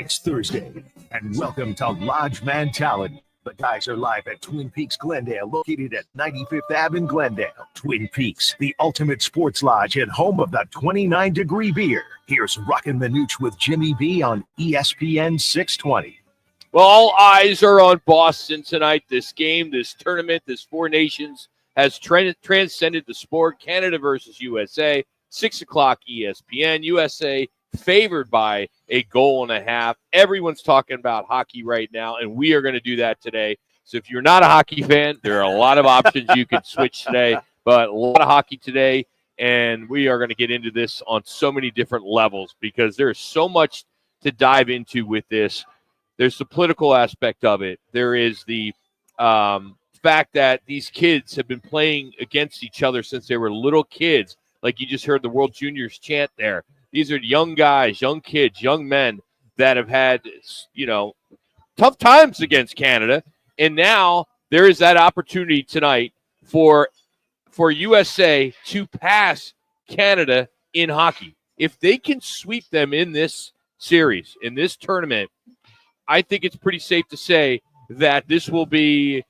It's Thursday, and welcome to Lodge Mentality. The guys are live at Twin Peaks Glendale, located at 95th Ave in Glendale. Twin Peaks, the ultimate sports lodge and home of the 29-degree beer. Here's Roc and Manuch with Jimmy B on ESPN 620. Well, all eyes are on Boston tonight. This game, this tournament, this Four Nations has transcended the sport. Canada versus USA, 6 o'clock ESPN. USA favored by a goal and a half. Everyone's talking about hockey right now, and we are going to do that today. So if you're not a hockey fan, there are a lot of options you can switch today, but a lot of hockey today, and we are going to get into this on so many different levels because there's so much to dive into with this. There's the political aspect of it. There is the fact that these kids have been playing against each other since they were little kids, like you just heard the World Juniors chant there. These are young guys, young kids, young men that have had, tough times against Canada. And now there is that opportunity tonight for USA to pass Canada in hockey. If they can sweep them in this series, in this tournament, I think it's pretty safe to say that this will be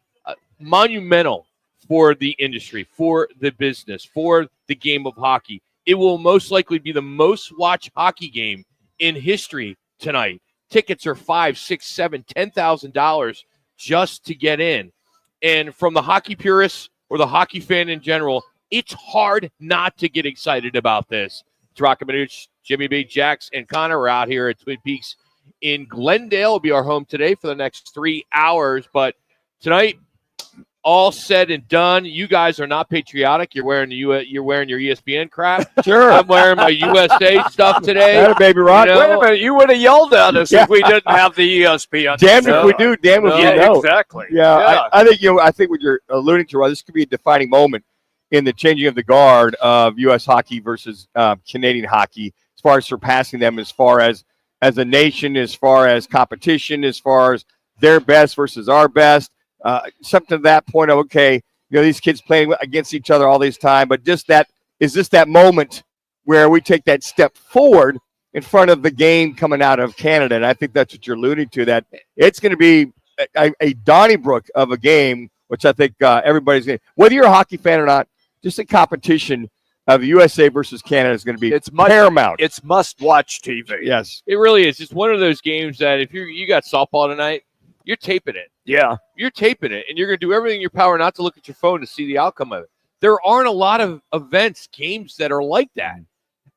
monumental for the industry, for the business, for the game of hockey. It will most likely be the most watched hockey game in history tonight. Tickets are $5,000, $6,000, $7,000, $10,000 just to get in. And from the hockey purists or the hockey fan in general, it's hard not to get excited about this. It's Roc and Manuch, Jimmy B, Jax, and Connor are out here at Twin Peaks in Glendale. Will be our home today for the next 3 hours. But tonight, all said and done, you guys are not patriotic. You're wearing your ESPN crap. Sure. I'm wearing my USA stuff today. That a baby Rock. You know? Wait a minute, you would have yelled at us if we didn't have the ESPN. Damn if we do, damn if we don't. Exactly. Yeah. I think what you're alluding to, this could be a defining moment in the changing of the guard of U.S. hockey versus Canadian hockey, as far as surpassing them, as far as a nation, as far as competition, as far as their best versus our best. Something to that point of, okay, these kids playing against each other all this time, but is this that moment where we take that step forward in front of the game coming out of Canada? And I think that's what you're alluding to, that it's going to be a Donnybrook of a game, which I think everybody's going to, whether you're a hockey fan or not, just a competition of USA versus Canada is going to be paramount. It's must-watch TV. Yes. It really is. It's one of those games that if you got softball tonight, you're taping it. Yeah. You're taping it, and you're going to do everything in your power not to look at your phone to see the outcome of it. There aren't a lot of games that are like that.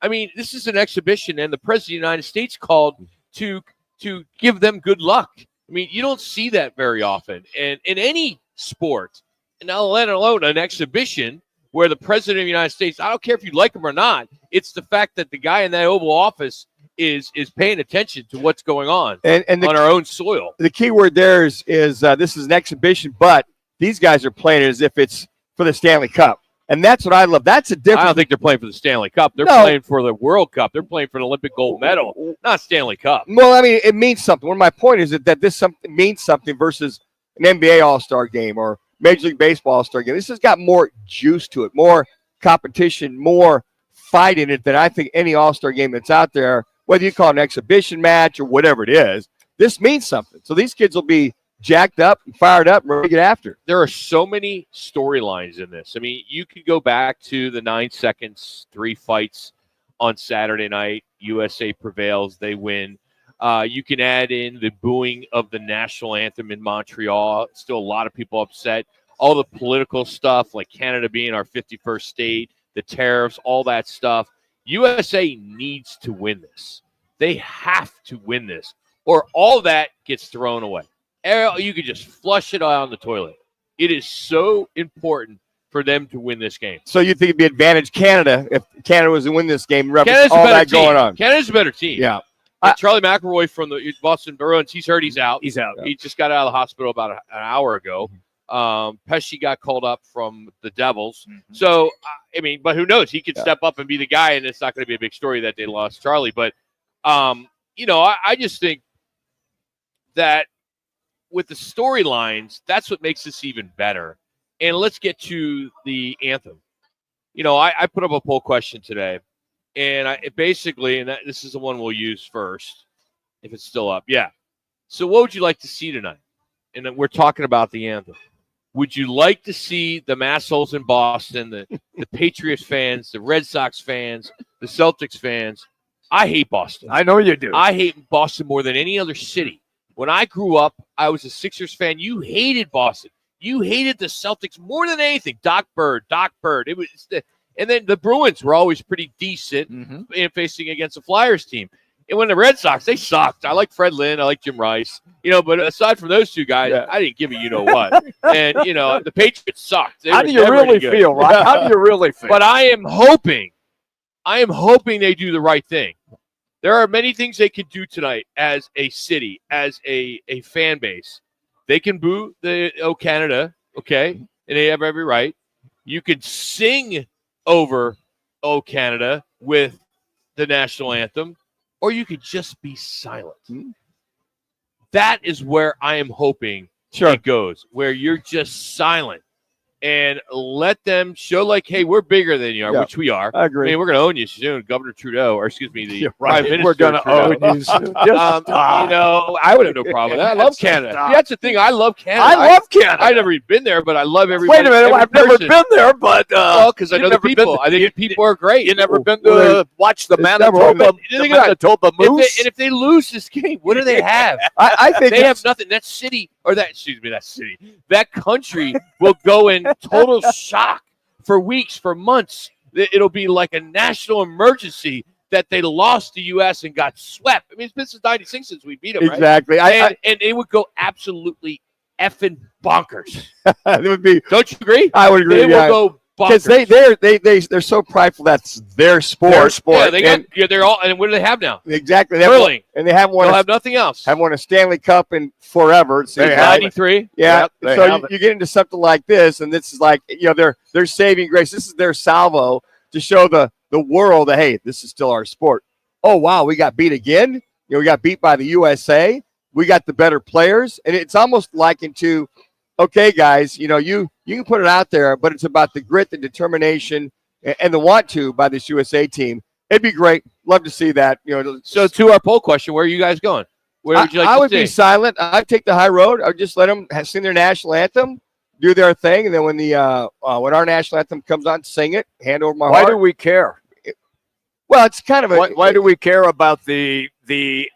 I mean, this is an exhibition, and the President of the United States called to give them good luck. I mean, you don't see that very often. And in any sport, and now let alone an exhibition where the President of the United States, I don't care if you like him or not, it's the fact that the guy in that Oval Office is paying attention to what's going on on our own soil. The key word there is this is an exhibition, but these guys are playing it as if it's for the Stanley Cup. And that's what I love. That's a difference. I don't think they're playing for the Stanley Cup. They're playing for the World Cup. They're playing for an Olympic gold medal, not Stanley Cup. Well, I mean, it means something. One of my point is that this means something versus an NBA All-Star game or Major League Baseball All-Star game. This has got more juice to it, more competition, more fight in it than I think any All-Star game that's out there, whether you call it an exhibition match or whatever it is. This means something. So these kids will be jacked up and fired up and ready to get after. There are so many storylines in this. I mean, you could go back to the 9 seconds, 3 fights on Saturday night. USA prevails. They win. You can add in the booing of the national anthem in Montreal. Still a lot of people upset. All the political stuff, like Canada being our 51st state, the tariffs, all that stuff. USA needs to win this. They have to win this, or all that gets thrown away. You could just flush it down the toilet. It is so important for them to win this game. So you think it'd be advantage Canada if Canada was to win this game, Canada's all that team. going on? Canada's a better team. Yeah. Charlie McElroy from the Boston Bruins, he's hurt. He's out. He's out. He just got out of the hospital about an hour ago. Pesci got called up from the Devils. So, I mean, but who knows? He could step up and be the guy, and it's not going to be a big story that they lost Charlie. But, I just think that with the storylines, that's what makes this even better. And let's get to the anthem. I put up a poll question today, and this is the one we'll use first. If it's still up, yeah. So what would you like to see tonight? And then we're talking about the anthem. Would you like to see the massholes in Boston, the Patriots fans, the Red Sox fans, the Celtics fans? I hate Boston. I know you do. I hate Boston more than any other city. When I grew up, I was a Sixers fan. You hated Boston. You hated the Celtics more than anything. Doc Bird. It was and then the Bruins were always pretty decent in facing against the Flyers team. And when the Red Sox, they sucked. I like Fred Lynn. I like Jim Rice. But aside from those two guys, I didn't give a you-know-what. And, the Patriots sucked. How do you really feel, right? How do you really feel? But I am hoping they do the right thing. There are many things they could do tonight as a city, as a fan base. They can boo the Canada, okay? And they have every right. You could sing over Canada with the national anthem. Or you could just be silent. That is where I am hoping it goes, where you're just silent and let them show hey, we're bigger than you are, which we are. I agree. I mean, we're going to own you soon, Governor Trudeau, or excuse me, the Prime Minister. We're going to own you soon. I would have no problem with that. I love Canada. That's the thing. I love Canada. I love Canada. I've never been there, but I love everybody. Wait a minute. I've never been there, but because I know the people. I think the people are great. You never been to watch the Manitoba Moose? And if they lose this game, what do they have? I think they have nothing. That country will go in total shock for weeks, for months. It'll be like a national emergency that they lost the U.S. and got swept. I mean, it's been since '96 since we beat them, right? Exactly. And it would go absolutely effing bonkers. It would be. Don't you agree? I would agree. They will go bonkers. Because they're so prideful. That's their sport. Yeah, they're all. And what do they have now? Exactly. Curling. And they haven't won. They'll have nothing else. Haven't won a Stanley Cup in forever. It seems like. 93. Yeah. Yep, so you get into something like this, and this is their saving grace. This is their salvo to show the world that, hey, this is still our sport. Oh wow, we got beat again. We got beat by the USA. We got the better players, and it's almost likened to, okay, guys, you can put it out there, but it's about the grit, the determination, and the want to by this USA team. It'd be great. Love to see that. So to our poll question, where are you guys going? Where would you like I to would be silent. I'd take the high road. I'd just let them sing their national anthem, do their thing, and then when when our national anthem comes on, sing it, hand over my heart. Why do we care? Well, it's kind of why do we care about the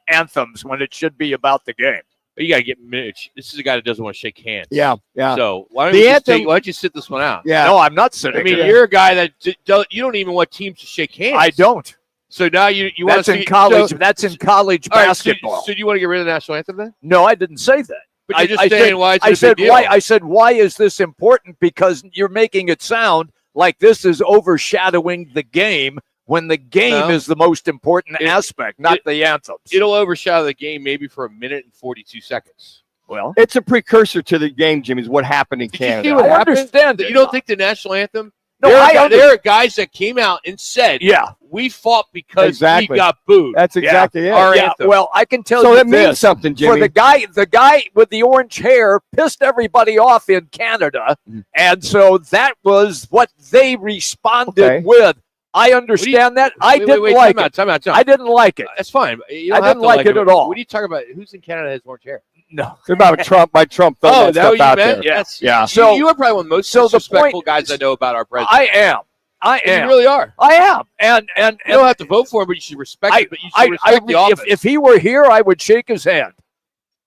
anthems when it should be about the game? You got to get Mitch. This is a guy that doesn't want to shake hands. Yeah. So why don't you sit this one out? Yeah. No, I'm not sitting. I mean, you're a guy that you don't even want teams to shake hands. I don't. So now you want to see college. That's in college basketball. Right, so do you want to get rid of the national anthem then? No, I didn't say that. But you're just saying why it's a big deal. I said why is this important? Because you're making it sound like this is overshadowing the game. When the game is the most important aspect, not the anthems. It'll overshadow the game maybe for a minute and 42 seconds. Well, it's a precursor to the game, Jim, is what happened in Canada. You see what I understand that. You don't think the national anthem? No, there are guys that came out and said, we fought because we got booed. That's exactly it. Our anthem. Well, I can tell you this. So it means something, Jimmy. For the guy with the orange hair pissed everybody off in Canada, and so that was what they responded with. I understand that. I didn't like it. Time out. I didn't like it. That's fine. I didn't like it at all. What are you talking about? Who's in Canada has orange hair? No. It's about Trump. By Trump. Oh, that what you meant? Yeah. So you are probably one of the most disrespectful guys I know about our president. I am. You really are. I am. And you don't have to vote for him, but you should respect it. But you should respect the office. If he were here, I would shake his hand.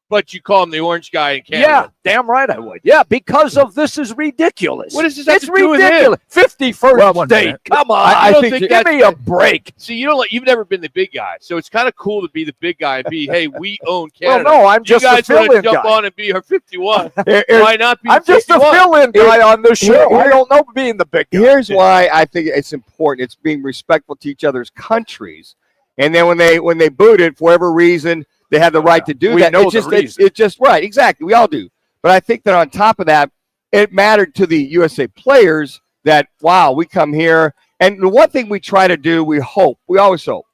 But you call him the orange guy in Canada. Yeah, damn right I would. Yeah, because of this is ridiculous. What does this have it's to do ridiculous. with him? 51st state. Come on. I think give me a break. See, you've never been the big guy, so it's kind of cool to be the big guy and be, hey, we own Canada. Well, no, I'm just a fill-in guy. You guys want to jump on and be her 51. Why not be I'm just a fill-in guy on the show. I don't know being the big guy. Here's why I think it's important. It's being respectful to each other's countries. And then when they boot it, for whatever reason, they have the right to do that. It's just right. Exactly. We all do. But I think that on top of that, it mattered to the USA players that, wow, we come here. And the one thing we try to do, we always hope,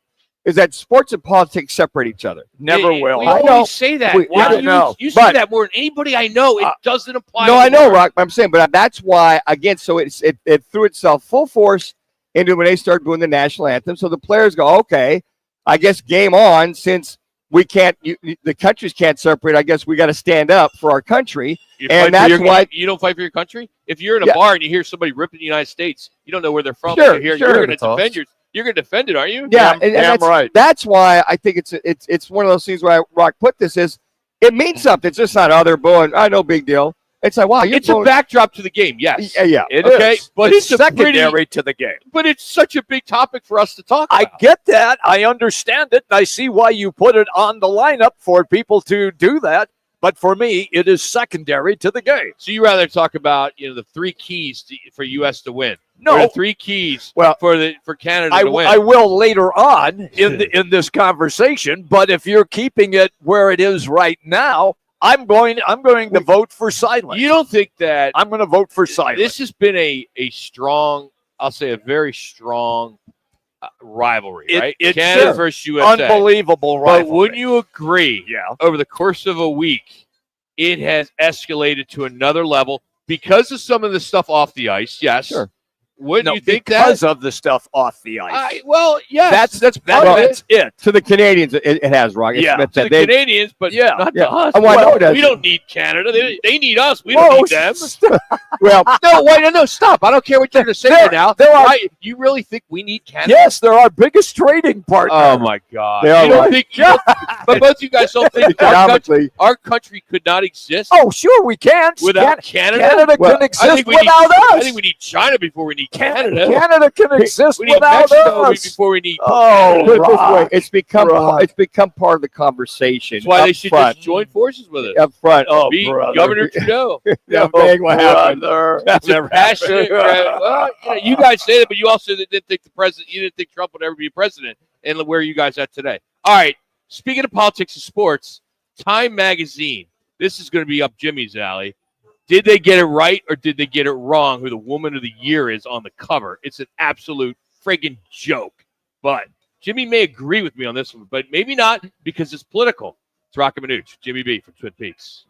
is that sports and politics separate each other. Never will. We always say that. You say that more than anybody I know. It doesn't apply. No, I know, Rock. I'm saying, but that's why, again, so it threw itself full force into when they started doing the national anthem. So the players go, okay, I guess game on, since we can't. The countries can't separate. I guess we got to stand up for our country, You and fight for that's why you don't fight for your country. If you're in a Yeah. bar and you hear somebody ripping the United States, you don't know where they're from. Sure, You're sure. going to defend you're going to defend it, aren't you? Yeah, Damn- and damn that's right. That's why I think it's one of those things where Rock put this is it means something. It's just not other booing. No big deal. It's like wow, It's a backdrop to the game. Yes. Yeah. It Okay, is. but it's it's a secondary to the game. But it's such a big topic for us to talk I about. get that. I understand it. And I see why you put it on the lineup for people to do that. But for me, it is secondary to the game. So you rather talk about the 3 keys for U.S. to win? No. Or the 3 keys for Canada to win. I will later on in this conversation. But if you're keeping it where it is right now, I'm going to vote for silence. You don't think that I'm going to vote for silence. this has been a strong, I'll say a very strong rivalry, right? Canada versus USA. Unbelievable rivalry. But wouldn't you agree? Yeah. Over the course of a week, it has escalated to another level because of some of the stuff off the ice. Yes. Sure. Wouldn't you think because of the stuff off the ice. well, yes. That's it. To the Canadians, it has Rock. Yeah. To the Canadians, but not to us. Oh, I know it does. We don't need Canada. They need us. We don't need them. Well, No, stop. I don't care what you're going to say right now. You really think we need Canada? Yes, they're our biggest trading partner. Oh, my God. They are You don't right. think, but both you guys don't think economically, our country could not exist Oh, sure, we can. without Canada? Canada Well, can I exist think we without need, us. I think we need China before we need Canada. Canada can exist We need without Mexico us. before we need Oh, put it this way, Rock. it's become Rock. part of the conversation. That's why up they should front. just join forces with us. Up front. Oh, Be brother. Governor Trudeau. Yeah, Oh, dang, what happened? brother. That's It's a never passionate. Well, you guys say that, but you also didn't think the president. You didn't think Trump would ever be president. And where are you guys at today? All right. Speaking of politics and sports, Time Magazine. This is going to be up Jimmy's alley. Did they get it right or did they get it wrong? Who the Woman of the Year is on the cover? It's an absolute friggin' joke. But Jimmy may agree with me on this one, but maybe not because it's political. It's Roc and Manuch, Jimmy B from Twin Peaks.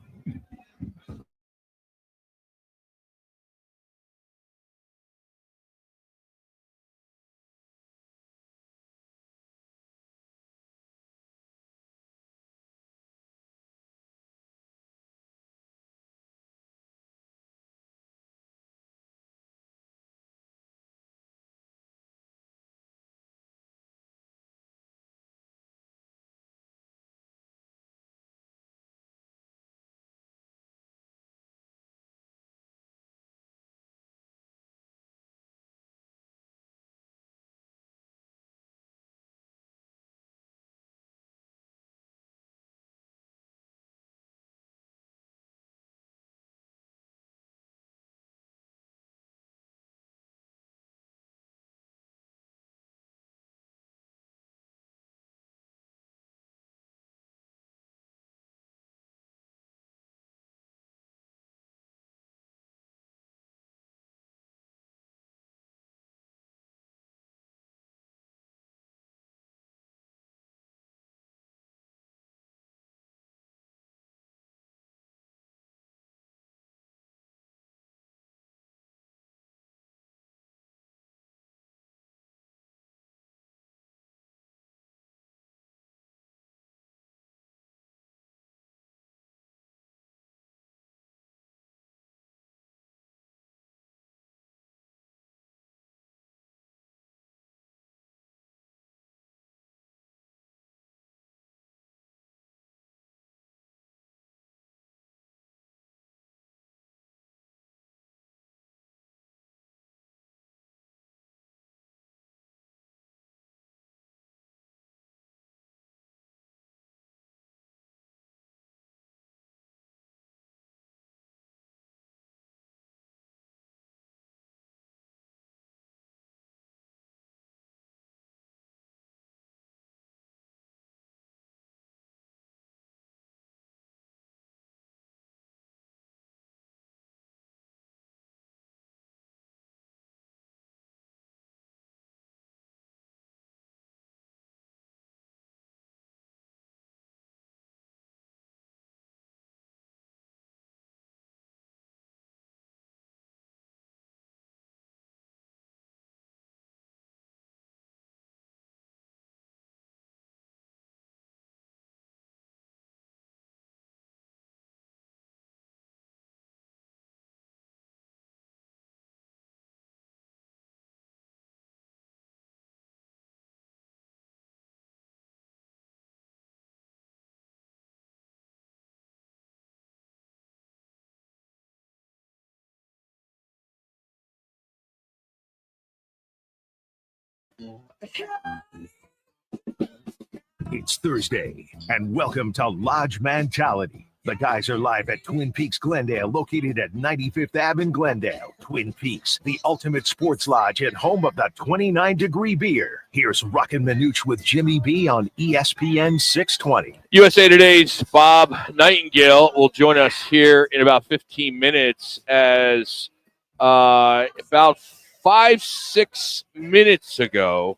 It's Thursday, and welcome to Lodge Mentality. The guys are live at Twin Peaks Glendale, located at 95th Ave in Glendale. Twin Peaks, the ultimate sports lodge and home of the 29-degree beer. Here's Roc and Manuch with Jimmy B on ESPN 620. USA Today's Bob Nightingale will join us here in about 15 minutes as about 5-6 minutes ago,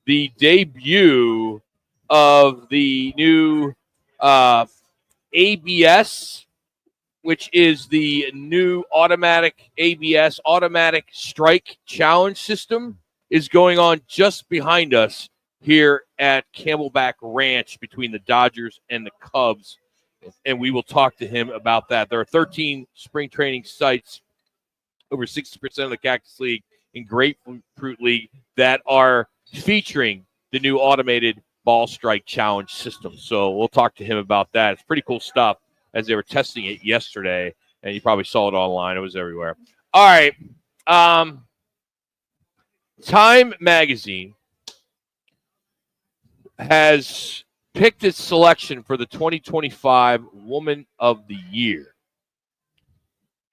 the debut of the new ABS, which is the new automatic ABS, automatic strike challenge system, is going on just behind us here at Camelback Ranch between the Dodgers and the Cubs. And we will talk to him about that. There are 13 spring training sites, over 60% of the Cactus League and Grapefruit League, that are featuring the new automated ball strike challenge system. So we'll talk to him about that. It's pretty cool stuff as they were testing it yesterday, and you probably saw it online. It was everywhere. All right. Time Magazine has picked its selection for the 2025 Woman of the Year.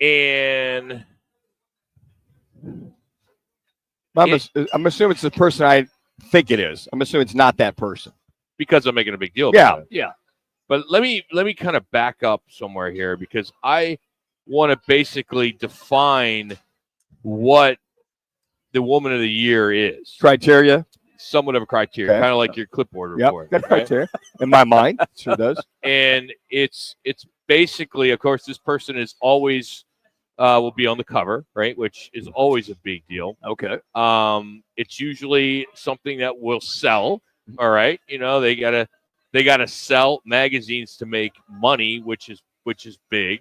And I'm assuming it's the person I think it is. I'm assuming it's not that person. Because I'm making a big deal about it. Yeah. But let me kind of back up somewhere here, because I want to basically define what the Woman of the Year is. Criteria? Somewhat of a criteria, Okay. kind of like your clipboard report. Got criteria. In my mind, it sure does. And it's basically, of course, this person is always will be on the cover, right? Which is always a big deal. Okay. It's usually something that will sell. All right, you know, they gotta sell magazines to make money, which is big.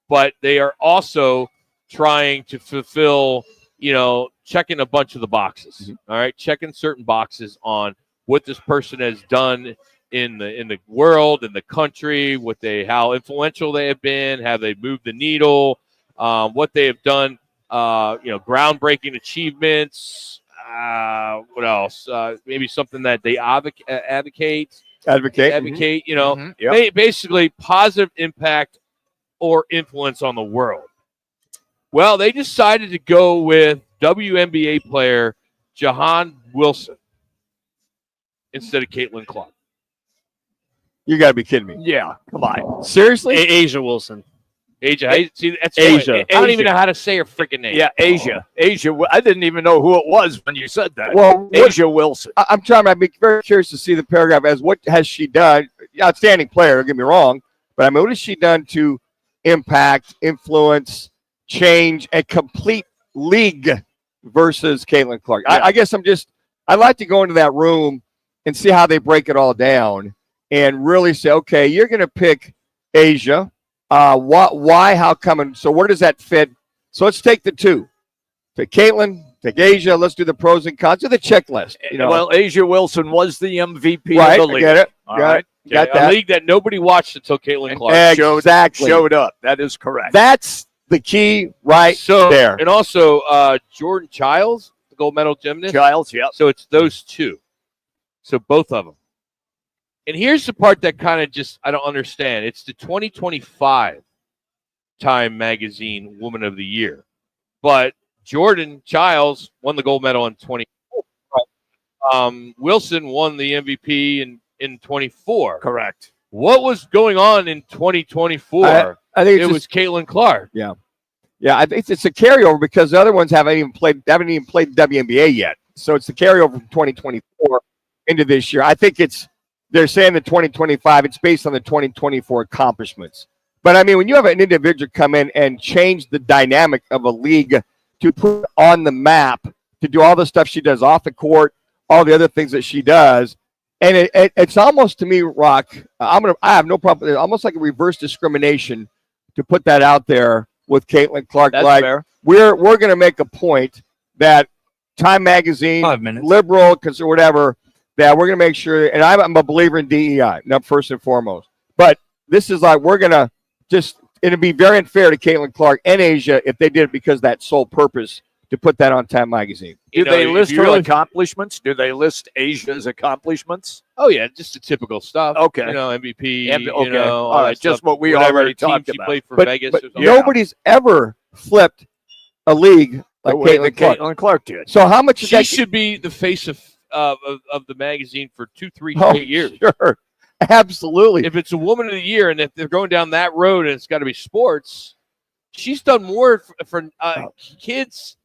But they are also trying to fulfill, you know, checking a bunch of the boxes. Mm-hmm. All right, checking certain boxes on what this person has done in the world, in the country, how influential they have been, have they moved the needle. What they have done, groundbreaking achievements. What else? Maybe something that they advocate. Advocate. You know, Mhm. Yep. basically positive impact or influence on the world. Well, they decided to go with WNBA player Jahan Wilson instead of Caitlin Clark. You got to be kidding me. Yeah. Come on. Seriously? Asia Wilson. Asia, see, that's Asia. I don't even know how to say her freaking name. Yeah, Asia. I didn't even know who it was when you said that. Well, Asia Wilson. I'm trying. I'd be very curious to see the paragraph as what has she done? Outstanding player. Don't get me wrong, but I mean, what has she done to impact, influence, change a complete league versus Caitlin Clark? Yeah. I guess I like to go into that room and see how they break it all down and really say, okay, you're going to pick Asia. Why? How come? And so where does that fit? So let's take the two. Take Caitlin, take Asia. Let's do the pros and cons. Do the checklist. You know, Well, Asia Wilson was the MVP right? of the I league. get it. All Got right. it. Got A that. league that nobody watched until Caitlin Clark. Exactly. Showed up. That is correct. That's the key right So there. and also Jordan Childs, the gold medal gymnast. Giles, yep. So it's those two. So both of them. And here's the part that kind of just I don't understand. It's the 2025 Time Magazine Woman of the Year, but Jordan Childs won the gold medal in 24. Wilson won the MVP in 24. Correct. What was going on in 2024? I think It was Caitlin Clark. Yeah, I think it's a carryover because the other ones haven't even played WNBA yet. So it's the carryover from 2024 into this year. I think they're saying the 2025. It's based on the 2024 accomplishments. But I mean, when you have an individual come in and change the dynamic of a league to put on the map, to do all the stuff she does off the court, all the other things that she does, and it's almost to me, Rock. I have no problem. It's almost like a reverse discrimination to put that out there with Caitlin Clark. That's like fair. we're going to make a point that Time Magazine, 5 minutes. liberal, or whatever, that we're going to make sure. And I'm a believer in DEI, not first and foremost. But this is like we're going to it'd be very unfair to Caitlin Clark and Asia if they did it because that sole purpose to put that on Time Magazine. Do they list her accomplishments? Do they list Asia's accomplishments? Oh yeah, just the typical stuff. Okay. MVP. Okay. All right, just what we whatever already team talked she about. played for But Vegas. Or something. nobody's ever flipped a league like Caitlin Clark did. So how much? She should be the face of the magazine for 2-3 straight years. Sure, absolutely. If it's a Woman of the Year, and if they're going down that road, and it's got to be sports, she's done more for kids,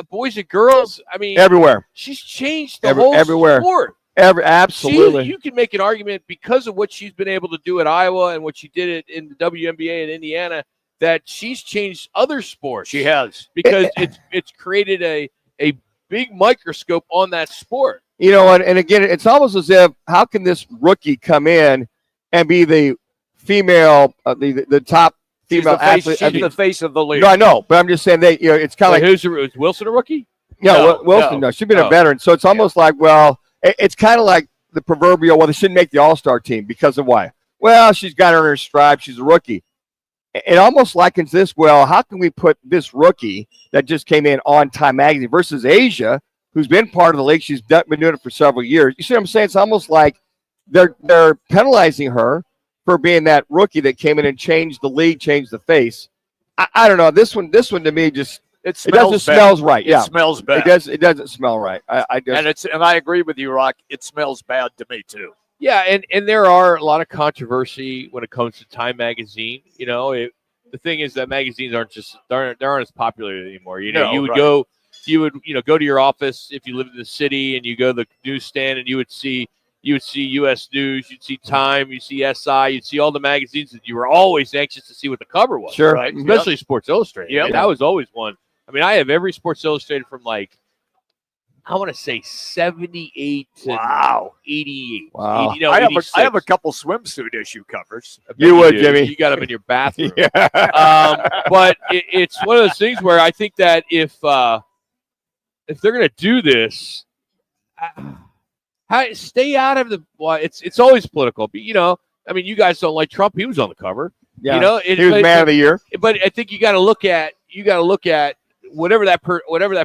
boys and girls. I mean, everywhere. She's changed the whole everywhere. sport. Absolutely. You can make an argument because of what she's been able to do at Iowa and what she did in the WNBA in Indiana that she's changed other sports. She has. Because it's created a big microscope on that sport. You know, and again, it's almost as if, how can this rookie come in and be the female, the top female athlete? She's the face of the league. No, I know, but I'm just saying that, it's kind of like. Is Wilson a rookie? No, Wilson, no. She's been a veteran. So it's almost like, well, it's kind of like the proverbial, well, they shouldn't make the All-Star team because of why? Well, she's got her in her stride. She's a rookie. It almost likens this, well, how can we put this rookie that just came in on Time Magazine versus Asia, who's been part of the league? She's been doing it for several years. You see what I'm saying? It's almost like they're penalizing her for being that rookie that came in and changed the league, changed the face. I don't know. This one to me just it doesn't smell right. It smells bad. It doesn't smell right. And I agree with you, Rock. It smells bad to me too. Yeah, and there are a lot of controversy when it comes to Time Magazine. The thing is that magazines aren't as popular anymore. You would go to your office if you lived in the city, and you go to the newsstand, and you would see U.S. News, you'd see Time, you'd see SI, you'd see all the magazines that you were always anxious to see what the cover was. Sure, right? Especially Sports Illustrated. Yeah, that was always one. I mean, I have every Sports Illustrated from I want to say 78 to 88. Wow. I have a couple swimsuit issue covers. You would, Jimmy. You got them in your bathroom. Yeah. But it's one of those things where I think that if they're going to do this, stay out of the. Well, it's always political. But I mean, you guys don't like Trump. He was on the cover. Yeah. He was man of the year. But I think you got to look at whatever that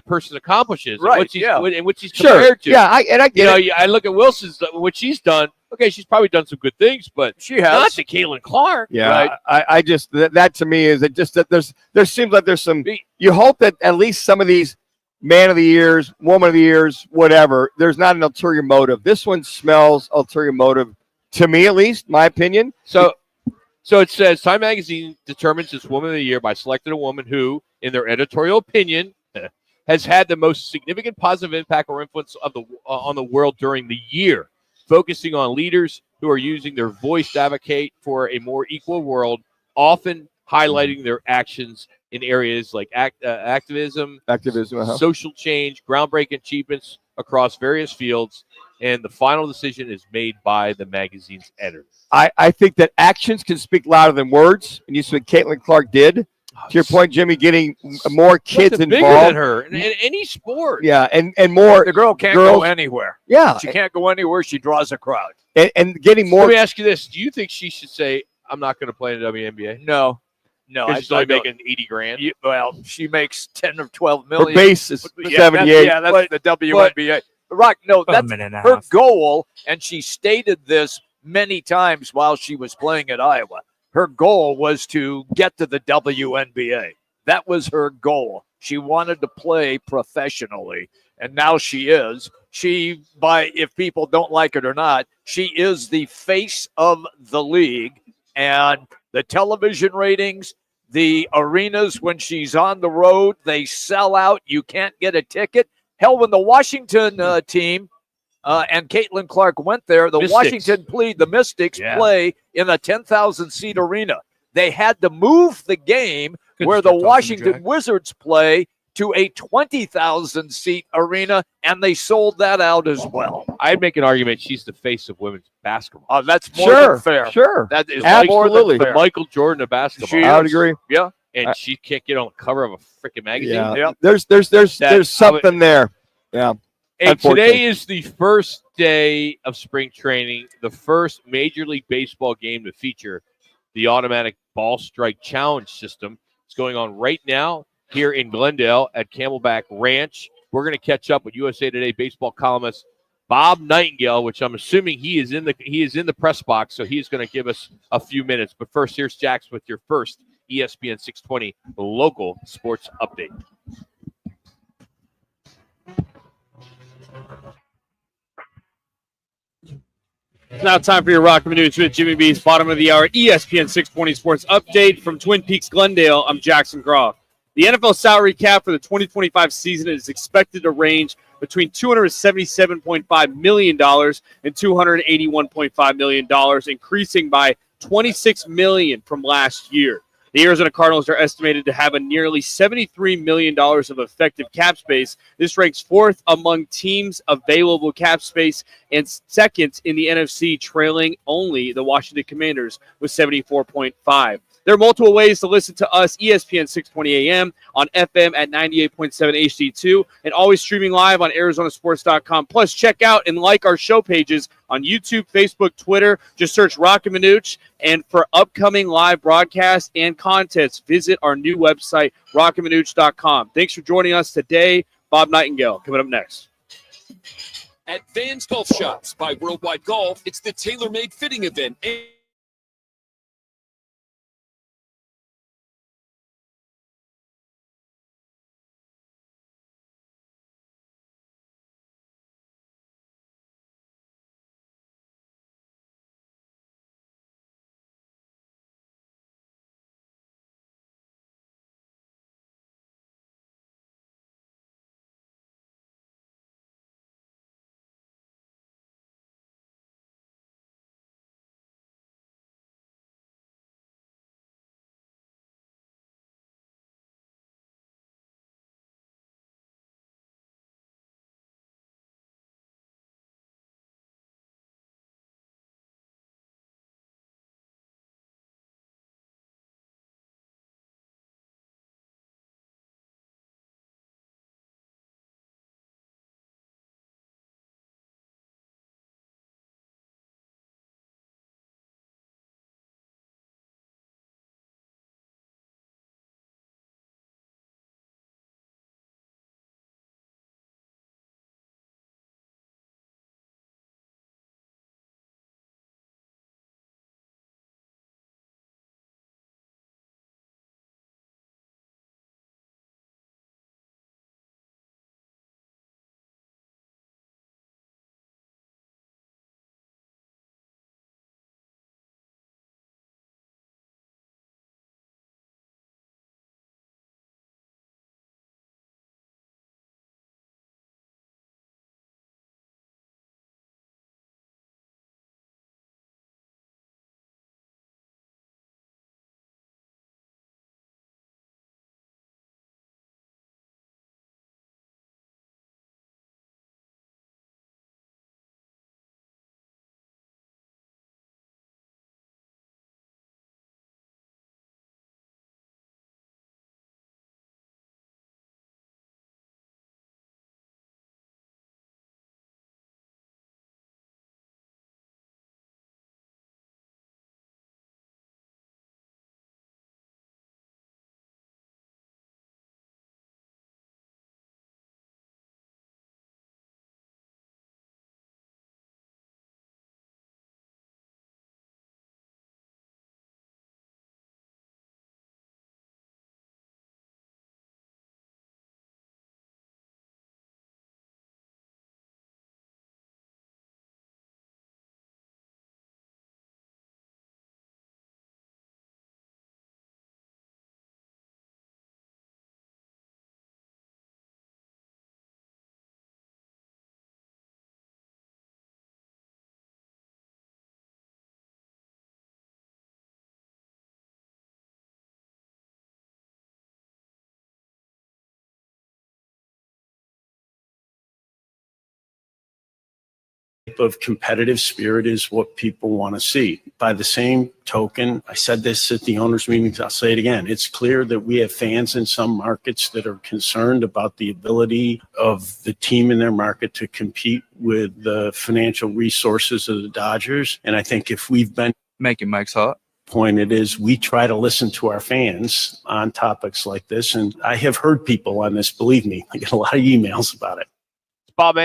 person accomplishes, right? And what she's compared to. Yeah, I get it. I look at Wilson's what she's done. Okay, she's probably done some good things, but she has not to Caitlin Clark. Yeah, right? I just that to me is it just that there seems like there's some. You hope that at least some of these man of the years, woman of the years, whatever. There's not an ulterior motive. This one smells ulterior motive to me, at least, my opinion. So it says Time Magazine determines its Woman of the Year by selecting a woman who, in their editorial opinion, has had the most significant positive impact or influence on the world during the year, focusing on leaders who are using their voice to advocate for a more equal world, often highlighting their actions in areas like activism, social change, groundbreaking achievements across various fields, and the final decision is made by the magazine's editor. I think that actions can speak louder than words, and you see what Caitlin Clark did. To your point, Jimmy, getting more kids involved. Bigger than her in any sport. Yeah, and more. The girl can't go anywhere. Yeah. She can't go anywhere. She draws a crowd. And getting more. Let me ask you this. Do you think she should say, I'm not going to play in the WNBA? No. She's only making $80,000. Well, she makes 10 or 12 million. Her base is 78. That's the WNBA. Rock, no, that's her goal, and she stated this many times while she was playing at Iowa. Her goal was to get to the WNBA. That was her goal. She wanted to play professionally, and now she is. If people don't like it or not, she is the face of the league, and the television ratings, the arenas when she's on the road, they sell out. You can't get a ticket. Hell, when the Washington team and Caitlin Clark went there, the Mystics play in a 10,000-seat arena. They had to move the game where the Washington Wizards play to a 20,000-seat arena, and they sold that out as well. I'd make an argument she's the face of women's basketball. That's more than fair. Sure. That is absolutely the Michael Jordan of basketball. I would agree. Yeah. And she can't get on the cover of a freaking magazine. Yeah. There's something there. Yeah. Hey, today is the first day of spring training, the first Major League Baseball game to feature the automatic ball strike challenge system. It's going on right now here in Glendale at Camelback Ranch. We're going to catch up with USA Today baseball columnist Bob Nightingale, which I'm assuming he is in the press box, so he's going to give us a few minutes. But first, here's Jax with your first ESPN 620 local sports update. It's now time for your Roc and Manuch with Jimmy B's bottom of the hour ESPN 620 sports update from Twin Peaks, Glendale. I'm Jackson Groff. The NFL salary cap for the 2025 season is expected to range between $277.5 million and $281.5 million, increasing by $26 million from last year. The Arizona Cardinals are estimated to have a nearly $73 million of effective cap space. This ranks fourth among teams' available cap space and second in the NFC, trailing only the Washington Commanders with 74.5. There are multiple ways to listen to us, ESPN 620 AM, on FM at 98.7 HD2, and always streaming live on ArizonaSports.com. Plus, check out and like our show pages on YouTube, Facebook, Twitter. Just search Roc and Manuch. And for upcoming live broadcasts and contests, visit our new website, RocandManuch.com. Thanks for joining us today. Bob Nightingale coming up next. At Vans Golf Shops by Worldwide Golf, it's the tailor-made fitting event. Of competitive spirit is what people want to see. By the same token, I said this at the owners' meetings, I'll say it again. It's clear that we have fans in some markets that are concerned about the ability of the team in their market to compete with the financial resources of the Dodgers. And I think if we've been making Mike's hot point, it is we try to listen to our fans on topics like this. And I have heard people on this, believe me, I get a lot of emails about it. Rob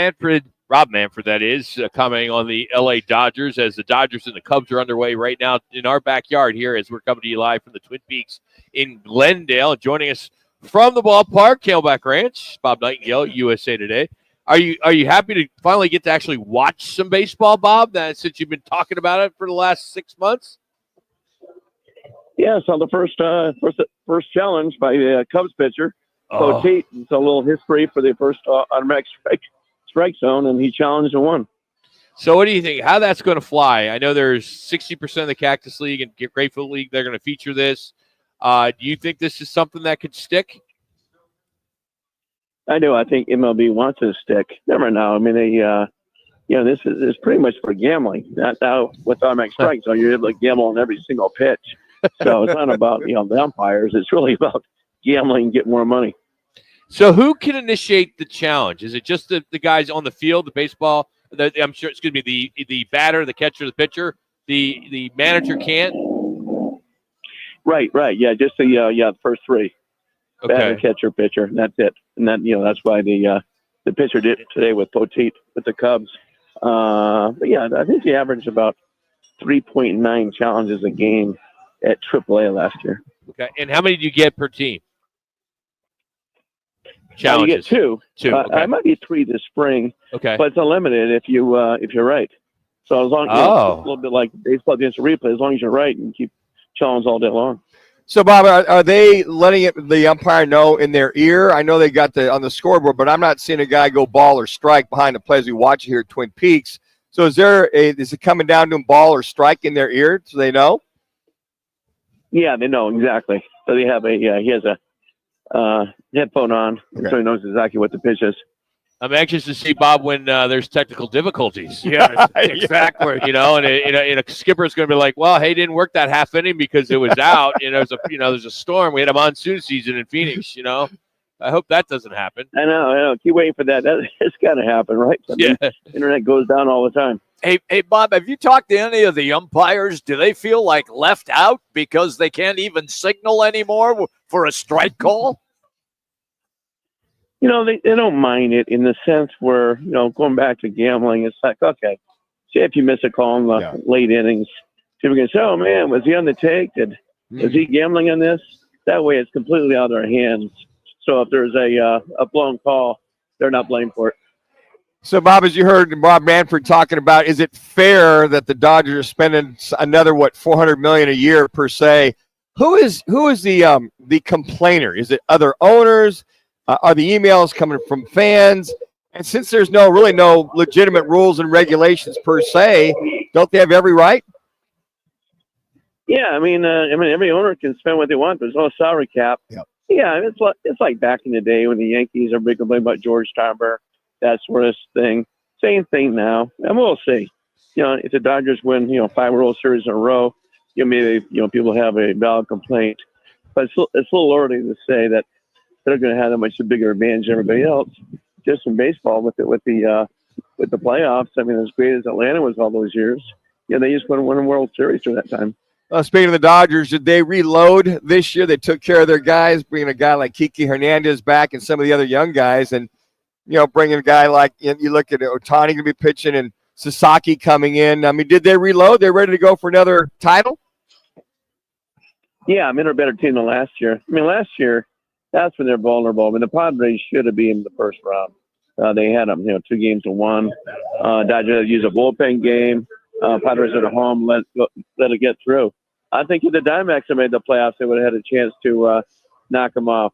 Manfred, that is, commenting on the LA Dodgers as the Dodgers and the Cubs are underway right now in our backyard here as we're coming to you live from the Twin Peaks in Glendale. Joining us from the ballpark, Camelback Ranch, Bob Nightingale, USA Today. Are you happy to finally get to actually watch some baseball, Bob, since you've been talking about it for the last 6 months? Yeah, so the first challenge by the Cubs pitcher, Poteet. It's a little history for the first automatic strike zone, and he challenged and won. So what do you think? How that's going to fly? I know there's 60% of the Cactus League and Grapefruit League. They're going to feature this. Do you think this is something that could stick? I do. I think MLB wants to stick. Never know. I mean, this is pretty much for gambling. Not now with automatic strike zone, you're able to gamble on every single pitch. So it's not about the umpires. It's really about gambling and get more money. So who can initiate the challenge? Is it just the guys on the field, the baseball? I'm sure. Excuse me, the batter, the catcher, the pitcher. The manager can't. Right. Yeah, just the first three. Okay. Batter, catcher, pitcher. And that's it. And then that's why the pitcher did it today with Poteet with the Cubs. But yeah, I think he averaged about 3.9 challenges a game at AAA last year. Okay. And how many do you get per team? You get two. Okay. I might be 3 this spring. Okay. But it's unlimited if you're right. So as long as it's a little bit like baseball against a replay, as long as you're right and keep challenges all day long. So, Bob, are they letting the umpire know in their ear? I know they got on the scoreboard, but I'm not seeing a guy go ball or strike behind the play as we watch it here at Twin Peaks. So is it coming down to ball or strike in their ear so they know? Yeah, they know exactly. So they have he has a headphone on, so he knows exactly what the pitch is. I'm anxious to see, Bob, when there's technical difficulties. Yeah, exactly. And a skipper's going to be like, well, hey, didn't work that half inning because it was out. There's a storm. We had a monsoon season in Phoenix. I hope that doesn't happen. I know. Keep waiting for that. It's got to happen, right? Internet goes down all the time. Hey, Bob, have you talked to any of the umpires? Do they feel like left out because they can't even signal anymore for a strike call? They don't mind it in the sense where, going back to gambling, it's like, okay, say if you miss a call in the late innings, people can say, oh, man, was he on the take? Was he gambling on this? That way it's completely out of their hands. So if there's a blown call, they're not blamed for it. So, Bob, as you heard Bob Manfred talking about, is it fair that the Dodgers are spending another, $400 million a year per se? Who is the complainer? Is it other owners? Are the emails coming from fans? And since there's no legitimate rules and regulations per se, don't they have every right? Yeah, I mean, every owner can spend what they want. There's no salary cap. Yep. Yeah, it's like back in the day when the Yankees are big complaining about George Steinbrenner, that sort of thing. Same thing now, and we'll see. If the Dodgers win, 5 World Series in a row, maybe people have a valid complaint. But it's a little early to say that they're going to have that much bigger advantage than everybody else. Just in baseball with the playoffs. I mean, as great as Atlanta was all those years, they just won a World Series during that time. Speaking of the Dodgers, did they reload this year? They took care of their guys, bringing a guy like Kiki Hernandez back and some of the other young guys, and bringing a guy like you look at Ohtani going to be pitching and Sasaki coming in. I mean, did they reload? They're ready to go for another title? Yeah, they're a better team than last year. I mean, last year, that's when they're vulnerable. I mean, the Padres should have been in the first round. They had them, 2 games to 1. Dodgers used a bullpen game. Padres at home let it get through. I think if the Diamondbacks had made the playoffs, they would have had a chance to knock them off.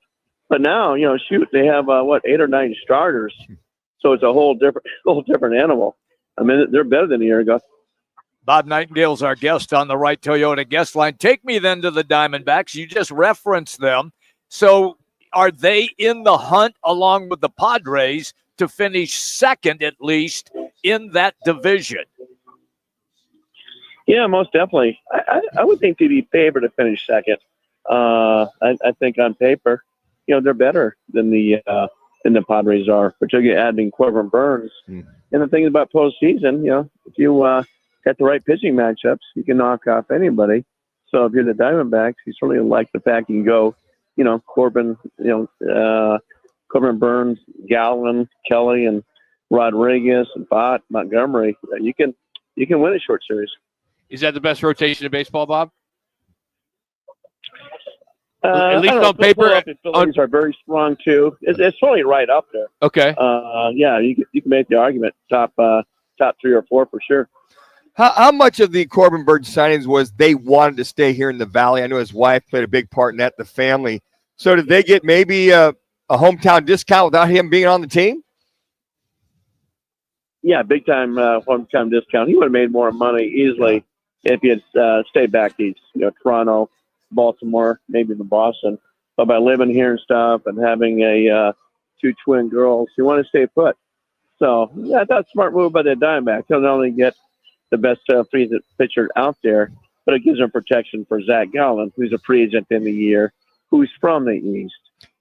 But now, they have 8 or 9 starters, so it's a whole different animal. I mean, they're better than a year ago. Bob Nightingale's our guest on the Right Toyota guest line. Take me then to the Diamondbacks. You just referenced them. So are they in the hunt along with the Padres to finish second, at least, in that division? Yeah, most definitely. I would think they'd be favored to finish second. I think on paper, they're better than the Padres are, particularly adding Corbin Burns. And the thing about postseason, if you got the right pitching matchups, you can knock off anybody. So if you're the Diamondbacks, you certainly like the fact you can go, Corbin, Corbin Burns, Galvin, Kelly, and Rodriguez, and Bott, Montgomery. You can win a short series. Is that the best rotation in baseball, Bob? At least on paper, Phillies are very strong too. It's really right up there. Okay. Yeah, you can make the argument top 3 or 4 for sure. How much of the Corbin Burns signings was they wanted to stay here in the Valley? I know his wife played a big part in that, the family. So did they get maybe a hometown discount without him being on the team? Yeah, big time hometown discount. He would have made more money easily if he had stayed back east. Toronto, Baltimore, maybe even Boston. But by living here and stuff and having 2 twin girls, you want to stay put. So, yeah, that's a smart move by the Diamondbacks. They'll not only get the best free pitcher out there, but it gives them protection for Zach Gallen, who's a free agent in the year, who's from the East.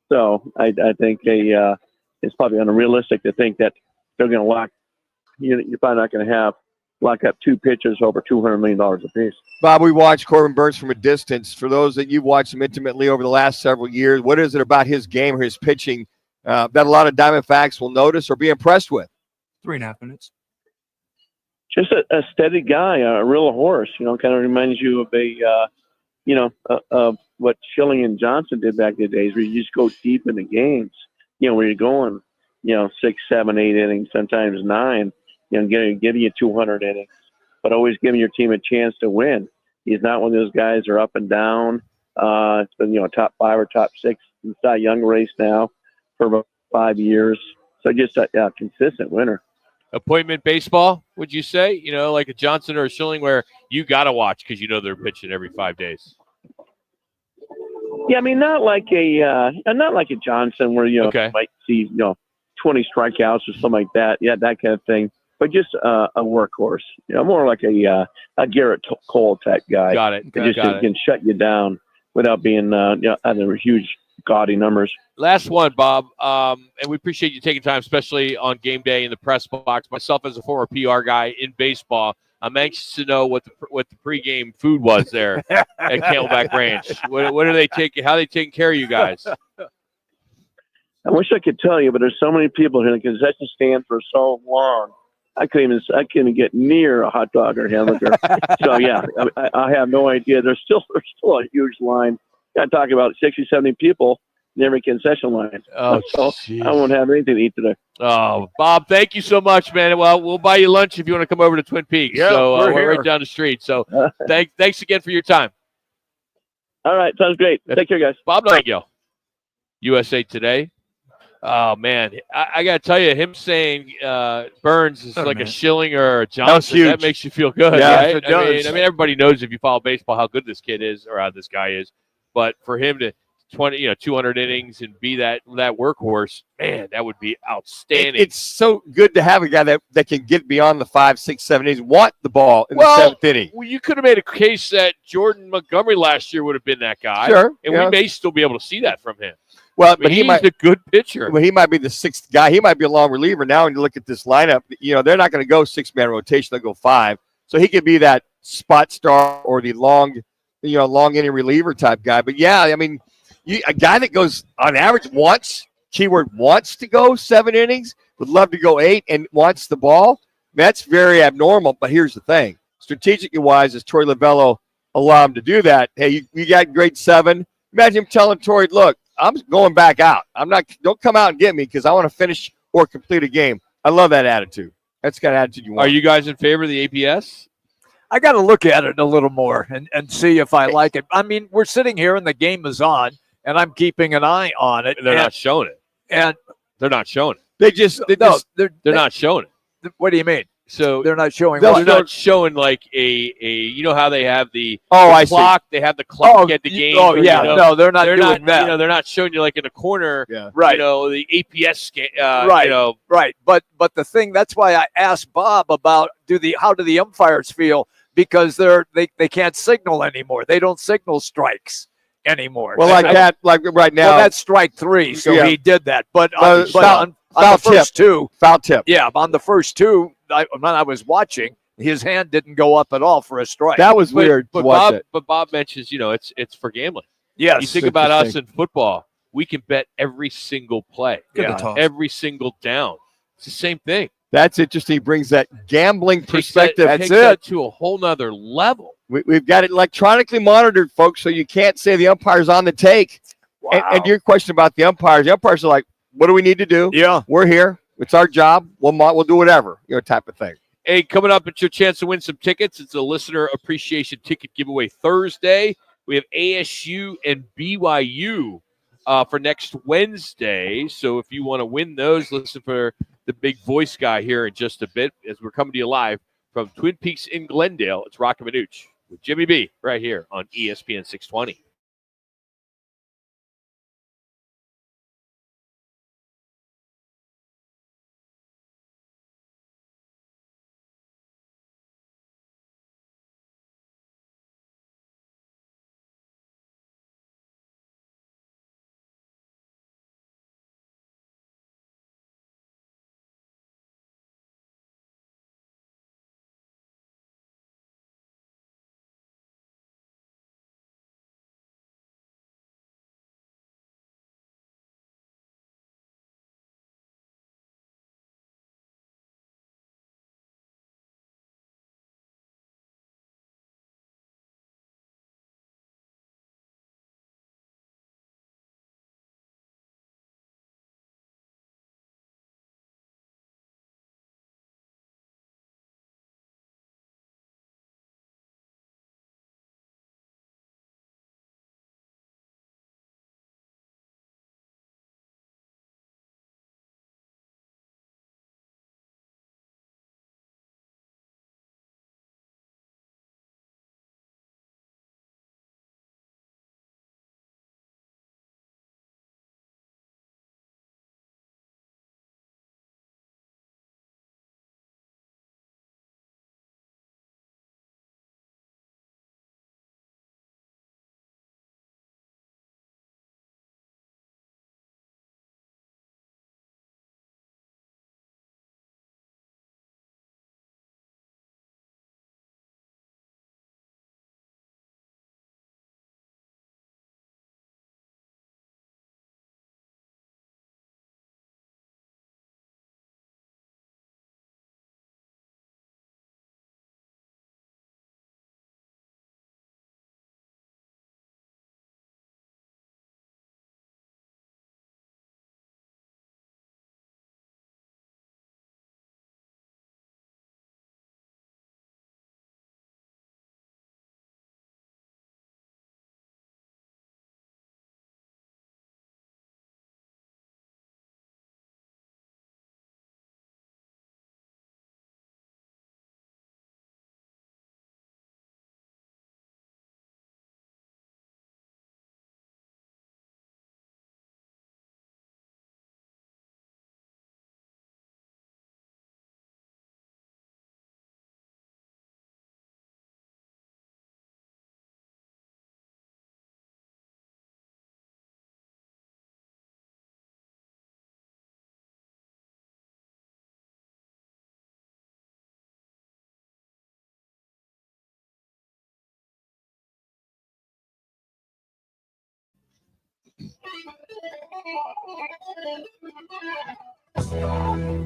So I think it's probably unrealistic to think that they're going to lock. You're probably not going to lock up 2 pitchers over $200 million apiece. Bob, we watched Corbin Burns from a distance. For those that you've watched him intimately over the last several years, what is it about his game or his pitching that a lot of Diamondbacks will notice or be impressed with? 3.5 minutes. Just a steady guy, a real horse. Kind of reminds you of of what Schilling and Johnson did back in the days, where you just go deep in the games. Where you're going, 6, 7, 8 innings, sometimes 9. Giving you 200 innings, but always giving your team a chance to win. He's not one of those guys that are up and down. It's been top 5 or top 6 in Cy Young race now for about 5 years. So just a consistent winner. Appointment baseball, would you say? Like a Johnson or a Schilling, where you got to watch because they're pitching every 5 days. Yeah, I mean, not like a Johnson where you might see 20 strikeouts or something like that. Yeah, that kind of thing. But just a workhorse. More like a Garrett Cole type guy. Got it. Can shut you down without being having huge gaudy numbers. Last one, Bob, and we appreciate you taking time, especially on game day in the press box. Myself, as a former PR guy in baseball, I'm anxious to know what the pregame food was there at Camelback Ranch. What are they taking? How are they taking care of you guys? I wish I could tell you, but there's so many people here in the concession stand for so long. I couldn't even get near a hot dog or hamburger. So yeah, I have no idea. There's still a huge line. I'm talking about 60, 70 people in every concession line. Oh, so I won't have anything to eat today. Oh, Bob, thank you so much, man. Well, we'll buy you lunch if you want to come over to Twin Peaks. Yeah, so we're right down the street. So thanks again for your time. All right, sounds great. Take care, guys. Bob Nightingale, USA Today. Oh, man. I got to tell you, him saying Burns is like a Schilling or a Johnson, that makes you feel good, right? It does. I mean, everybody knows if you follow baseball how good this kid is or how this guy is. But for him to 200 innings and be that workhorse, man, that would be outstanding. It's so good to have a guy that can get beyond the 5, 6, 7 innings, want the ball in the 7th inning. Well, you could have made a case that Jordan Montgomery last year would have been that guy. Sure. And we may still be able to see that from him. Well, but he's a good pitcher. Well, he might be the 6th guy. He might be a long reliever. Now, when you look at this lineup, they're not going to go 6-man rotation. They'll go 5. So he could be that spot star or the long inning reliever type guy. But yeah, I mean, a guy that goes on average wants to go 7 innings, would love to go 8 and wants the ball. That's very abnormal. But here's the thing. Strategically wise, as Torey Lovullo allowed him to do that, hey, you got grade 7. Imagine him telling Torey, look, I'm going back out. Don't come out and get me because I want to finish or complete a game. I love that attitude. That's the kind of attitude you want. Are you guys in favor of the APS? I got to look at it a little more and see if I like it. I mean, we're sitting here and the game is on, and I'm keeping an eye on it. They're not showing it. And they're not showing it. They're not showing it. What do you mean? So they're not showing. They're not showing like a how they have the clock. They have the clock at the game. Oh yeah, no, they're not doing that. They're not showing you like in a corner. Yeah. Right. The APS right. Right. But the thing, that's why I asked Bob about how do the umpires feel, because they can't signal anymore. They don't signal strikes anymore. Well, like right now. Well, that's strike 3, so he did that. But on foul the first 2, foul tip. Yeah, on the first 2. When I was watching, His hand didn't go up at all for a strike. That was weird to watch it. But Bob mentions, it's for gambling. Yes. You think about us in football, we can bet every single play, every single down. It's the same thing. That's interesting. He brings that gambling perspective. Takes that to a whole nother level. We've got it electronically monitored, folks, so you can't say the umpire's on the take. Wow. And your question about the umpires are like, what do we need to do? Yeah. We're here. It's our job. We'll do whatever, type of thing. Hey, coming up, it's your chance to win some tickets. It's a listener appreciation ticket giveaway Thursday. We have ASU and BYU for next Wednesday. So if you want to win those, listen for the big voice guy here in just a bit as we're coming to you live from Twin Peaks in Glendale. It's Roc and Manuch with Jimmy B right here on ESPN 620.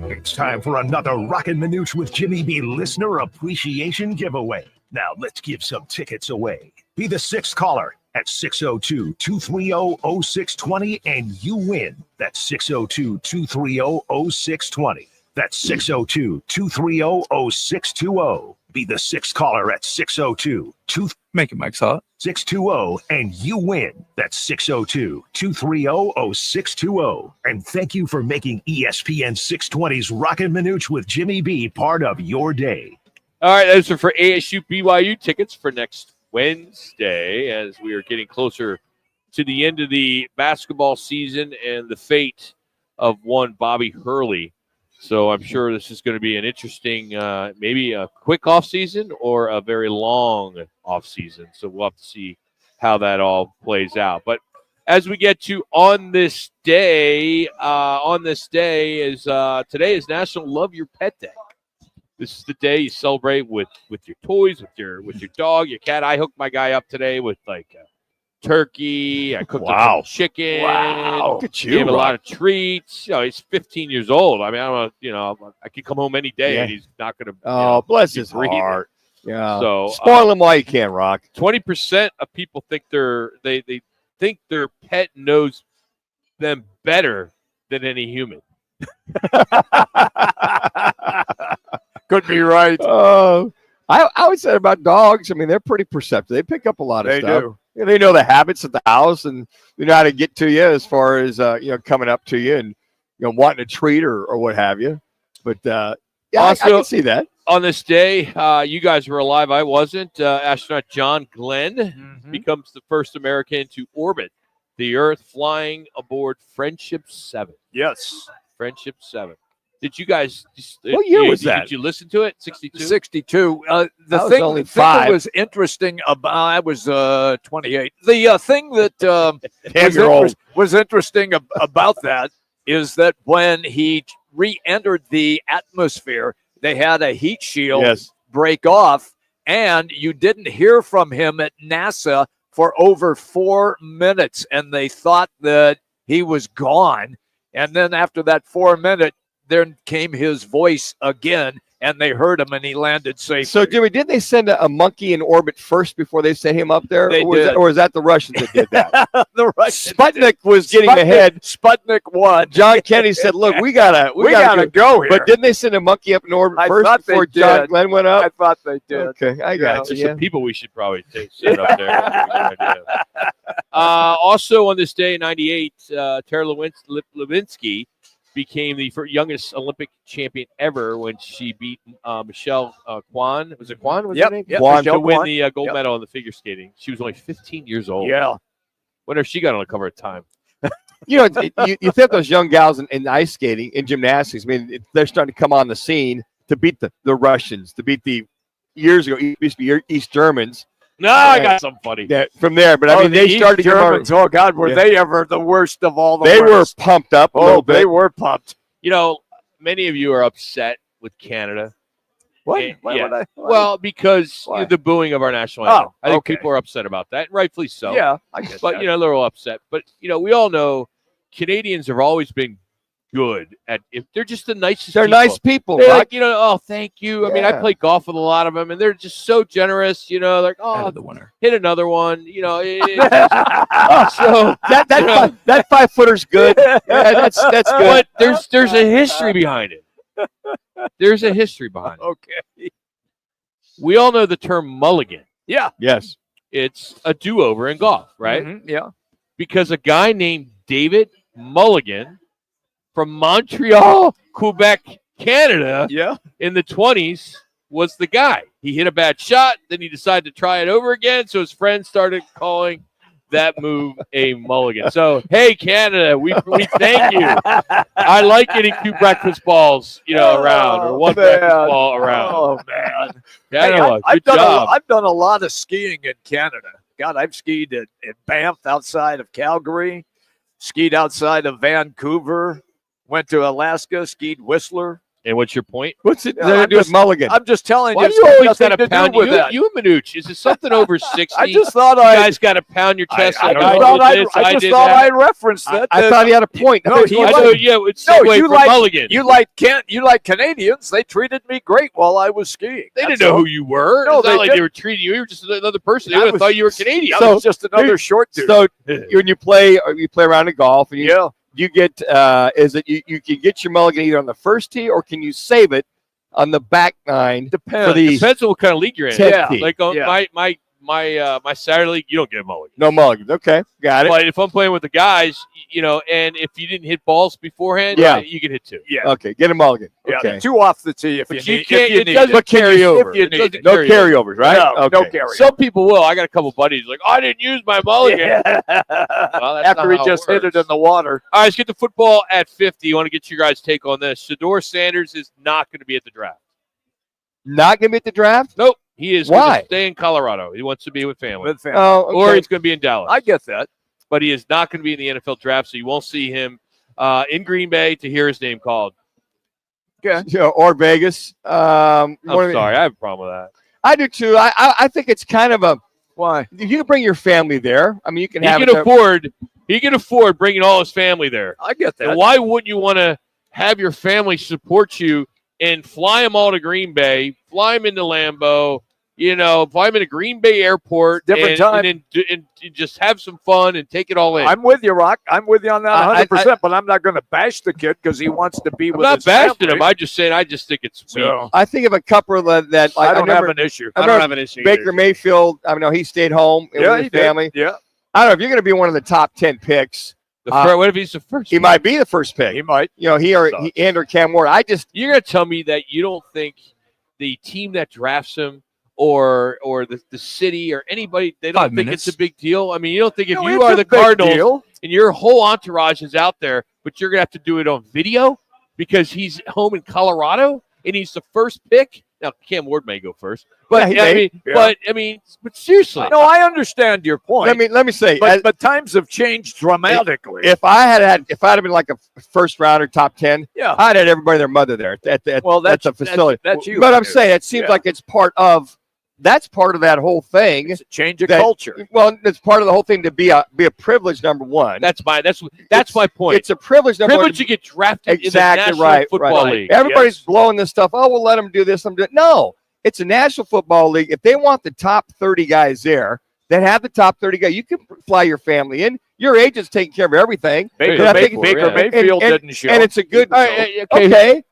It's time for another Roc and Manuch with Jimmy B listener appreciation giveaway. Now let's give some tickets away. Be the sixth caller at 602-230-0620 and you win. That's 602-230-0620. That's 602-230-0620. Be the sixth caller at 602-230. Make it Mike Saw. 620 and you win. That's 602-230-0620. And thank you for making ESPN 620's Roc and Manuch with Jimmy B part of your day. All right, those are for ASU BYU tickets for next Wednesday as we are getting closer to the end of the basketball season and the fate of one Bobby Hurley. So I'm sure this is going to be an interesting, maybe a quick offseason or a very long offseason. So we'll have to see how that all plays out. But as we get to on this day is today is National Love Your Pet Day. This is the day you celebrate with your toys, with your dog, your cat. I hooked my guy up today with like turkey. I cooked him some chicken. Wow. Look at you, Gave him a Rock. lot of treats. He's 15 years old. I mean, I don't know, I could come home any day and he's not going to. Bless his breathing. heart. Yeah. So spoil him while you can, Rock. 20% of people think they think their pet knows them better than any human. Could be right. I would say about dogs. I mean, they're pretty perceptive. They pick up a lot of They stuff. do. They know the habits of the house, and they know how to get to you as far as coming up to you and wanting a treat or what have you. But I can see that. On this day, you guys were alive. I wasn't. Astronaut John Glenn becomes the first American to orbit the Earth, flying aboard Friendship 7. Yes. Friendship 7. Did you guys? What year was that? Did you listen to it? 62. 62. I The was thing only that 5. was interesting about I was 28. The thing that was interesting about that is that when he re-entered the atmosphere, they had a heat shield break off, and you didn't hear from him at NASA for over 4 minutes, and they thought that he was gone. And then after that 4 minute, then came his voice again, and they heard him, and he landed safely. So, Jimmy, didn't they send a monkey in orbit first before they sent him up there? They or did. Was that the Russians that did that? The Russians Sputnik was getting ahead. Sputnik won. John Kennedy said, "Look, we gotta go here." But didn't they send a monkey up in orbit I first thought they before did. John Glenn went up? I thought they did. Okay, I got There's you. some people we should probably set up there. Also on this day, 98, Tara Lewinsky became the youngest Olympic champion ever when she beat Michelle Kwan. Was it Kwan? Was her name? Yep. Kwan Michelle to win Kwan. the gold medal in the figure skating. She was only 15 years old. Yeah. Wonder if she got on the cover of Time. You think those young gals in ice skating, in gymnastics, I mean, they're starting to come on the scene to beat the Russians, to beat the years ago, it used to be East Germans. No, I got something funny. From there, but I mean, they started to come on. Germans. Oh, God, were they ever the worst of all the They were worst? pumped up a Oh, little bit. they were pumped. Many of you are upset with Canada. What? And- Why yeah. would I? Well, because Why? the booing of our national anthem. I think okay. people are upset about that, and rightfully so. Yeah, I guess. But, they're all upset. But, we all know Canadians have always been good at if they're just the nicest They're people. nice people, They're right? like, thank you. I mean, I Yeah. play golf with a lot of them, and they're just so generous, like, the winner. hit another one, so that 5-footer's good. Yeah, that's good. but there's a history behind it. There's a history behind it. Okay. We all know the term mulligan. Yeah. Yes. It's a do-over in golf, right? Mhm, yeah. Because a guy named David Mulligan from Montreal, Quebec, Canada, Yeah. in the 20s was the guy. He hit a bad shot, then he decided to try it over again, so his friends started calling that move a mulligan. So, hey, Canada, we thank you. I like getting 2 breakfast balls, around, or 1 breakfast ball around. Oh, man. Canada, I've good job. I've done a lot of skiing in Canada. God, I've skied in Banff outside of Calgary, skied outside of Vancouver, went to Alaska, skied Whistler. And what's your point? What's it Yeah, to I'm do with just- Mulligan? I'm just telling Why you, do it's you got always nothing got to to do pound with that. you and Manuch? Is it something over 60? I just thought you guys got to pound your chest. I like, just I thought did I this, I just did thought that. I referenced that. I thought he had a point. No, I he I like- know, yeah, it's No, segue you from like- Mulligan. You like Canadians. They treated me great while I was skiing. They That's didn't know all. who you were. No, It's they not like they didn't. were treating you. You were just another person. They I would have was- thought you were Canadian. I was just another short dude. So when you play around in golf, and yeah. you get is it you can get your mulligan either on the first tee or can you save it on the back 9 Depends. for the Depends on what kind of league you're in. 10th Yeah. tee? Like on Yeah. my Saturday league, you don't get a mulligan. No mulligans. Okay, got it. But if I'm playing with the guys, and if you didn't hit balls beforehand, Yeah. you can hit 2. Yeah. Okay, get a mulligan. Yeah. Okay, 2 off the tee if But you you need. can't. If you It need doesn't it. carry over. If you It need doesn't it. no carry over. carryovers, right? No, okay. no carry. Some people will. I got a couple buddies like, I didn't use my mulligan. Well, that's After not he how it just hit it works. in the water. All right, let's get to football at 50. You want to get your guys' take on this. Shedeur Sanders is not going to be at the draft. Not gonna be at the draft. Nope. He is going Why? to stay in Colorado. He wants to be with family. With family. Oh, okay. Or he's going to be in Dallas. I get that. But he is not going to be in the NFL draft, so you won't see him in Green Bay to hear his name called. Okay. or Vegas. I'm sorry, I have a problem with that. I do too. I think it's kind of a. Why? You can bring your family there. I mean, you can have. He can afford bringing all his family there. I get that. And why wouldn't you want to have your family support you and fly them all to Green Bay, fly them into Lambeau, fly them into Green Bay Airport, Different time, and just have some fun and take it all in. I'm with you, Rock. I'm with you on that 100%. But I'm not going to bash the kid because he wants to be with his family. I'm not bashing him. I just think it's sweet. I think of a couple that I don't have an issue. I don't have an issue. Baker Mayfield. I mean, he stayed home with his family. Yeah. I don't know if you're going to be one of the top 10 picks. What if he's the first? He might be the first pick. He might. He or Cam Ward. You're going to tell me that you don't think the team that drafts him or the city or anybody, they don't think it's a big deal? I mean, you don't think if you are the Cardinals and your whole entourage is out there, but you're going to have to do it on video because he's home in Colorado and he's the first pick? Now, Cam Ward may go first, but but seriously, no, I understand your point. Let me say, but times have changed dramatically. If I had been like a first rounder, top 10, I'd had everybody their mother there at the facility. That's you. But I'm saying it seems like it's part of. That's part of that whole thing. It's a change of culture. Well, it's part of the whole thing to be a privilege. Number one. That's my point. It's a privilege. Privilege to get drafted in the National Football League. Everybody's blowing this stuff. Oh, we'll let them do this. No, it's a National Football League. If they want the top 30 guys there, then have the top 30 guys. You can fly your family in. Your agent's taking care of everything. Baker Mayfield didn't show. And it's a good. Okay.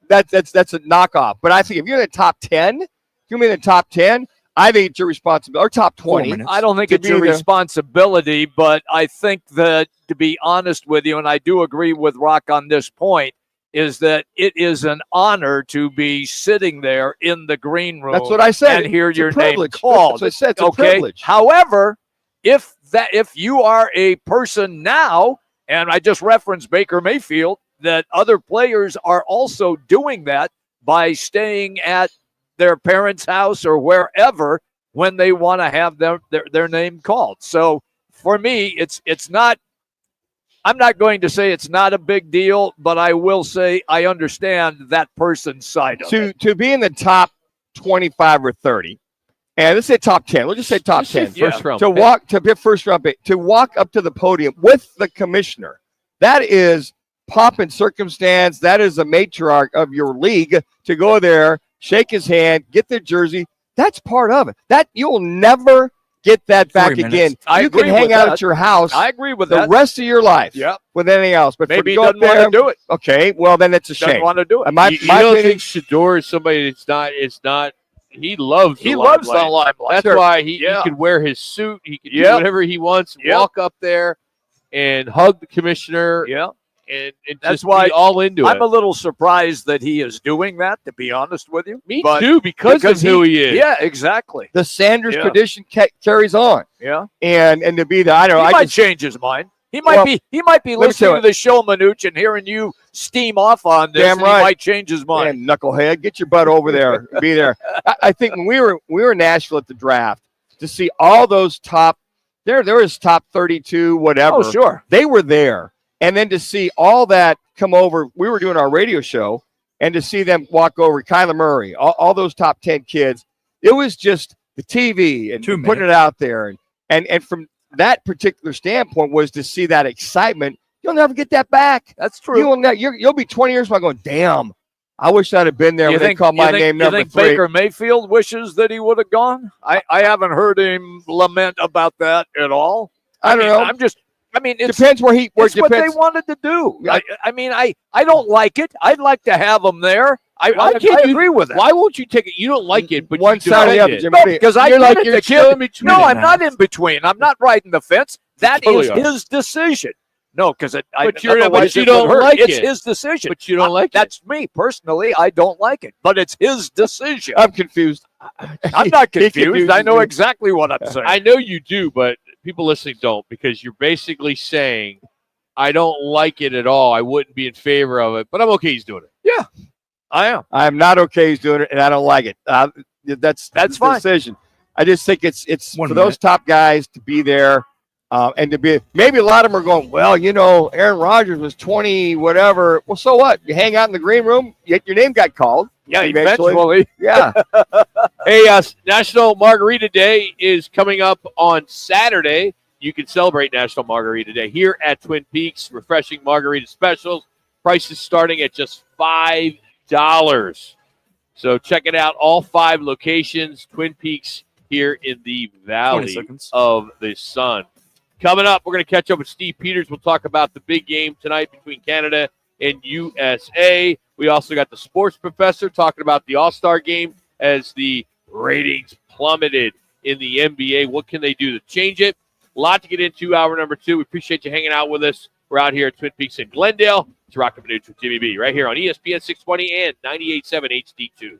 That's a knockoff. But I think if you're in the top 10. You're in the top 10, I think it's your responsibility, or top 20. I don't think it's your responsibility, but I think that, to be honest with you, and I do agree with Rock on this point, is that it is an honor to be sitting there in the green room. That's what I said. And hear your name called. That's what I said. It's a privilege. However, if you are a person now, and I just referenced Baker Mayfield, that other players are also doing that by staying at their parents' house or wherever when they want to have their name called. So for me, it's not. I'm not going to say it's not a big deal, but I will say I understand that person's side of it. To be in the top 25 or 30, and let's say top 10. Let's just say top 10. First round. To be a first round pick, to walk up to the podium with the commissioner, that is pomp and circumstance. That is a matriarch of your league to go there. Shake his hand, get their jersey. That's part of it. That you'll never get that back again. You can hang out at your house. I agree with the rest of your life. Yep. With anything else, but maybe he doesn't want to do it. Okay, well then it's a shame. Doesn't want to do it. You don't think Shador is somebody that's it's not. He loves the limelight. That's why he could wear his suit. He could do whatever he wants. Walk up there and hug the commissioner. Yeah. And that's just why be all into it. I'm a little surprised that he is doing that, to be honest with you. Me too, because of who he is. Yeah, exactly. The Sanders tradition carries on. Yeah. And to be the he might change his mind. He might be listening to the show, Manuch, and hearing you steam off on this. Damn right. He might change his mind. Man, knucklehead, get your butt over there. Be there. I think when we were in Nashville at the draft, to see all those top, there was top 32, whatever. Oh, sure. They were there. And then to see all that come over, we were doing our radio show, and to see them walk over, Kyler Murray, all those top 10 kids, it was just the TV and putting it out there. And from that particular standpoint was to see that excitement. You'll never get that back. That's true. You'll be 20 years from now going, damn, I wish I'd have been there when they called my name number 3. You think Baker Mayfield wishes that he would have gone? I haven't heard him lament about that at all. I don't know. It depends where he. It's what they wanted to do. I don't like it. I'd like to have him there. I agree with that. Why won't you take it? You don't like it, but one side or the other. No, because I'm not in between. I'm not riding the fence. That is his decision. No, because you don't like it. It's his decision. But you don't like it. That's me personally. I don't like it, but it's his decision. I'm confused. I'm not confused. I know exactly what I'm saying. I know you do, but people listening don't, because you're basically saying, I don't like it at all. I wouldn't be in favor of it, but I'm okay he's doing it. Yeah, I am. I'm not okay he's doing it, and I don't like it. That's fine. Decision. I just think it's for those top guys to be there. And to be maybe a lot of them are going, well, Aaron Rodgers was 20, whatever. Well, so what? You hang out in the green room, yet your name got called. Yeah, eventually. Yeah. Hey, National Margarita Day is coming up on Saturday. You can celebrate National Margarita Day here at Twin Peaks. Refreshing margarita specials. Prices starting at just $5. So check it out. All 5 locations. Twin Peaks here in the Valley of the Sun. Coming up, we're going to catch up with Steve Peters. We'll talk about the big game tonight between Canada and USA. We also got the sports professor talking about the All-Star game as the ratings plummeted in the NBA. What can they do to change it? A lot to get into hour number 2. We appreciate you hanging out with us. We're out here at Twin Peaks in Glendale. It's Roc and Manuch with Jimmy B right here on ESPN 620 and 98.7 HD2.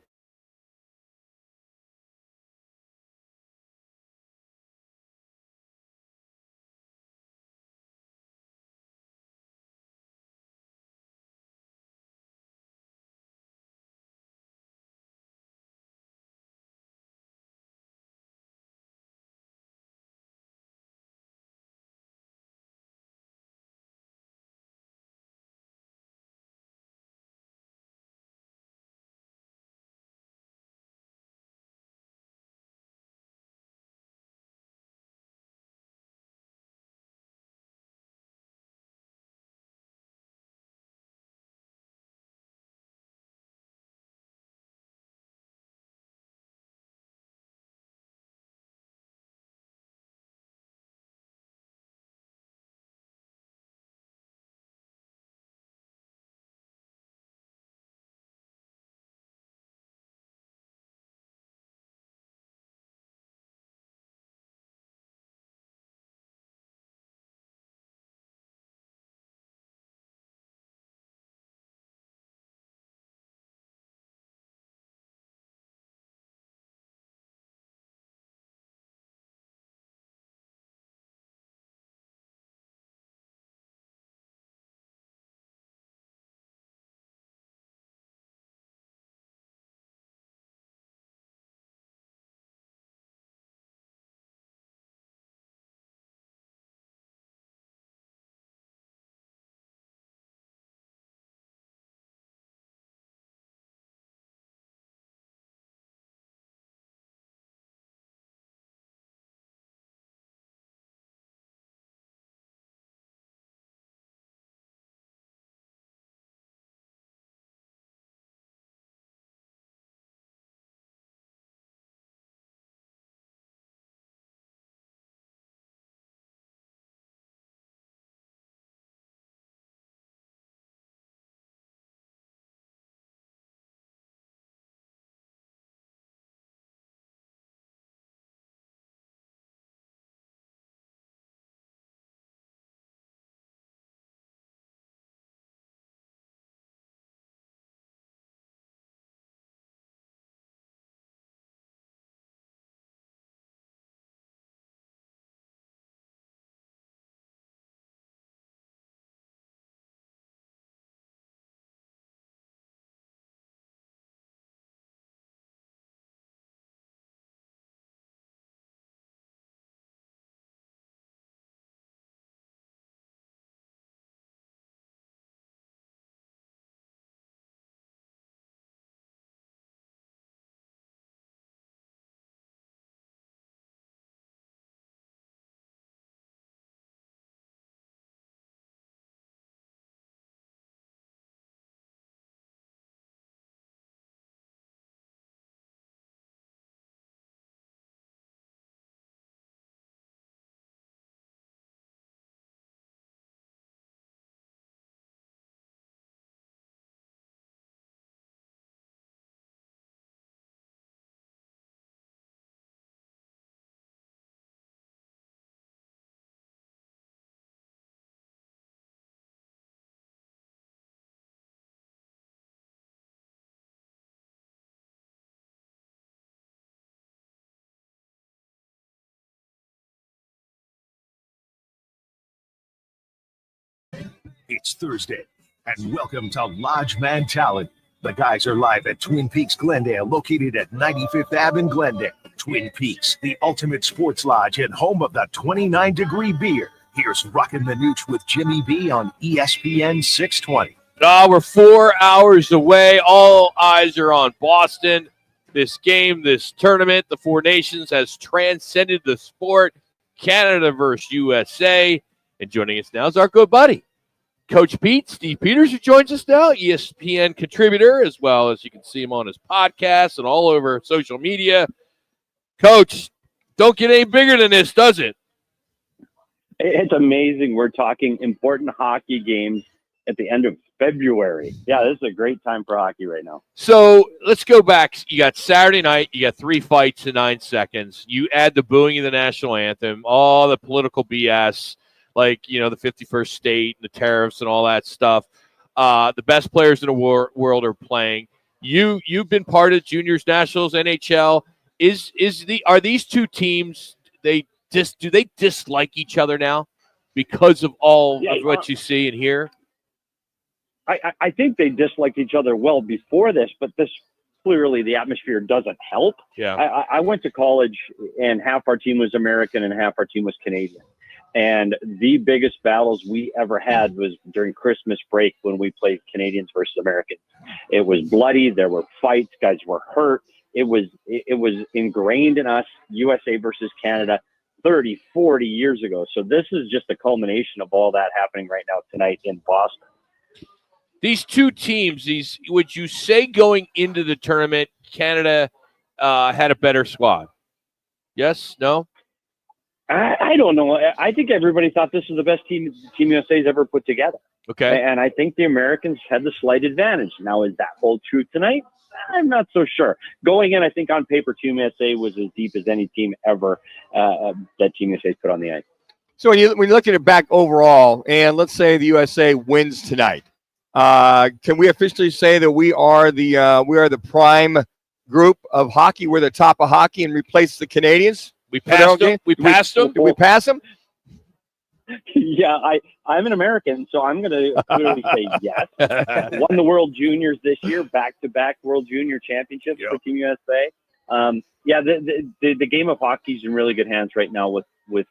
It's Thursday, and welcome to Lodge Man Talent. The guys are live at Twin Peaks Glendale, located at 95th Ave in Glendale. Twin Peaks, the ultimate sports lodge and home of the 29-degree beer. Here's Roc and Manuch with Jimmy B on ESPN 620. We're 4 hours away. All eyes are on Boston. This game, this tournament, the Four Nations has transcended the sport. Canada versus USA. And joining us now is our good buddy, Coach Pete, Steve Peters, who joins us now, ESPN contributor, as well as you can see him on his podcast and all over social media. Coach, don't get any bigger than this, does it? It's amazing. We're talking important hockey games at the end of February. Yeah, this is a great time for hockey right now. So let's go back. You got Saturday night. You got 3 fights in 9 seconds. You add the booing of the national anthem, all the political BS, like, the 51st state and the tariffs and all that stuff. The best players in the world are playing. You've been part of juniors, nationals, NHL. Are these two teams, do they dislike each other now because of all of what you see and hear? I think they disliked each other well before this, but this clearly the atmosphere doesn't help. Yeah. I went to college and half our team was American and half our team was Canadian. And the biggest battles we ever had was during Christmas break when we played Canadians versus Americans. It was bloody. There were fights. Guys were hurt. It was ingrained in us, USA versus Canada, 30, 40 years ago. So this is just a culmination of all that happening right now tonight in Boston. These two teams, would you say going into the tournament, Canada had a better squad? Yes? No? I don't know. I think everybody thought this was the best team USA's ever put together. Okay. And I think the Americans had the slight advantage. Now, is that hold true tonight? I'm not so sure. Going in, I think on paper, Team USA was as deep as any team ever that Team USA's put on the ice. So when you look at it back overall, and let's say the USA wins tonight, can we officially say that we are the prime group of hockey? We're the top of hockey and replace the Canadians? We passed them. We passed them. Did we pass them? Yeah, I'm an American, so I'm going to clearly say yes. Won the World Juniors this year, back-to-back World Junior Championships for Team USA. The game of hockey's in really good hands right now with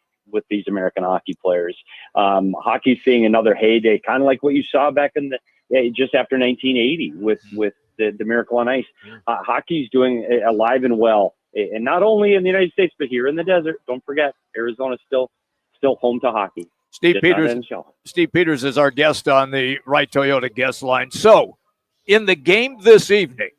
these American hockey players. Hockey's seeing another heyday, kind of like what you saw back in just after 1980 with the Miracle on Ice. Hockey's doing alive and well, and not only in the United States but here in the desert. Don't forget, Arizona's still home to hockey. Steve Peters is our guest on the Right Toyota guest line. So, in the game this evening,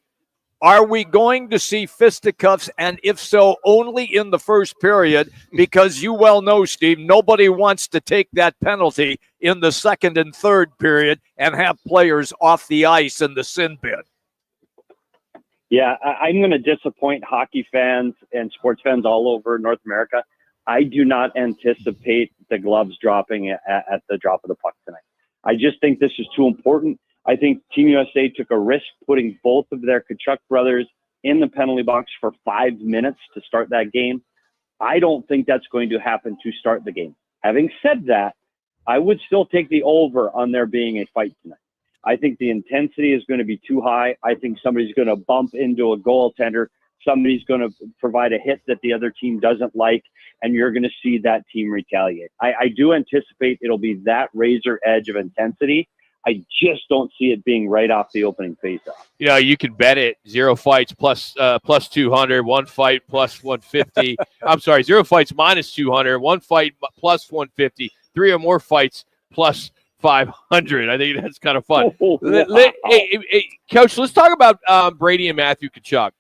are we going to see fisticuffs? And if so, only in the first period? Because you well know, Steve, nobody wants to take that penalty in the second and third period and have players off the ice in the sin bin. Yeah, I'm going to disappoint hockey fans and sports fans all over North America. I do not anticipate the gloves dropping at the drop of the puck tonight. I just think this is too important. I think Team USA took a risk putting both of their Tkachuk brothers in the penalty box for 5 minutes to start that game. I don't think that's going to happen to start the game. Having said that, I would still take the over on there being a fight tonight. I think the intensity is going to be too high. I think somebody's going to bump into a goaltender. Somebody's going to provide a hit that the other team doesn't like, and you're going to see that team retaliate. I do anticipate it'll be that razor edge of intensity. I just don't see it being right off the opening faceoff. You can bet it 0 fights plus 200, 1 fight plus 150. I'm sorry, 0 fights minus 200, 1 fight plus 150, 3 or more fights plus 500. I think that's kind of fun. Hey, Coach, let's talk about Brady and Matthew Tkachuk.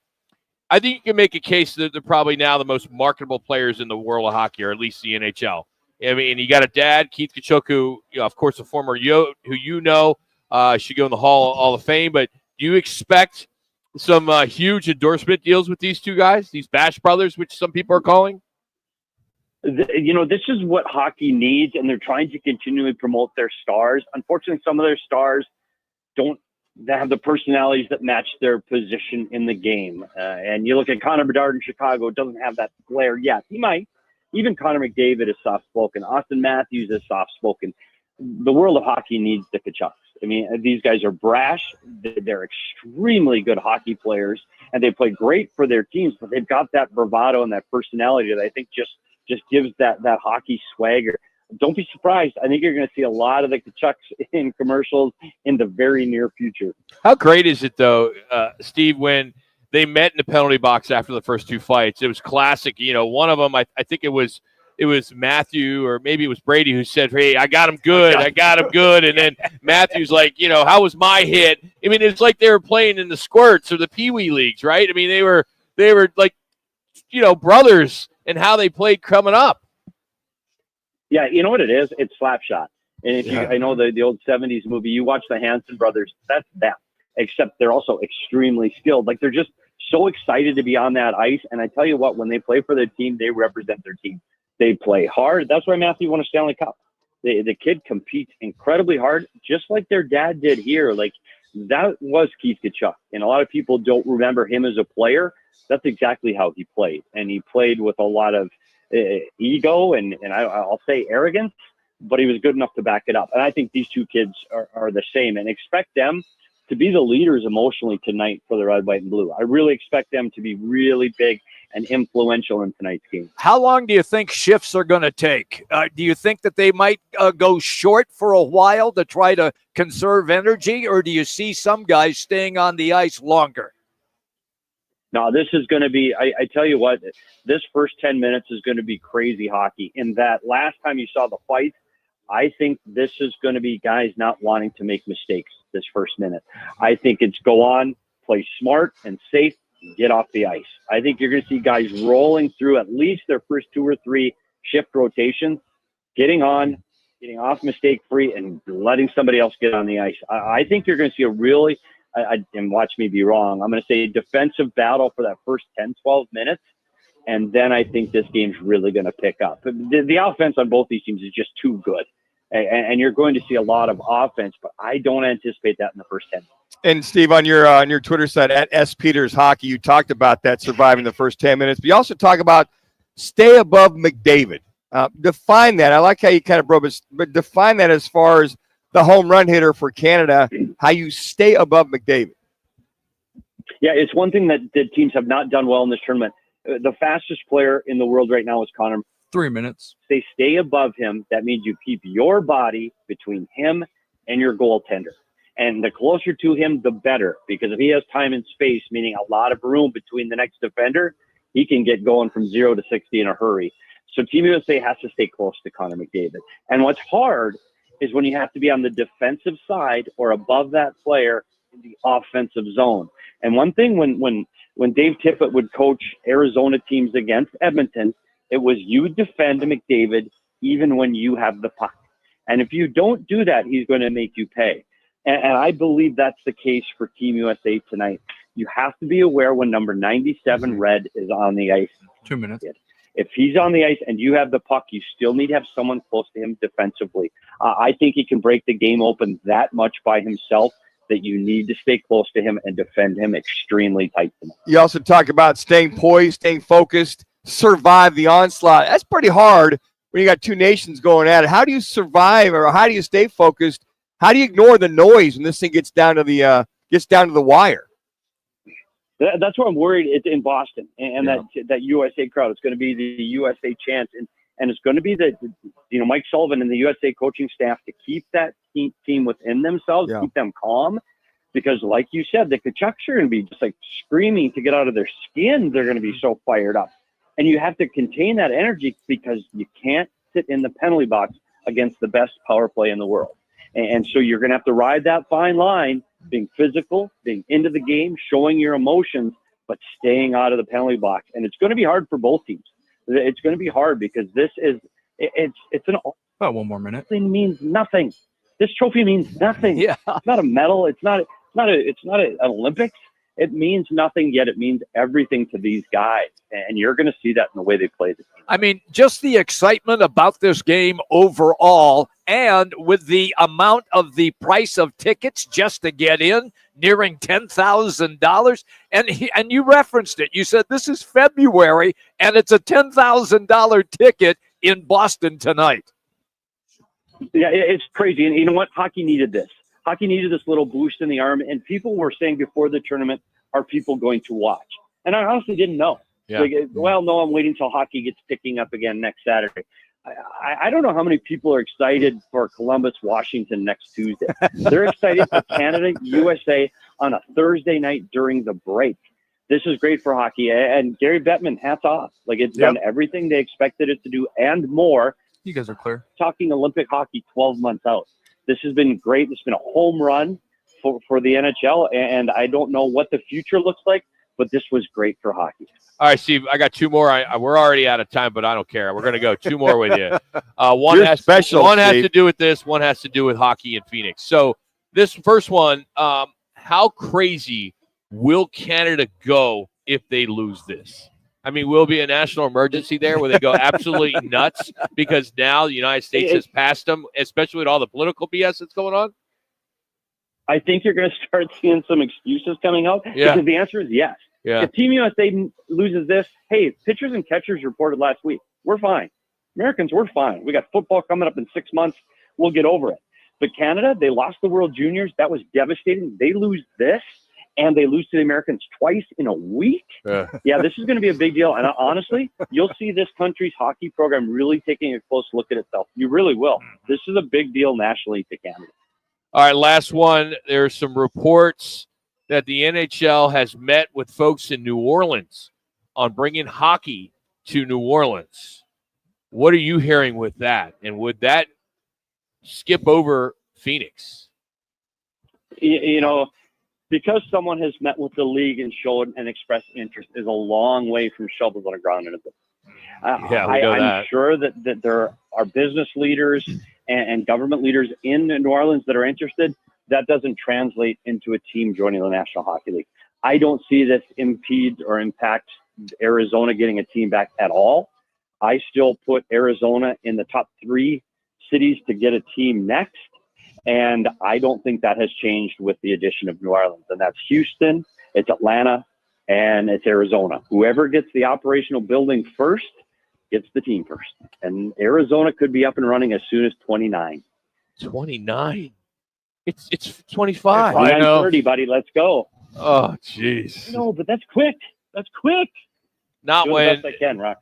I think you can make a case that they're probably now the most marketable players in the world of hockey, or at least the NHL. I mean, you got a dad, Keith Tkachuk, who, of course, a former Yote, who should go in the Hall of Fame. But do you expect some huge endorsement deals with these two guys, these Bash brothers, which some people are calling? This is what hockey needs, and they're trying to continually promote their stars. Unfortunately, some of their stars don't have the personalities that match their position in the game. And you look at Connor Bedard in Chicago, doesn't have that flair yet. He might. Even Connor McDavid is soft-spoken. Austin Matthews is soft-spoken. the world of hockey needs the Tkachuks. I mean, these guys are brash. They're extremely good hockey players, and they play great for their teams, but they've got that bravado and that personality that I think just gives that hockey swagger. Don't be surprised. I think you're going to see a lot of the Tkachuks in commercials in the very near future. How great is it, though, Steve, when they met in the penalty box after the first two fights? It was classic. You know, one of them, I think it was Matthew, or maybe it was Brady, who said, "Hey, I got him good. I got him good." And then Matthew's like, you know, "How was my hit?" I mean, it's like they were playing in the squirts or the Pee Wee leagues, right? I mean, they were like, you know, brothers in how they played coming up. Yeah, you know what it is? It's Slapshot. And if you, I know the old 70s movie, you watch the Hanson brothers, that's them. Except they're also extremely skilled. Like, they're just so excited to be on that ice. And I tell you what, when they play for their team, they represent their team. They play hard. That's why Matthew won a Stanley Cup. The kid competes incredibly hard, just like their dad did here. Like, that was Keith Tkachuk. And a lot of people don't remember him as a player. That's exactly how he played. And he played with a lot of ego and I'll say arrogance, but he was good enough to back it up. And I think these two kids are the same, and expect them to be the leaders emotionally tonight for the Red, White, and Blue. I really expect them to be really big and influential in tonight's game. How long do you think shifts are going to take? Do you think that they might go short for a while to try to conserve energy, or do you see some guys staying on the ice longer? No, this is going to be, I tell you what, this first 10 minutes is going to be crazy hockey. In that last time you saw the fight, I think this is going to be guys not wanting to make mistakes this first minute. I think it's go on, play smart and safe, get off the ice. I think you're going to see guys rolling through at least their first 2 or 3 shift rotations, getting on, getting off mistake-free, and letting somebody else get on the ice. I think you're going to see a really, and watch me be wrong, I'm going to say defensive battle for that first 10, 12 minutes, and then I think this game's really going to pick up. The offense on both these teams is just too good, and you're going to see a lot of offense, but I don't anticipate that in the first 10 minutes. And Steve, on your Twitter site at @SPetersHockey, you talked about that surviving the first 10 minutes, but you also talk about stay above McDavid. Define that. I like how you kind of broke it, but define that as far as the home run hitter for Canada, how you stay above McDavid. Yeah, it's one thing that the teams have not done well in this tournament. The fastest player in the world right now is Connor. 3 minutes. They stay above him. That means you keep your body between him and your goaltender. And the closer to him, the better. Because if he has time and space, meaning a lot of room between the next defender, he can get going from 0 to 60 in a hurry. So Team USA has to stay close to Connor McDavid. And what's hard is when you have to be on the defensive side or above that player in the offensive zone. And one thing when Dave Tippett would coach Arizona teams against Edmonton, it was you defend McDavid even when you have the puck. And if you don't do that, he's going to make you pay. And I believe that's the case for Team USA tonight. You have to be aware when number 97 Red is on the ice. 2 minutes. If he's on the ice and you have the puck, you still need to have someone close to him defensively. I think he can break the game open that much by himself that you need to stay close to him and defend him extremely tight tonight. You also talk about staying poised, staying focused, survive the onslaught. That's pretty hard when you got two nations going at it. How do you survive, or how do you stay focused? How do you ignore the noise when this thing gets down to the wire? That's where I'm worried. It's in Boston, and that USA crowd. It's going to be the USA chants, and it's going to be Mike Sullivan and the USA coaching staff to keep that team within themselves, keep them calm, because like you said, the Tkachuks are going to be just like screaming to get out of their skin. They're going to be so fired up, and you have to contain that energy because you can't sit in the penalty box against the best power play in the world. And so you're going to have to ride that fine line, being physical, being into the game, showing your emotions, but staying out of the penalty box. And it's going to be hard for both teams. It's going to be hard because it's about 1 more minute. It means nothing. This trophy means nothing. Yeah. It's not a medal. It's not an Olympics. It means nothing, yet it means everything to these guys. And you're going to see that in the way they play the game. I mean, just the excitement about this game overall, and with the amount of the price of tickets just to get in, nearing $10,000. And you referenced it. You said this is February, and it's a $10,000 ticket in Boston tonight. Yeah, it's crazy. And you know what? Hockey needed this. Hockey needed this little boost in the arm. And people were saying before the tournament, are people going to watch? And I honestly didn't know. Yeah. Like, well, no, I'm waiting until hockey gets picking up again next Saturday. I don't know how many people are excited for Columbus, Washington next Tuesday. They're excited for Canada, USA on a Thursday night during the break. This is great for hockey. And Gary Bettman, hats off. Like, it's done everything they expected it to do and more. You guys are clear. Talking Olympic hockey 12 months out. This has been great. It's been a home run for the NHL, and I don't know what the future looks like, but this was great for hockey. All right, Steve, I got two more. We're already out of time, but I don't care. We're going to go two more with you. One has to do with this. One has to do with hockey in Phoenix. So this first one, how crazy will Canada go if they lose this? I mean, will be a national emergency there where they go absolutely nuts because now the United States has passed them, especially with all the political BS that's going on? I think you're going to start seeing some excuses coming out because the answer is yes. Yeah. If Team USA loses this, hey, pitchers and catchers reported last week. We're fine. Americans, we're fine. We got football coming up in 6 months. We'll get over it. But Canada, they lost the World Juniors. That was devastating. They lose this, and they lose to the Americans twice in a week. Yeah, this is going to be a big deal. And honestly, you'll see this country's hockey program really taking a close look at itself. You really will. This is a big deal nationally to Canada. All right, last one. There's some reports that the NHL has met with folks in New Orleans on bringing hockey to New Orleans. What are you hearing with that? And would that skip over Phoenix? You know, because someone has met with the league and showed and expressed interest is a long way from shovels on the ground in a bit. I'm sure that there are business leaders and government leaders in New Orleans that are interested. That doesn't translate into a team joining the National Hockey League. I don't see this impede or impact Arizona getting a team back at all. I still put Arizona in the top 3 cities to get a team next. And I don't think that has changed with the addition of New Orleans. And that's Houston, it's Atlanta, and it's Arizona. Whoever gets the operational building first gets the team first. And Arizona could be up and running as soon as 29. 29? It's 25. I know. 30, buddy. Let's go. Oh, jeez. No, but that's quick. That's quick. Not when I can, Rock.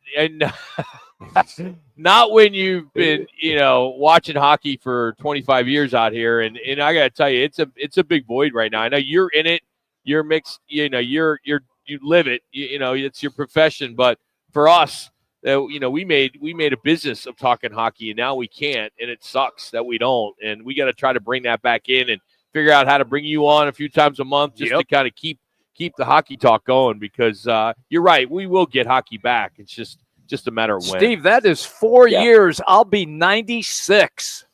Not when you've been, watching hockey for 25 years out here, and I got to tell you, it's a big void right now. I know you're in it, you're mixed, you live it, it's your profession, but for us, we made a business of talking hockey, and now we can't, and it sucks that we don't, and we got to try to bring that back in and figure out how to bring you on a few times a month just to kind of keep the hockey talk going, because you're right, we will get hockey back. It's just a matter of when. Steve, that is 4 years. I'll be 96.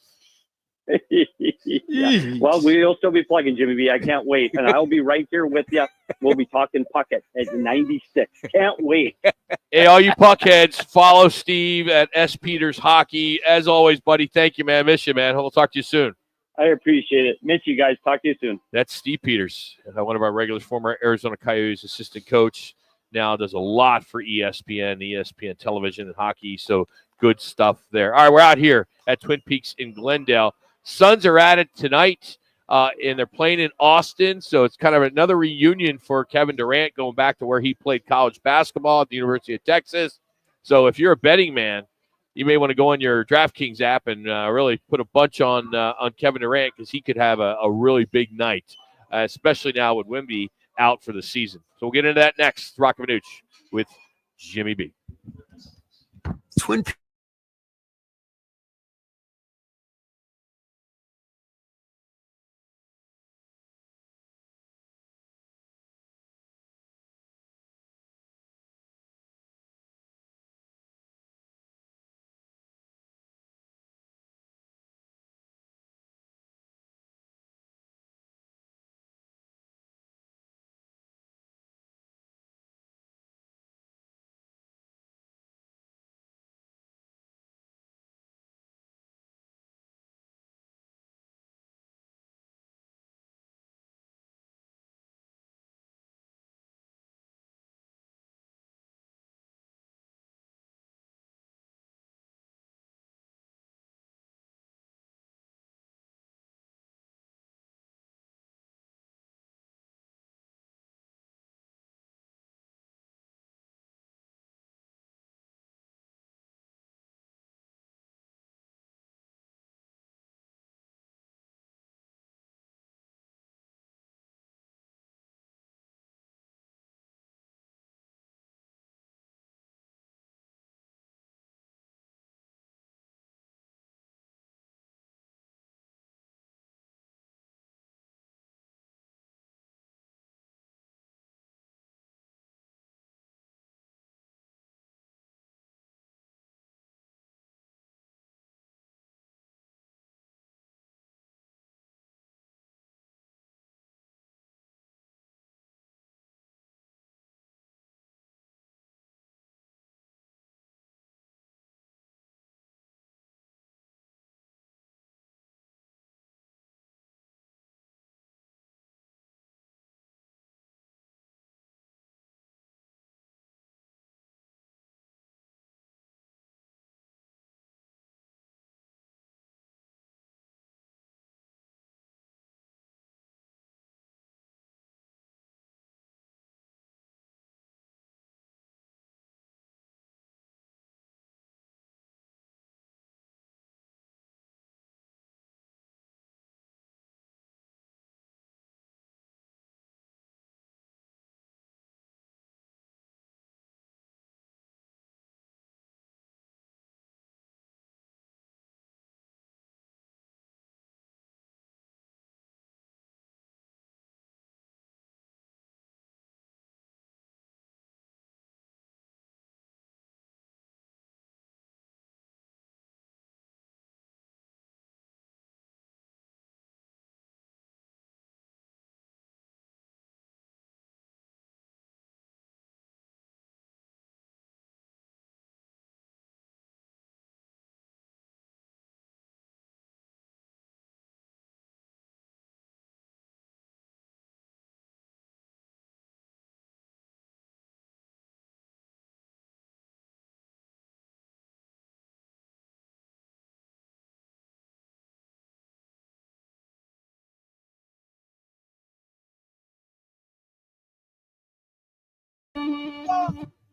Yeah. Well, we'll still be plugging, Jimmy B. I can't wait. And I'll be right here with you. We'll be talking puck at 96. Can't wait. Hey, all you puckheads, follow Steve at S. Peters Hockey. As always, buddy, thank you, man. Miss you, man. We'll talk to you soon. I appreciate it. Miss you guys. Talk to you soon. That's Steve Peters, one of our regulars, former Arizona Coyotes assistant coach. Now does a lot for ESPN television and hockey. So good stuff there. All right, we're out here at Twin Peaks in Glendale. Suns are at it tonight, and they're playing in Austin. So it's kind of another reunion for Kevin Durant, going back to where he played college basketball at the University of Texas. So if you're a betting man, you may want to go on your DraftKings app and really put a bunch on Kevin Durant, because he could have a really big night, especially now with Wemby out for the season. So we'll get into that next. Roc and Manuch with Jimmy B. Twin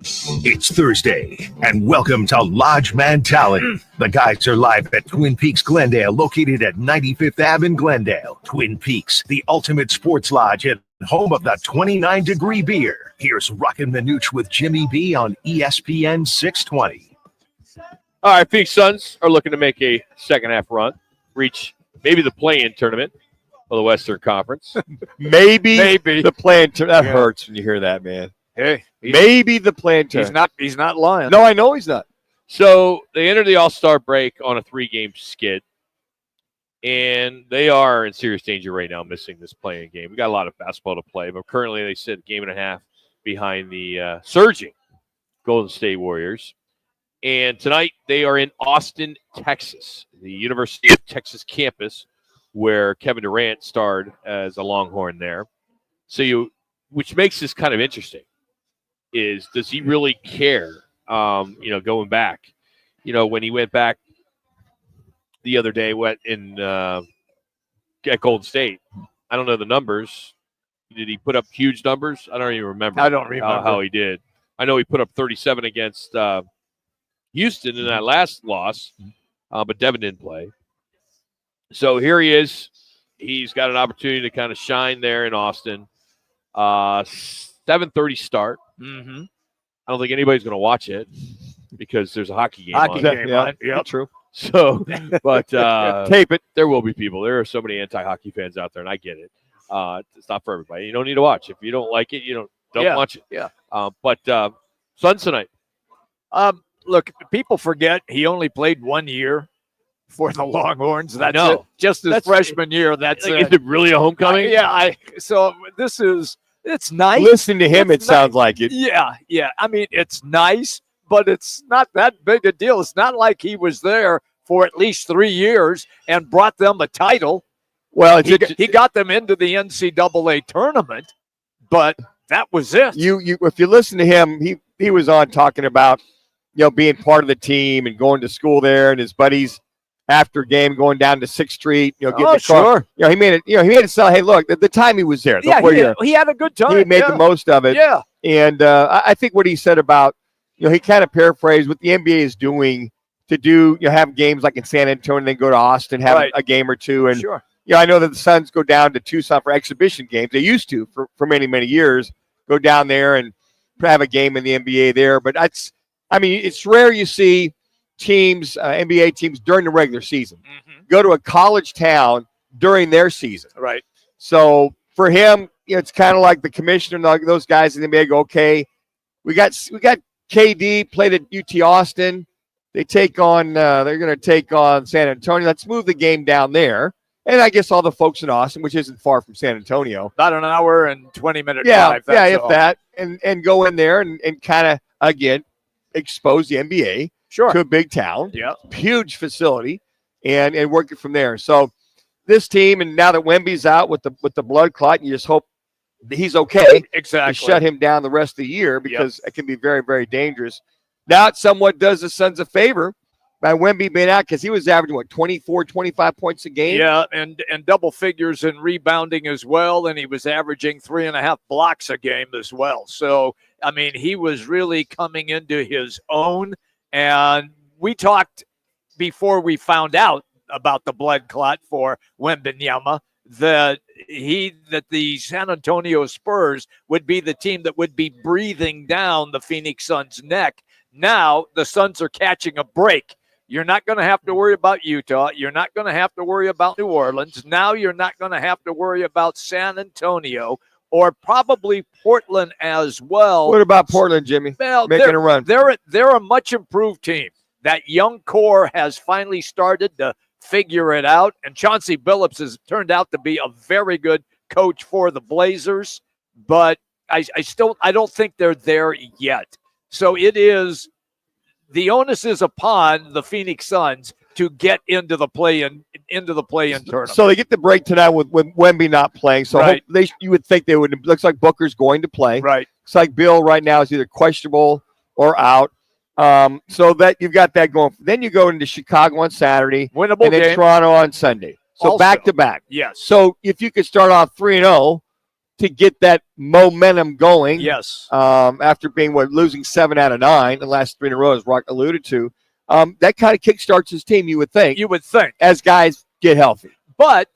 It's Thursday, and welcome to Lodge Mentality. The guys are live at Twin Peaks Glendale, located at 95th Ave in Glendale. Twin Peaks, the ultimate sports lodge and home of the 29-degree beer. Here's Roc and Manuch with Jimmy B on ESPN 620. All right, Phoenix Suns are looking to make a second-half run, reach maybe the play-in tournament of the Western Conference. Maybe the play-in tournament. That hurts when you hear that, man. Hey, maybe the play-in tournament. He's not lying. No, I know he's not. So they entered the All-Star break on a 3-game skid, and they are in serious danger right now, missing this play-in game. We got a lot of basketball to play, but currently they sit a game and a half behind the surging Golden State Warriors. And tonight they are in Austin, Texas, the University of Texas campus, where Kevin Durant starred as a Longhorn there. Which makes this kind of interesting. Does he really care? Going back, when he went back the other day, at Golden State. I don't know the numbers. Did he put up huge numbers? I don't even remember. I don't remember how he did. I know he put up 37 against Houston in that last loss, but Devin didn't play. So here he is. He's got an opportunity to kind of shine there in Austin. 7:30 start. Mm-hmm. I don't think anybody's going to watch it because there's a hockey game on. Yeah, true. So, but tape it. There will be people. There are so many anti-hockey fans out there, and I get it. It's not for everybody. You don't need to watch. If you don't like it, don't watch it. Yeah. But Suns tonight. Look, people forget he only played 1 year for the Longhorns. That's it. Just his freshman year. That's Is it really a homecoming? So this is. It's nice. Listen to him, it sounds like it. Yeah. I mean, it's nice, but it's not that big a deal. It's not like he was there for at least 3 years and brought them a title. Well, he got them into the NCAA tournament, but that was it. If you listen to him, he was on talking about being part of the team and going to school there, and his buddies after game going down to 6th Street, getting the car. Sure. He made it sound, hey, look, the time he was there. He had a good time. He made the most of it. Yeah. And I think what he said about, he kind of paraphrased what the NBA is doing to do, have games like in San Antonio, then go to Austin, have a game or two. And, sure. I know that the Suns go down to Tucson for exhibition games. They used to for many, many years, go down there and have a game in the NBA there. But it's rare you see teams, NBA teams during the regular season, go to a college town during their season. Right. So for him, it's kind of like the commissioner and those guys in the NBA go, okay, we got KD played at UT Austin. They're going to take on San Antonio. Let's move the game down there. And I guess all the folks in Austin, which isn't far from San Antonio. About an hour and 20-minute drive. If that. And go in there and kind of, again, expose the NBA. Sure. To a big town, huge facility, and work it from there. So this team, and now that Wemby's out with the blood clot, you just hope that he's okay. Exactly. To shut him down the rest of the year because it can be very, very dangerous. Now it somewhat does the Suns a favor by Wemby being out because he was averaging, 24, 25 points a game? Yeah, and double figures in rebounding as well, and he was averaging 3.5 blocks a game as well. So, I mean, he was really coming into his own. And we talked before we found out about the blood clot for Wembanyama that the San Antonio Spurs would be the team that would be breathing down the Phoenix Suns' neck. Now the Suns are catching a break. You're not going to have to worry about Utah. You're not going to have to worry about New Orleans. Now you're not going to have to worry about San Antonio or probably Portland as well. What about Portland, Jimmy? Well, making a run. They're a much improved team. That young core has finally started to figure it out, and Chauncey Billups has turned out to be a very good coach for the Blazers. But I don't think they're there yet. So the onus is upon the Phoenix Suns to get into the play-in tournament. So they get the break tonight with Wemby not playing. So you would think they would. It looks like Booker's going to play. Right. It's like Bill right now is either questionable or out. So that you've got that going. Then you go into Chicago on Saturday, winnable and then game. Toronto on Sunday. So back to back. Yes. So if you could start off 3-0, to get that momentum going. Yes. After losing 7 out of 9 the last 3 in a row, as Rock alluded to, that kind of kickstarts his team. You would think, as guys get healthy. But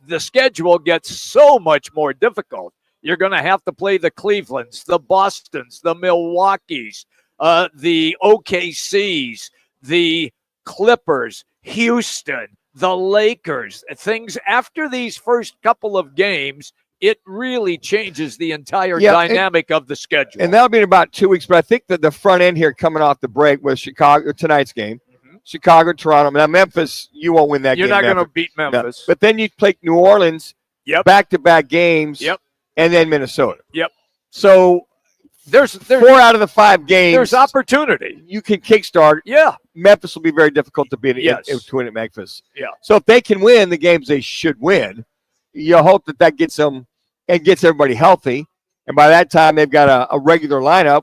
the schedule gets so much more difficult. You're going to have to play the Clevelands, the Bostons, the Milwaukees, the OKCs, the Clippers, Houston, the Lakers. Things after these first couple of games, it really changes the entire dynamic of the schedule. And that'll be in about 2 weeks. But I think that the front end here coming off the break was Chicago, tonight's game. Chicago, Toronto. Now, Memphis, you won't win that game. You're not going to beat Memphis. No. But then you play New Orleans, back-to-back games, and then Minnesota. So there's 4 out of the 5 games. There's opportunity. You can kickstart. Yeah. Memphis will be very difficult to beat to win at Memphis. Yeah. So if they can win the games they should win, you hope that gets them and gets everybody healthy. And by that time, they've got a regular lineup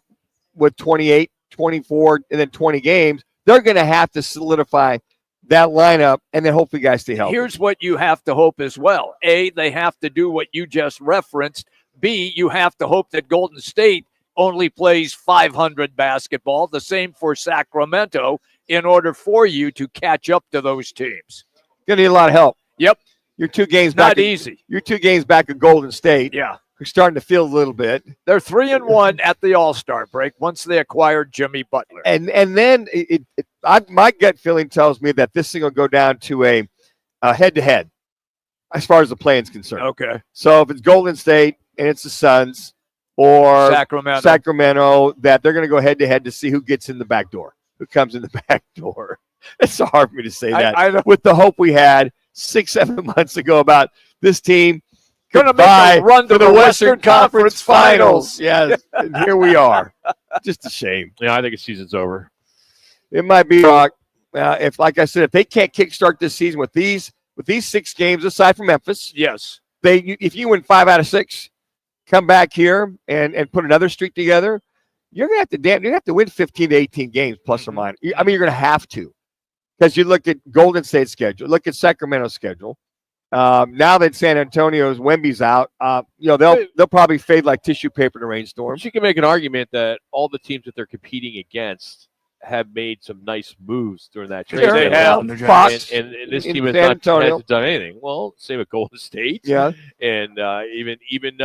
with 28, 24, and then 20 games. They're going to have to solidify that lineup, and then hopefully guys stay healthy. Here's what you have to hope as well. A, they have to do what you just referenced. B, you have to hope that Golden State only plays 500 basketball, the same for Sacramento, in order for you to catch up to those teams. Going to need a lot of help. Yep. You're 2 games back. Not easy. You're 2 games back at Golden State. Yeah. We're starting to feel a little bit. They're 3-1 at the All-Star break once they acquired Jimmy Butler. And then my gut feeling tells me that this thing will go down to a head-to-head as far as the play is concerned. Okay. So if it's Golden State and it's the Suns or Sacramento, that they're going to go head-to-head to see who gets in the back door, who comes in the back door. It's so hard for me to say that. I with the hope we had 6-7 months ago about this team going to make a run to the Western Conference Finals. Yes, and here we are. Just a shame. Yeah, I think the season's over. It might be, Rock. If, like I said, if they can't kickstart this season with these 6 games, aside from Memphis, if you win 5 out of 6, come back here and put another streak together, you're gonna have to win 15 to 18 games plus or minus. I mean, you're gonna have to, because you look at Golden State's schedule, look at Sacramento's schedule. Now that San Antonio's Wemby's out, they'll probably fade like tissue paper in a rainstorm. You can make an argument that all the teams that they're competing against have made some nice moves during that trade. They have. And this team hasn't done anything. Well, same with Golden State. Yeah. And even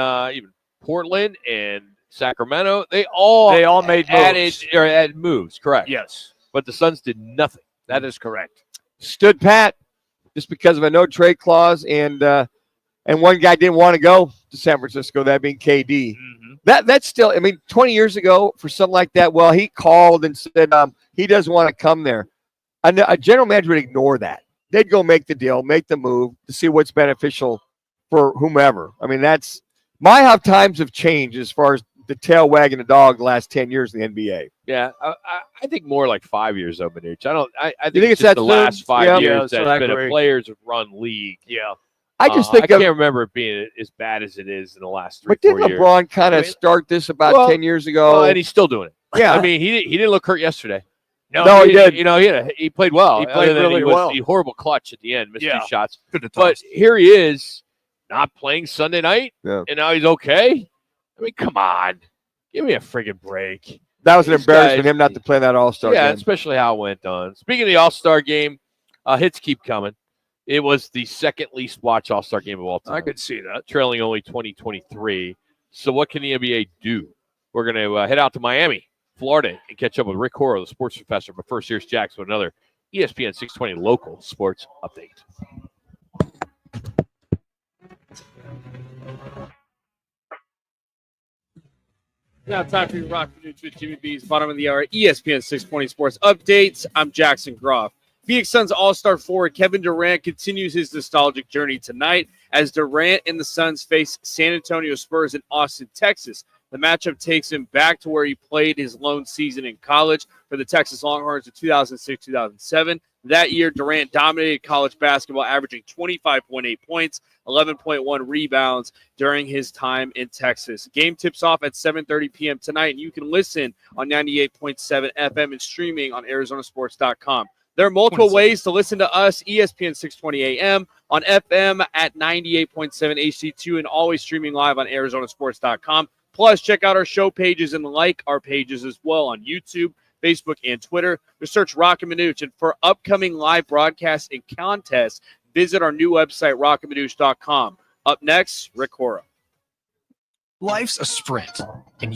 Portland and Sacramento, they all made added moves. Correct. Yes. But the Suns did nothing. That is correct. Stood pat just because of a no trade clause, and one guy didn't want to go to San Francisco, that being KD. That's still, I mean, 20 years ago for something like that, well, he called and said he doesn't want to come there. A general manager would ignore that. They'd go make the deal, make the move to see what's beneficial for whomever. I mean, how times have changed as far as the tail wagging the dog the last 10 years in the NBA. Yeah, I think more like 5 years though, Manuch. I think it's just the last 5 years that's been a players have run league. Yeah. I just think I can't remember it being as bad as it is in the last 3 But didn't didn't LeBron kind of start this about 10 years ago? And he's still doing it. Yeah. I mean, he didn't look hurt yesterday. No, he did. You know, he played well. He played really well. The horrible clutch at the end, missed 2 shots. But here he is, not playing Sunday night, and now he's okay. I mean, come on. Give me a friggin' break. That was an embarrassment, him not to play that All-Star game. Yeah, especially how it went on. Speaking of the All-Star game, hits keep coming. It was the second least watched All-Star game of all time. I could see that. Trailing only 2023. So what can the NBA do? We're going to head out to Miami, Florida, and catch up with Rick Horrow, the sports professor. But first, here's Jax with another ESPN 620 local sports update. Now time for your Rock and Manuch with Jimmy B's bottom of the hour ESPN 620 Sports Updates. I'm Jackson Groff. Phoenix Suns All-Star forward Kevin Durant continues his nostalgic journey tonight as Durant and the Suns face San Antonio Spurs in Austin, Texas. The matchup takes him back to where he played his lone season in college for the Texas Longhorns in 2006-2007. That year, Durant dominated college basketball, averaging 25.8 points, 11.1 rebounds during his time in Texas. Game tips off at 7:30 p.m. tonight, and you can listen on 98.7 FM and streaming on ArizonaSports.com. There are multiple ways to listen to us, ESPN 620 AM, on FM at 98.7 HD2, and always streaming live on ArizonaSports.com. Plus, check out our show pages and like our pages as well on YouTube, Facebook, and Twitter. Just search Roc and Manuch. And for upcoming live broadcasts and contests, visit our new website, rocandmanuch.com. Up next, Rick Hora. Life's a sprint, and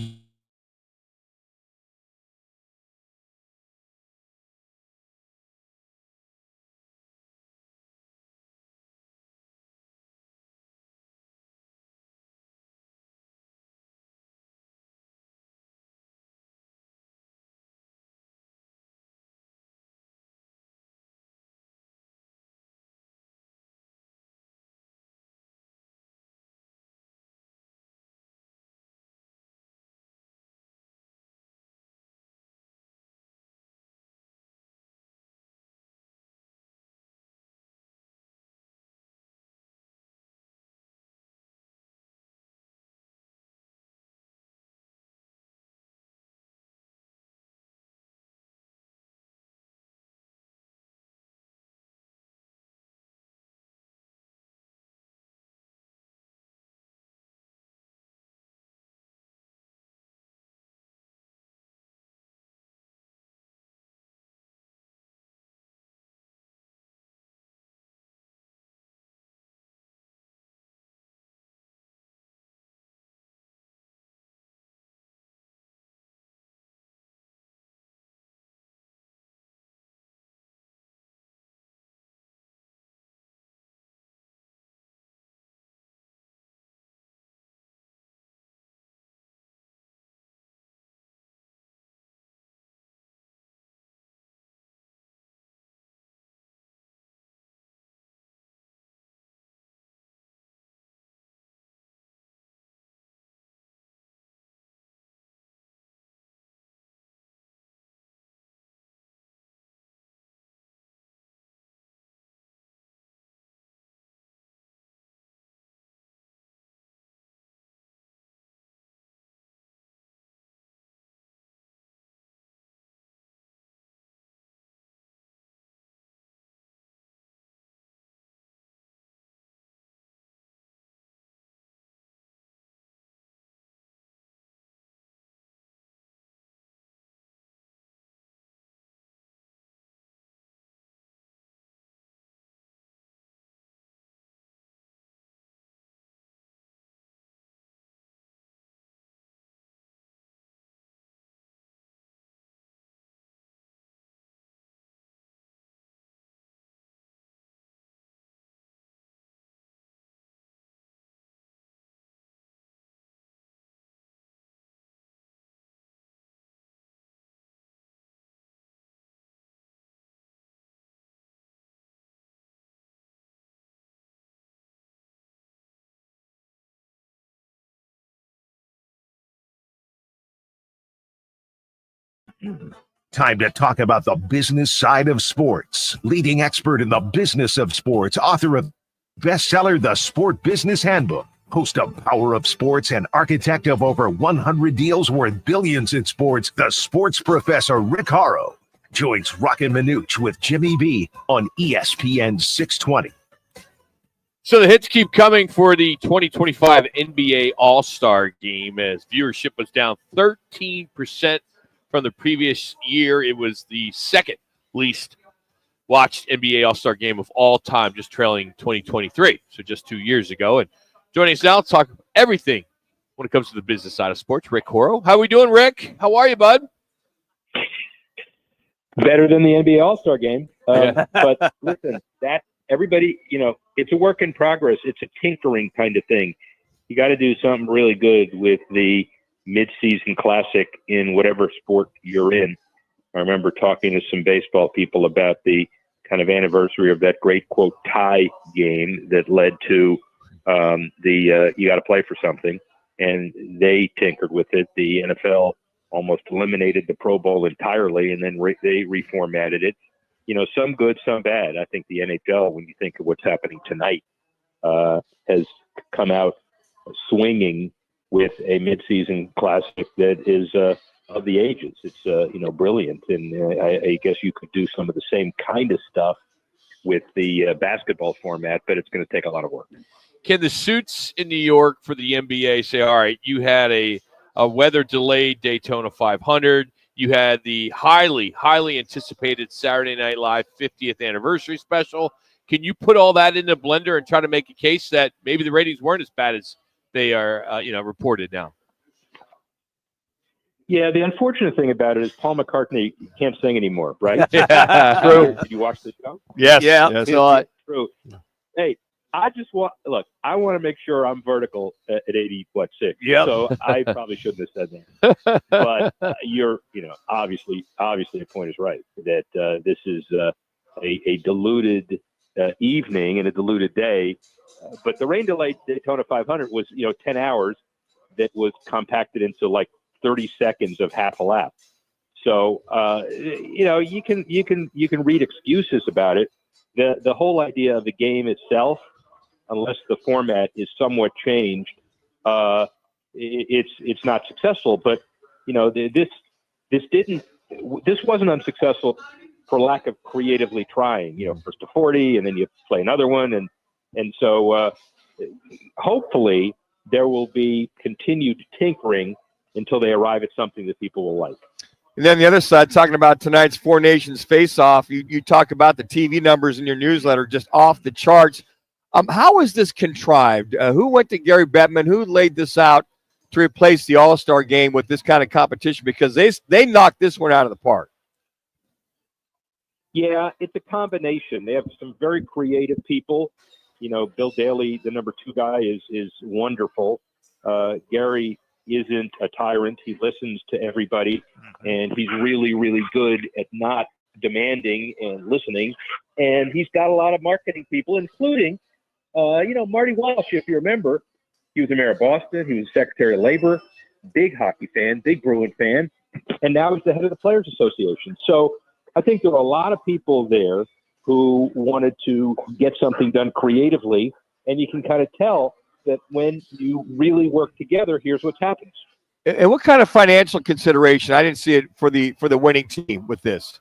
Time to talk about the business side of sports. Leading expert in the business of sports, author of bestseller The Sport Business Handbook, host of Power of Sports, and architect of over 100 deals worth billions in sports, the sports professor Rick Hora joins Roc and Manuch with Jimmy B on ESPN 620. So the hits keep coming for the 2025 NBA All-Star Game as viewership was down 13% from the previous year. It was the second least watched NBA All-Star Game of all time, just trailing 2023, so just 2 years ago. And joining us now to talk everything when it comes to the business side of sports, Rick Hora. How are we doing, Rick? How are you, bud? Better than the NBA All-Star Game. But listen, that everybody, it's a work in progress. It's a tinkering kind of thing. You got to do something really good with the mid-season classic in whatever sport you're in. I remember talking to some baseball people about the kind of anniversary of that great, quote, tie game that led to you got to play for something. And they tinkered with it. The NFL almost eliminated the Pro Bowl entirely, and then they reformatted it. Some good, some bad. I think the NHL, when you think of what's happening tonight, has come out swinging with a midseason classic that is a of the ages. It's brilliant, and I guess you could do some of the same kind of stuff with the basketball format, but it's going to take a lot of work. Can the suits in New York for the NBA say, all right, you had a weather-delayed Daytona 500, you had the highly, highly anticipated Saturday Night Live 50th anniversary special. Can you put all that in a blender and try to make a case that maybe the ratings weren't as bad as they are, reported now? Yeah, the unfortunate thing about it is Paul McCartney can't sing anymore, right? Yeah. True. Did you watch the show? Yes. Yeah, Yes. True. Hey, I want to make sure I'm vertical at 80.6. Yep. So I probably shouldn't have said that. But obviously the point is right that this is a diluted evening and a diluted day. But the rain delayed Daytona 500 was 10 hours that was compacted into like 30 seconds of half a lap. So you can read excuses about it. The whole idea of the game itself, unless the format is somewhat changed, it's not successful. But this wasn't unsuccessful for lack of creatively trying. First to 40, and then you play another one, and so hopefully there will be continued tinkering until they arrive at something that people will like. And then the other side, talking about tonight's Four Nations face-off, you talk about the TV numbers in your newsletter just off the charts. How is this contrived? Who went to Gary Bettman? Who laid this out to replace the All-Star game with this kind of competition? Because they knocked this one out of the park. Yeah, it's a combination. They have some very creative people. Bill Daly, the number 2 guy, is wonderful. Gary isn't a tyrant. He listens to everybody, and he's really, really good at not demanding and listening. And he's got a lot of marketing people, including, Marty Walsh, if you remember. He was the mayor of Boston. He was Secretary of Labor, big hockey fan, big Bruin fan, and now he's the head of the Players Association. So I think there are a lot of people there who wanted to get something done creatively, and you can kind of tell that when you really work together, here's what happens. And what kind of financial consideration? I didn't see it for the winning team with this.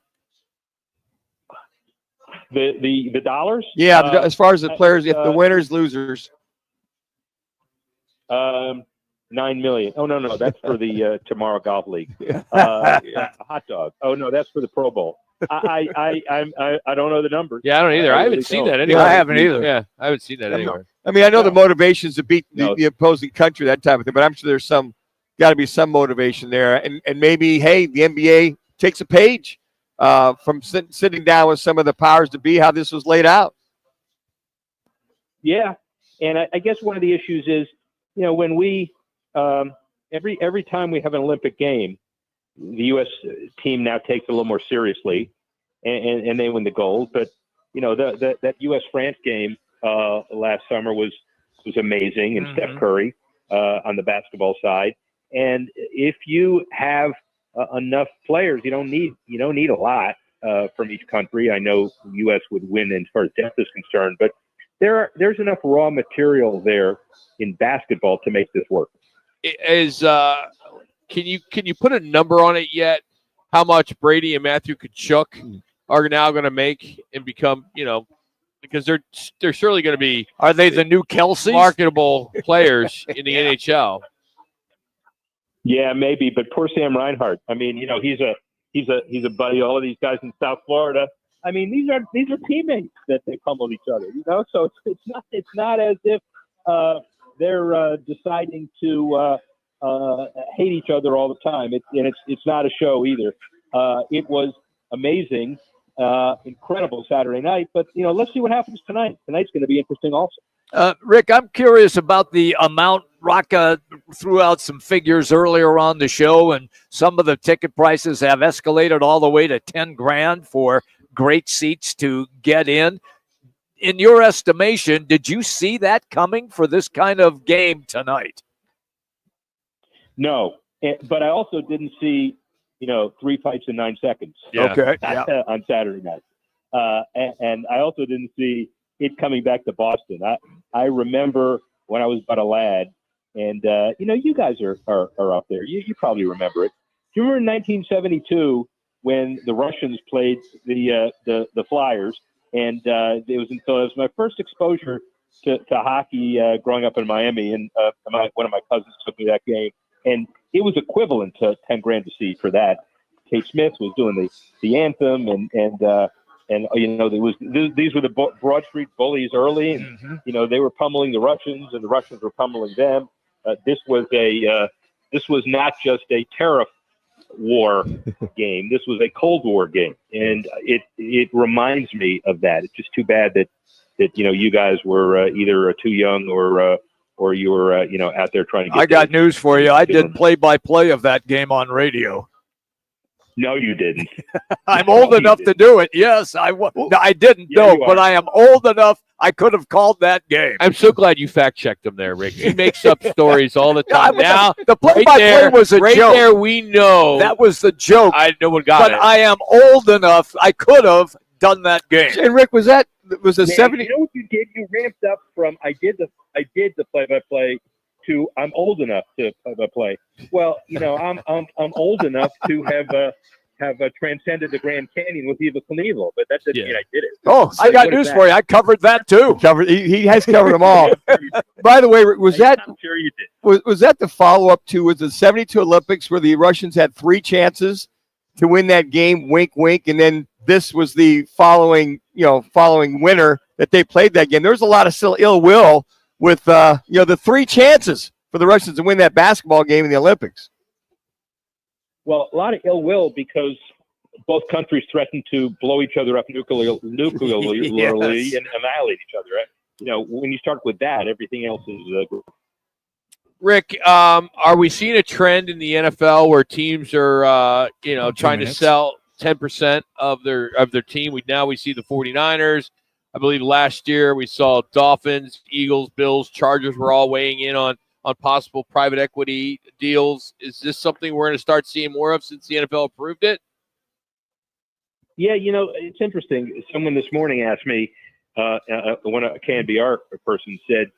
The dollars? Yeah, as far as the players, if the winners, losers. $9 million. Oh no, that's for the Tomorrow Golf League. A hot dog. Oh no, that's for the Pro Bowl. I don't know the numbers. Yeah, I don't either. I haven't seen that anywhere. I haven't either. Yeah, I haven't seen that anywhere. I mean, I know the motivation is to beat the opposing country, that type of thing, but I'm sure there's got to be some motivation there. And maybe, hey, the NBA takes a page from sitting down with some of the powers to be, how this was laid out. Yeah, and I guess one of the issues is, when we every time we have an Olympic game, the U.S. team now takes it a little more seriously, and they win the gold. But that U.S.-France game last summer was amazing, and Steph Curry on the basketball side. And if you have enough players, you don't need a lot from each country. I know the U.S. would win as far as depth is concerned, but there's enough raw material there in basketball to make this work. Can you put a number on it yet? How much Brady and Matthew Tkachuk are now going to make and become, because they're surely going to be. Are they the new Kelce's? Marketable players in the NHL? Yeah, maybe, but poor Sam Reinhart. I mean, he's a buddy. All of these guys in South Florida. I mean, these are teammates that they pummel each other. So it's not as if they're deciding to hate each other all the time. It's not a show either. It was amazing, incredible Saturday night. But let's see what happens tonight. Tonight's going to be interesting also. Rick, I'm curious about the amount. Roc threw out some figures earlier on the show, and some of the ticket prices have escalated all the way to $10,000 for great seats to get in. In your estimation, did you see that coming for this kind of game tonight? No, but I also didn't see, 3 fights in 9 seconds. Yeah. Okay. On Saturday night. And I also didn't see it coming back to Boston. I remember when I was but a lad, and you guys are up there. You probably remember it. you remember in 1972 when the Russians played the Flyers, and it was my first exposure to hockey growing up in Miami, and one of my cousins took me to that game, and it was equivalent to $10,000 to see for that. Kate Smith was doing the anthem, and these were the Broad Street Bullies early, and they were pummeling the Russians, and the Russians were pummeling them. This was not just a tariff war game. This was a Cold War game, and it reminds me of that. It's just too bad that you guys were either too young or you were out there trying to get. I got news for you. I did play-by-play of that game on radio. No, you didn't. I'm old enough to do it. Yes, I didn't know, but I am old enough. I could have called that game. I'm so glad you fact-checked him there, Rick. He makes up stories all the time. Now, the play-by-play was a joke. Right there, we know. That was the joke. No one got it. But I am old enough. I could have done that game. And Rick, was the 70? You know what you did? You ramped up from I did the play-by-play to I'm old enough to play. Well, I'm old enough to have transcended the Grand Canyon with Evel Knievel, but that doesn't mean I did it. Oh, so I got news for you. I covered that too. He has covered them all. By the way, I'm sure you did. Was that the follow-up to the 72 Olympics where the Russians had 3 chances to win that game? Wink, wink, and then this was the following winter that they played that game. There was a lot of still ill will with the 3 chances for the Russians to win that basketball game in the Olympics. Well, a lot of ill will because both countries threatened to blow each other up nuclearly Yes. and annihilate each other. Right? When you start with that, everything else is. Rick, are we seeing a trend in the NFL where teams are, trying to sell 10% of their team? We see the 49ers. I believe last year we saw Dolphins, Eagles, Bills, Chargers were all weighing in on possible private equity deals. Is this something we're going to start seeing more of since the NFL approved it? Yeah, it's interesting. Someone this morning asked me, a KNBR person said,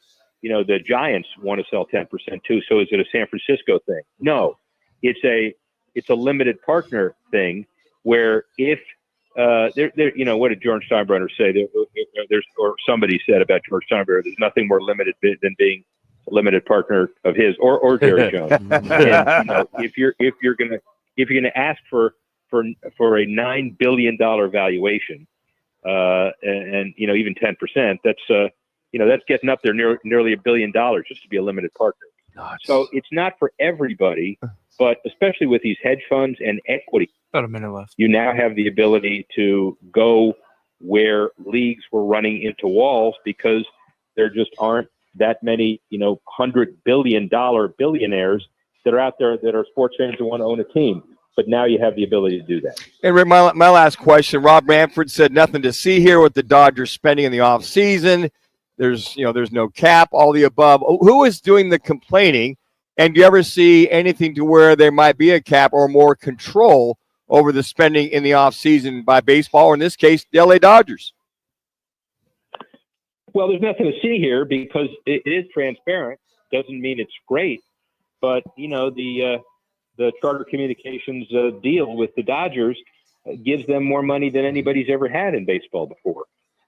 the Giants want to sell 10% too. So is it a San Francisco thing? No, it's a limited partner thing where if what did George Steinbrenner say? Or somebody said about George Steinbrenner, there's nothing more limited than being a limited partner of his or Jerry Jones. And, if you're gonna ask for a $9 billion valuation, and even 10%, that's getting up there nearly $1 billion just to be a limited partner. So it's not for everybody, but especially with these hedge funds and equity. About a minute left. You now have the ability to go where leagues were running into walls because there just aren't that many, $100 billion billionaires that are out there that are sports fans who want to own a team. But now you have the ability to do that. And Rick, my last question, Rob Manfred said nothing to see here with the Dodgers spending in the offseason. There's no cap, all the above. Who is doing the complaining? And do you ever see anything to where there might be a cap or more control over the spending in the offseason by baseball, or in this case, the LA Dodgers? Well, there's nothing to see here because it is transparent. Doesn't mean it's great, but the Charter Communications deal with the Dodgers gives them more money than anybody's ever had in baseball before.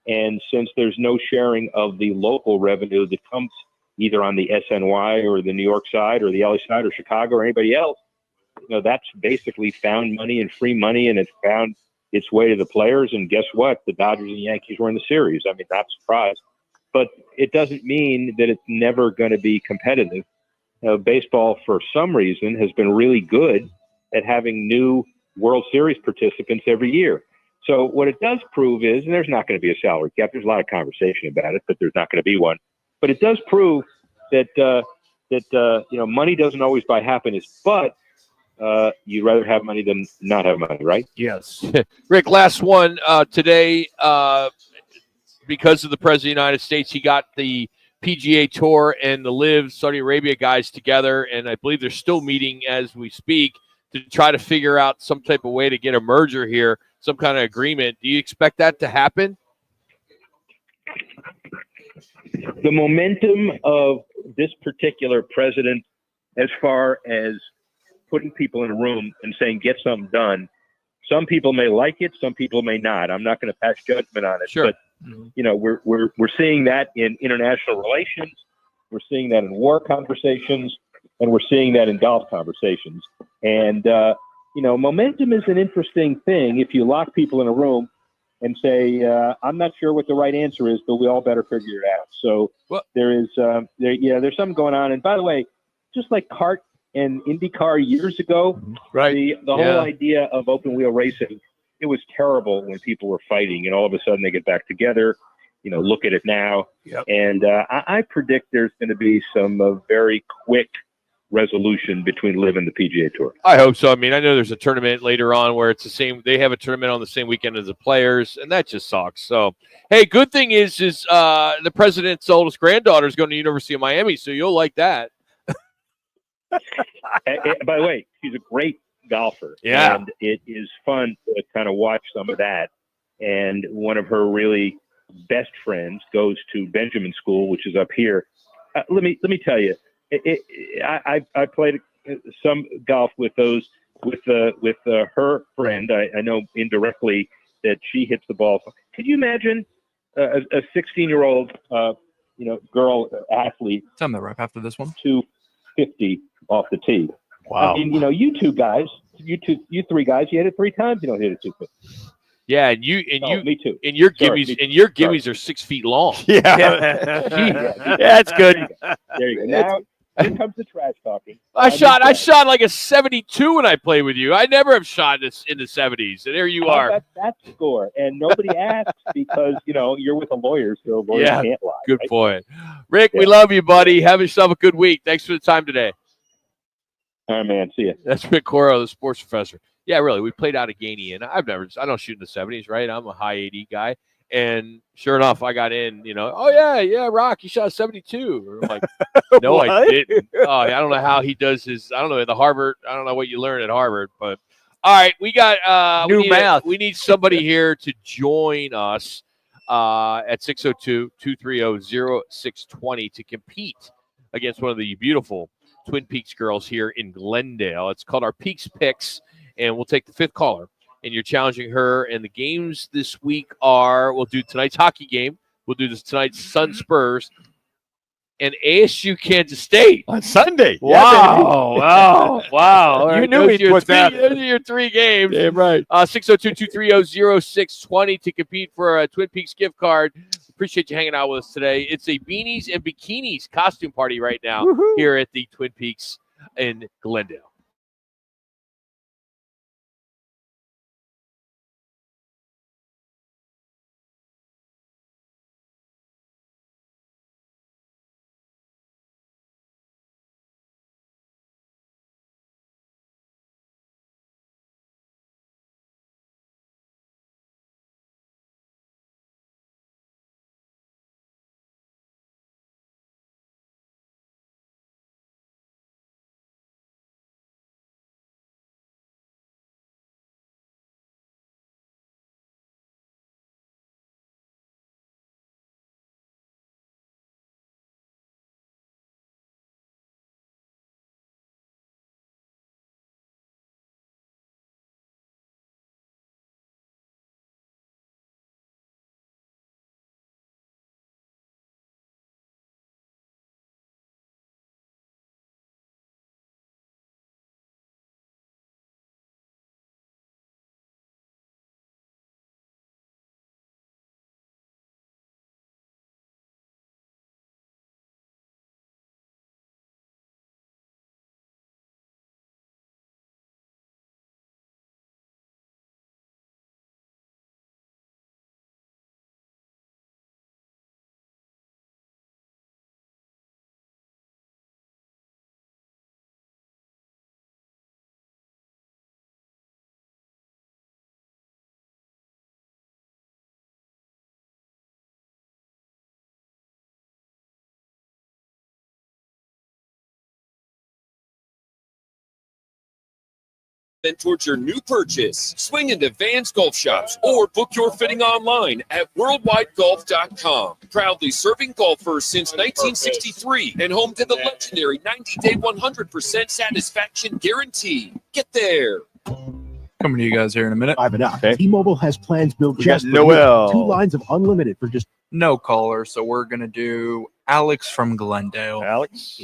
And since there's no sharing of the local revenue that comes either on the SNY or the New York side or the LA side or Chicago or anybody else, that's basically found money and free money, and it's found its way to the players. And guess what? The Dodgers and Yankees were in the series. I mean, not surprised. But it doesn't mean that it's never going to be competitive. Baseball, for some reason, has been really good at having new World Series participants every year. So what it does prove is, and there's not going to be a salary cap. There's a lot of conversation about it, but there's not going to be one. But it does prove that money doesn't always buy happiness, but you'd rather have money than not have money, right? Yes. Rick, last one today. Because of the President of the United States, he got the PGA Tour and the LIV Saudi Arabia guys together, and I believe they're still meeting as we speak to try to figure out some type of way to get a merger here, some kind of agreement. Do you expect that to happen? The momentum of this particular president, as far as putting people in a room and saying, get something done. Some people may like it. Some people may not. I'm not going to pass judgment on it. Sure. But, we're seeing that in international relations. We're seeing that in war conversations, and we're seeing that in golf conversations. And, momentum is an interesting thing. If you lock people in a room and say, I'm not sure what the right answer is, but we all better figure it out. So there's something going on. And by the way, just like kart and IndyCar years ago, right? The whole idea of open wheel racing, it was terrible when people were fighting, and all of a sudden they get back together. Look at it now. Yep. And I predict there's going to be some very quick resolution between LIV and the PGA Tour. I hope so. I mean, I know there's a tournament later on where it's the same. They have a tournament on the same weekend as the players, and that just sucks. So, hey, good thing is the president's oldest granddaughter is going to the University of Miami, so you'll like that. By the way, she's a great golfer. Yeah. And it is fun to kind of watch some of that. And one of her really best friends goes to Benjamin School, which is up here. Let me tell you, I played some golf with her friend. I know indirectly that she hits the ball. Could you imagine a 16-year-old girl athlete? Tell me, Rock, after this one. 250 off the tee. Wow. I mean, you three guys, you hit it 3 times. You don't hit it 250. Yeah, and me too. And your gimmies are 6 feet long. Yeah, that's good. There you go. Now here comes the trash talking. I shot like a 72 when I played with you. I never have shot this in the 70s. And there you are. That score, and nobody asks because you're with a lawyer, so lawyers can't lie. Good right? point, Rick. We love you, buddy. Have yourself a good week. Thanks for the time today. All right, man. See ya. That's Rick Coro, the sports professor. Yeah, really. We played out of Gainey, and I don't shoot in the 70s, right? I'm a high 80 guy. And sure enough, I got in, Rock, you shot a 72. I'm like, no, I didn't. Oh, I don't know how he does his, I don't know, the Harvard, I don't know what you learn at Harvard, but all right, we got math. We need somebody here to join us at 602-230-0620 to compete against one of the beautiful Twin Peaks girls here in Glendale. It's called our Peaks Picks, and we'll take the 5th caller. And you're challenging her. And the games this week we'll do tonight's hockey game. We'll do tonight's Sun Spurs and ASU Kansas State on Sunday. Wow. Wow. You knew me. Those are your 3 games. Damn right. 602-230-0620 to compete for a Twin Peaks gift card. Appreciate you hanging out with us today. It's a beanies and bikinis costume party right now here at the Twin Peaks in Glendale. towards your new purchase. Swing into Vans Golf Shops or book your fitting online at worldwidegolf.com. Proudly serving golfers since 1963 and home to the legendary 90-day 100% satisfaction guarantee. Get there. Coming to you guys here in a minute. Okay. T-Mobile has plans built We just got for you. Noel. 2 lines of unlimited for just No caller, so we're going to do Alex from Glendale. Alex.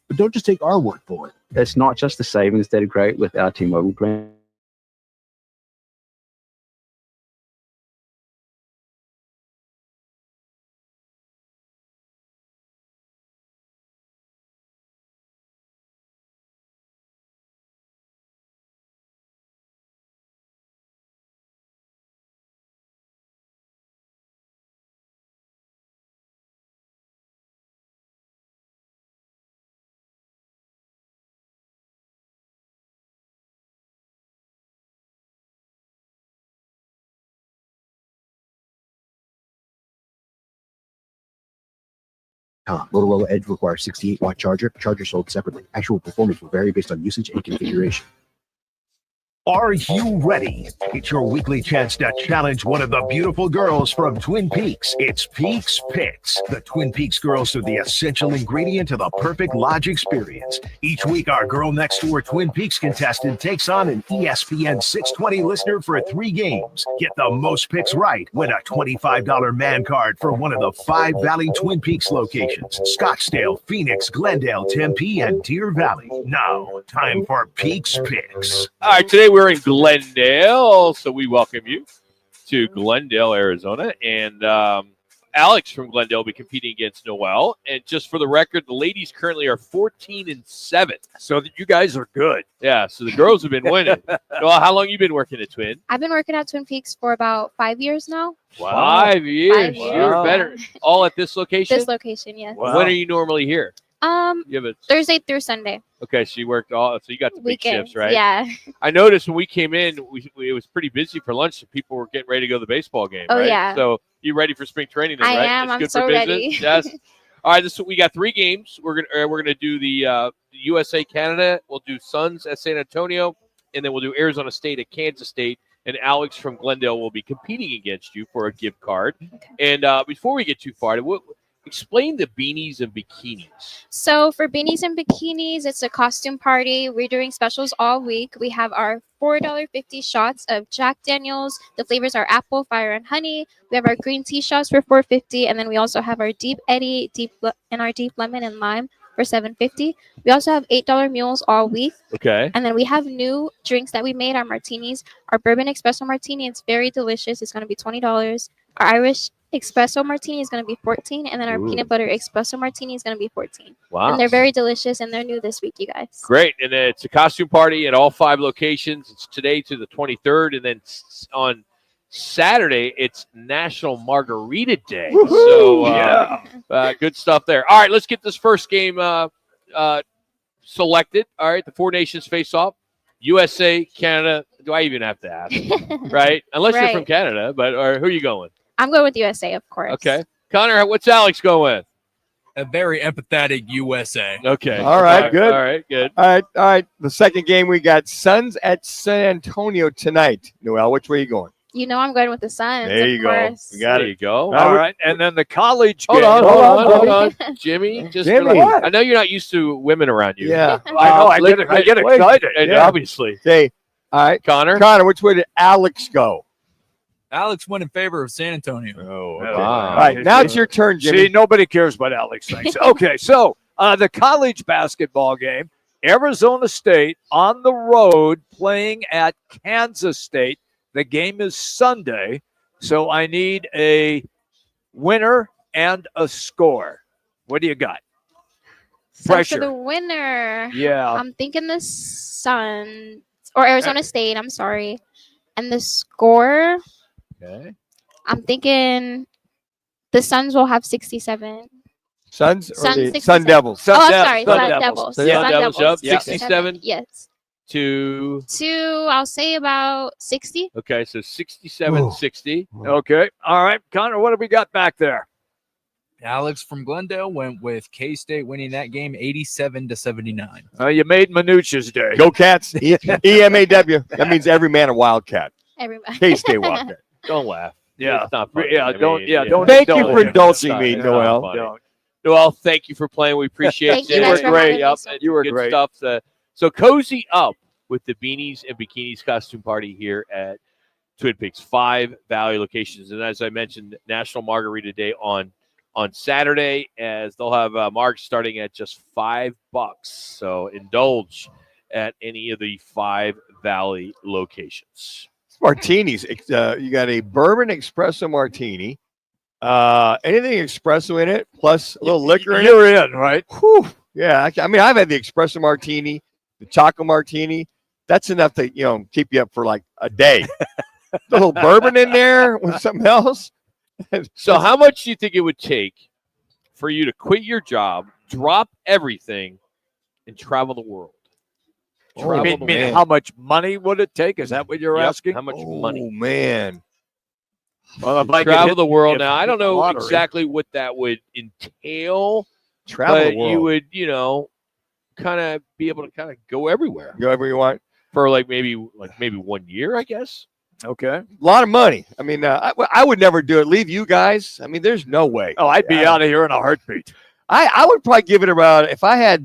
But don't just take our word for it. It's not just the savings that are great with our T-Mobile plan. Motorola Edge requires 68-watt charger. Charger sold separately. Actual performance will vary based on usage and configuration. Are you ready? It's your weekly chance to challenge one of the beautiful girls from Twin Peaks. It's Peaks Picks. The Twin Peaks girls are the essential ingredient to the perfect lodge experience. Each week, our girl next door Twin Peaks contestant takes on an ESPN 620 listener for 3 games. Get the most picks right. Win a $25 man card for one of the 5 Valley Twin Peaks locations: Scottsdale, Phoenix, Glendale, Tempe, and Deer Valley. Now, time for Peaks Picks. All right, today we're in Glendale, so we welcome you to Glendale, Arizona. And Alex from Glendale will be competing against Noel. And just for the record, the ladies currently are 14-7. So you guys are good. Yeah, so the girls have been winning. Noel, how long you been working at Twin? I've been working at Twin Peaks for about 5 years now. Wow. 5 years. 5 years. You're better. All at this location? This location, yes. Wow. When are you normally here? You have a Thursday through Sunday. Okay, so you worked so you got the big Weekends, shifts, right? yeah. I noticed when we came in, it was pretty busy for lunch, so people were getting ready to go to the baseball game. Oh, right? yeah. So you ready for spring training? Then, I right? am. It's I'm good so for business? ready. Yes. All right. We got 3 games. We're gonna do the USA Canada. We'll do Suns at San Antonio, and then we'll do Arizona State at Kansas State. And Alex from Glendale will be competing against you for a gift card. Okay. And before we get too far, explain the beanies and bikinis. So for beanies and bikinis, it's a costume party. We're doing specials all week. We have our $4.50 shots of Jack Daniels. The flavors are apple, fire, and honey. We have our green tea shots for $4.50, and then we also have our deep Eddie, and our deep lemon and lime for $7.50. We also have $8 mules all week. Okay. And then we have new drinks that we made, our martinis. Our bourbon espresso martini, it's very delicious. It's going to be $20. Our Irish espresso martini is going to be $14, and then our peanut butter espresso martini is going to be $14. Wow. And they're very delicious, and they're new this week, you guys. Great. And then it's a costume party at all 5 locations. It's today to the 23rd, and then on Saturday, it's National Margarita Day. Woo-hoo! So, good stuff there. All right, let's get this first game selected. All right, the 4 nations face off. USA, Canada. Do I even have to ask? Right? Unless you're from Canada, but who are you going? I'm going with USA, of course. Okay. Connor, what's Alex going with? A very empathetic USA. Okay. All right, good. All right, good. All right. The second game, we got Suns at San Antonio tonight. Noel, which way are you going? You know I'm going with the Suns. There you of go. course. We got There you go. All right. And then the college Hold game. on. Jimmy, just Jimmy. relax. I know you're not used to women around you. Yeah. I know. I get excited. And Yeah. obviously. Okay. All right. Connor, which way did Alex go? Alex went in favor of San Antonio. Oh, okay. All right. Now it's your turn, Jimmy. See, nobody cares what Alex thinks. Okay, so the college basketball game, Arizona State on the road playing at Kansas State. The game is Sunday, so I need a winner and a score. What do you got? So Pressure. for the winner, Yeah. I'm thinking the Suns or Arizona State. I'm sorry, and the score. Okay. I'm thinking the Suns will have 67. Suns or Suns, the 67. Sun Devils? Oh, I'm sorry, Sun Devils. Sun Devils up 67 Yes. to I'll say about 60. okay, so 67-60. Okay. All right. Connor, what have we got back there? Alex from Glendale went with K-State winning that game 87-79. You made Manuch's day. Go Cats. EMAW. That means every man a Wildcat. Everybody. K-State Wildcat. Don't laugh. Yeah. It's not funny. Yeah, I don't- mean, yeah, don't Thank you indulge for him. indulging me, It's not Noel. funny. Don't. Noel, thank you for playing. We appreciate Thank you. you guys were for great. having me. Yep, So- You were good great. stuff. So cozy up with the Beanies and Bikinis costume party here at Twin Peaks. 5 Valley locations. And as I mentioned, National Margarita Day on Saturday, as they'll have margs starting at just $5. So indulge at any of the 5 Valley locations. Martinis. You got a bourbon espresso martini. Anything espresso in it, plus a little liquor in it. You're in, right? Whew. Yeah, I mean, I've had the espresso martini, the chocolate martini. That's enough to keep you up for like a day. A little bourbon in there with something else. So how much do you think it would take for you to quit your job, drop everything, and travel the world? I mean, how much money would it take? Is that what you're Yep, asking? how much money? Oh man. Well, if I could Travel hit- the world. if Now, I I don't hit the know lottery- exactly what that would entail, Travel but the world. you would, kind of be able to kind of go everywhere Go wherever you want. for maybe 1 year, I guess. Okay. A lot of money. I mean, I would never do it. Leave you guys. I mean, there's no way. Oh, I'd be out of here in a heartbeat. I would probably give it about if I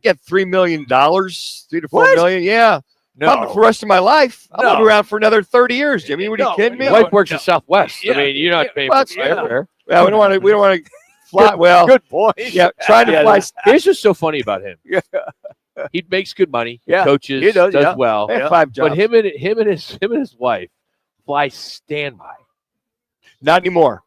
get $3 million, $3 to $4 million. Yeah. Probably for the rest of my life. I'm gonna be around for another 30 years, Jimmy. What are you kidding me? Your wife works at Southwest. Yeah. I mean, you're not paying Well, for airfare. Well, we don't want to fly. Well, Good point. yeah, trying to fly. Here's what's so funny about him. Yeah. He makes good money. He Yeah, coaches. he does, yeah. well. I have 5 jobs. But him and his wife fly standby. Not anymore.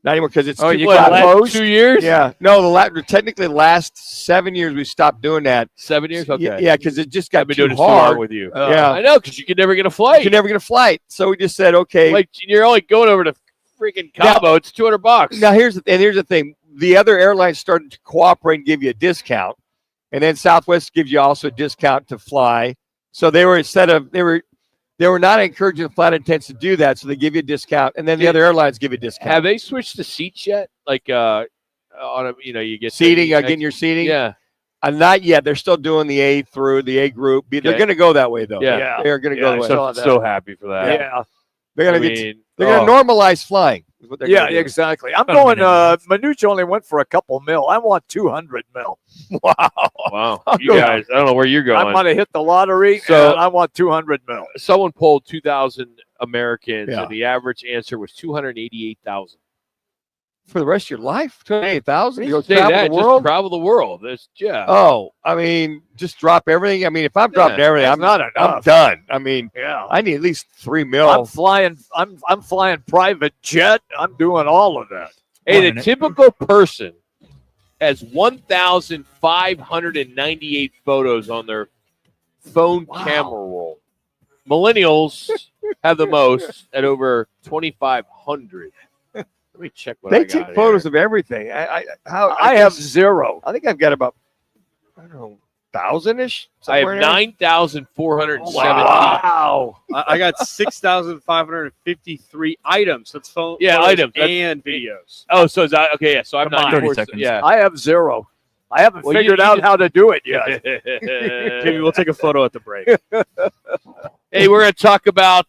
Not anymore because it's Oh, too you flat. got closed? 2 years? Yeah. No, technically the last 7 years we stopped doing that. 7 years? Okay. Yeah, because it just got I've been too doing this too long hard. with you. Yeah. I know, because you could never get a flight. You can never get a flight. So we just said, okay. Like, you're only going over to freaking Cabo. It's $200. Now here's the thing. The other airlines started to cooperate and give you a discount, and then Southwest gives you also a discount to fly. So they were they were not encouraging the flight attendants to do that. So they give you a discount, and then the other airlines give you a discount. Have they switched the seats yet? Like, you get Seating, getting your seating. Yeah. Not yet. They're still doing the A through the A group. They're Okay. going to go that way though. Yeah. They're going to go that way. So happy for that. Yeah. They're going I to mean, they're going to normalize flying. Is what they're Yeah, gonna do. exactly. I'm going. Manuch only went for a couple mil. I want 200 mil. Wow. Wow. You guys, I don't know where you're going. I'm going to hit the lottery, So- and I want 200 mil. Someone polled 2,000 Americans, Yeah. and the average answer was 288,000. For the rest of your life, 28,000. You go Say travel that, the world. just travel the world. That's Oh, I mean, just drop everything. I mean, if I'm dropping everything, that's not I'm enough. done. I mean, Yeah. I need at least $3 million. I'm flying. I'm flying private jet. I'm doing all of that. Hey, the typical person has 1,598 photos on their phone camera roll. Millennials have the most at over 2,500. Let me check what I They got take here. photos of everything. I have zero. I think I've got about, I don't know, 1,000-ish. I have somewhere in there. 9,417. Wow. I got 6,553 items. That's phone. Yeah, photos items. That's- and videos. Oh, so is that okay? Yeah, so I'm Come on. not 30 seconds. Yeah. I have zero. I haven't Well, you- figured you out just- how to do it yet. Jimmy, we'll take a photo at the break. Hey, we're going to talk about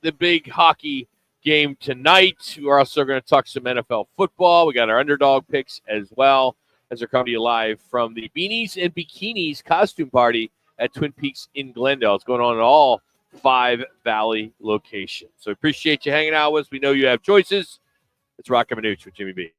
the big hockey game tonight. We're also going to talk some NFL football. We got our underdog picks as well as they're coming to you live from the Beanies and Bikinis costume party at Twin Peaks in Glendale. It's going on at all 5 Valley locations. So appreciate you hanging out with us. We know you have choices. It's Roc and Manuch with Jimmy B.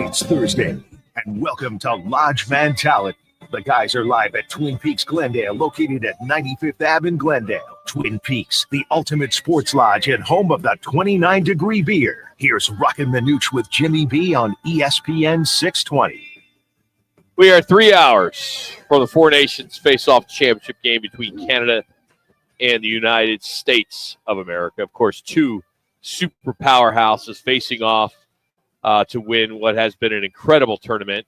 It's Thursday, and welcome to Lodge Man Talent. The guys are live at Twin Peaks Glendale, located at 95th Ave in Glendale. Twin Peaks, the ultimate sports lodge and home of the 29-degree beer. Here's Roc and Manuch with Jimmy B on ESPN 620. We are 3 hours for the Four Nations face-off championship game between Canada and the United States of America. Of course, two super powerhouses facing off to win what has been an incredible tournament.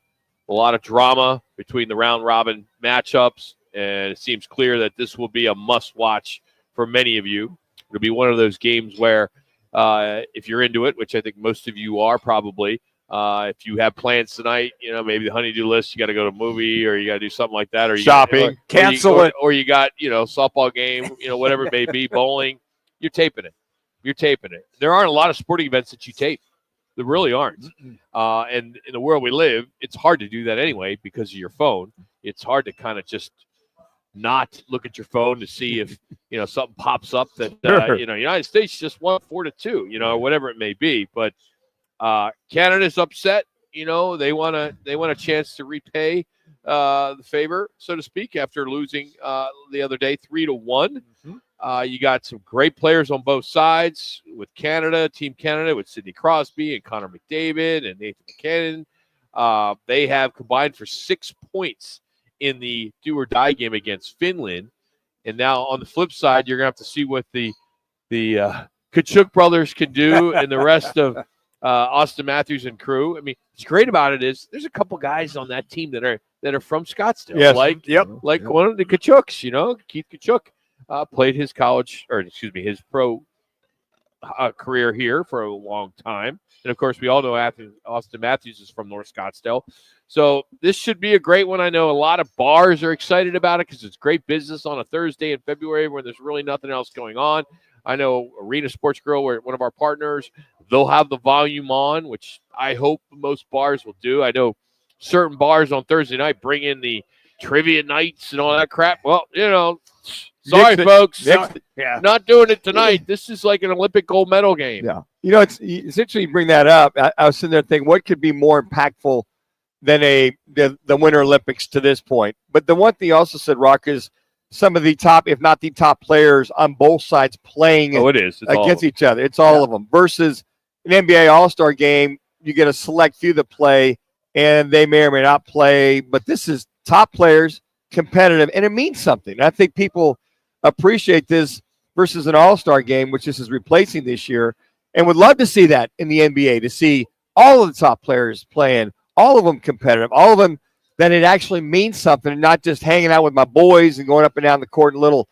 A lot of drama between the round-robin matchups, and it seems clear that this will be a must-watch for many of you. It'll be one of those games where, if you're into it, which I think most of you are probably, if you have plans tonight, maybe the honey-do list, you got to go to a movie or you got to do something like that. Or shopping, cancel it. Or you got, softball game, whatever it may be, bowling, you're taping it. You're taping it. There aren't a lot of sporting events that you tape. There really aren't. And in the world we live, it's hard to do that anyway because of your phone. It's hard to kind of just not look at your phone to see if, something pops up that, United States just won 4-2, or whatever it may be. But Canada's upset. They want a chance to repay the favor, so to speak, after losing the other day 3-1. You got some great players on both sides with Canada, Team Canada, with Sidney Crosby and Connor McDavid and Nathan McKinnon. They have combined for 6 points in the do-or-die game against Finland. And now on the flip side, you're going to have to see what the Kachuk brothers can do and the rest of Austin Matthews and crew. I mean, what's great about it is there's a couple guys on that team that are from Scottsdale. Yes. Like one of the Kachuks, Keith Kachuk. Played his his pro career here for a long time. And, of course, we all know Austin Matthews is from North Scottsdale. So this should be a great one. I know a lot of bars are excited about it because it's great business on a Thursday in February when there's really nothing else going on. I know Arena Sports Grill, one of our partners, they'll have the volume on, which I hope most bars will do. I know certain bars on Thursday night bring in the trivia nights and all that crap. Well, sorry, folks. Not doing it tonight. This is like an Olympic gold medal game. Yeah. It's interesting you bring that up. I was sitting there thinking, what could be more impactful than the Winter Olympics to this point? But the one thing you also said, Rock, is some of the top, if not the top players on both sides playing against each other. It's all of them. Versus an NBA All-Star game, you get a select few that play, and they may or may not play. But this is top players, competitive, and it means something. I think people appreciate this versus an all-star game, which this is replacing this year, and would love to see that in the NBA, to see all of the top players playing, all of them competitive, all of them that it actually means something, and not just hanging out with my boys and going up and down the court in a little,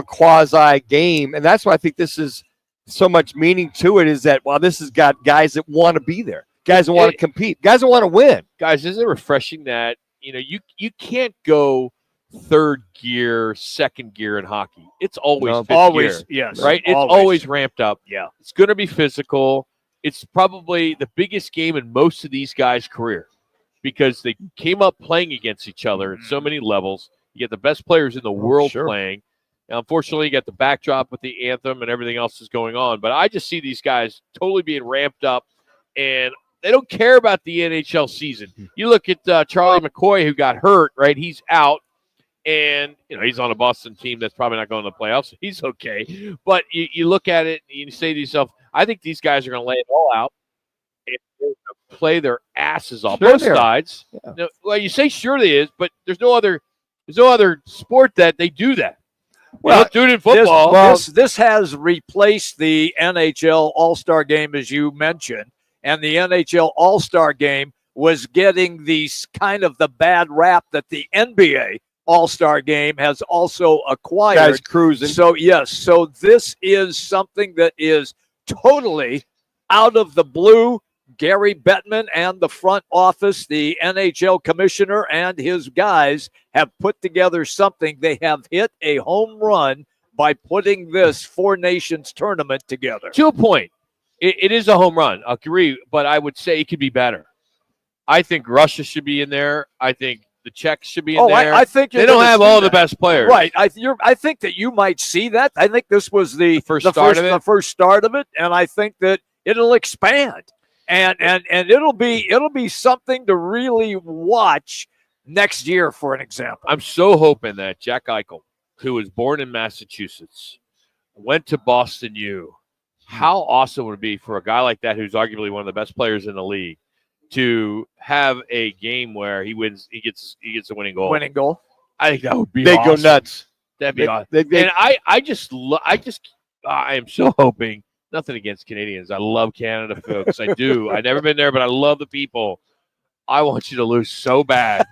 quasi game. And that's why I think this is so much meaning to it, is that, this has got guys that want to be there, guys that want to compete, guys that want to win. Guys, isn't it refreshing that you can't go third gear, second gear in hockey. It's always fifth gear, yes, right? It's always ramped up. Yeah, it's going to be physical. It's probably the biggest game in most of these guys' career because they came up playing against each other at so many levels. You get the best players in the world playing. Now, unfortunately, you got the backdrop with the anthem and everything else is going on. But I just see these guys totally being ramped up, and they don't care about the NHL season. You look at Charlie McCoy, who got hurt, right? He's out, and he's on a Boston team that's probably not going to the playoffs. So he's okay. But you look at it and you say to yourself, I think these guys are going to lay it all out and play their asses off both sides. Yeah. Now, well, you say sure they is, but there's no other sport that they do that. Well, don't do it in football. This has replaced the NHL All-Star Game, as you mentioned. And the NHL All-Star Game was getting these kind of the bad rap that the NBA All-Star Game has also acquired. Guys cruising. So, yes. So this is something that is totally out of the blue, Gary Bettman and the front office, the NHL commissioner and his guys have put together something. They have hit a home run by putting this Four Nations tournament together. To a point, it is a home run. I agree, but I would say it could be better. I think Russia should be in there. I think the Czechs should be in there. I think they don't have all the best players. Right. I think that you might see that. I think this was the first start of it, and I think that it'll expand. And it'll be something to really watch next year, for an example. I'm so hoping that Jack Eichel, who was born in Massachusetts, went to Boston U. How awesome would it be for a guy like that, who's arguably one of the best players in the league, to have a game where he wins, he gets a winning goal. Winning goal. I think that would be They awesome. go nuts. That'd be awesome. And I am so hoping. Nothing against Canadians. I love Canada, folks. I do. I've never been there, but I love the people. I want you to lose so bad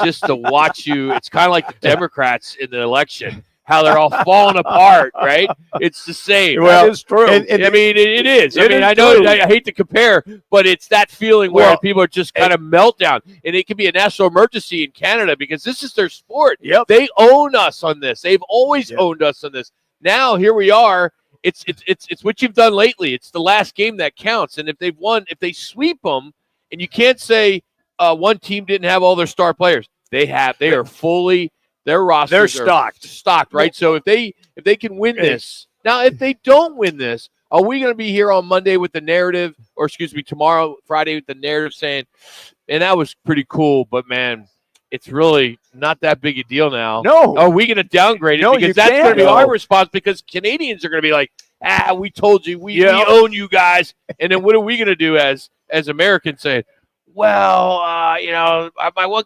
just to watch you. It's kind of like the Democrats in the election, how they're all falling apart, right? It's the same. Well, that is true. I mean, it is. I mean, I know I hate to compare, but it's that feeling where people are just kind of meltdown. And it can be a national emergency in Canada because this is their sport. Yep. They own us on this. They've always owned us on this. Now, here we are. It's what you've done lately. It's the last game that counts. And if they've won, if they sweep them, and you can't say one team didn't have all their star players. They have. They are fully. Their rosters they're stocked, right? So if they can win this, now if they don't win this, are we going to be here on Monday with the narrative, or excuse me, tomorrow, Friday with the narrative saying, "Man, that was pretty cool, but man, it's really not that big a deal now." No. Are we going to downgrade it? No, because you that's going to can't. be our response, because Canadians are going to be like, we told you, we own you guys. And then what are we going to do as Americans saying, well, my one,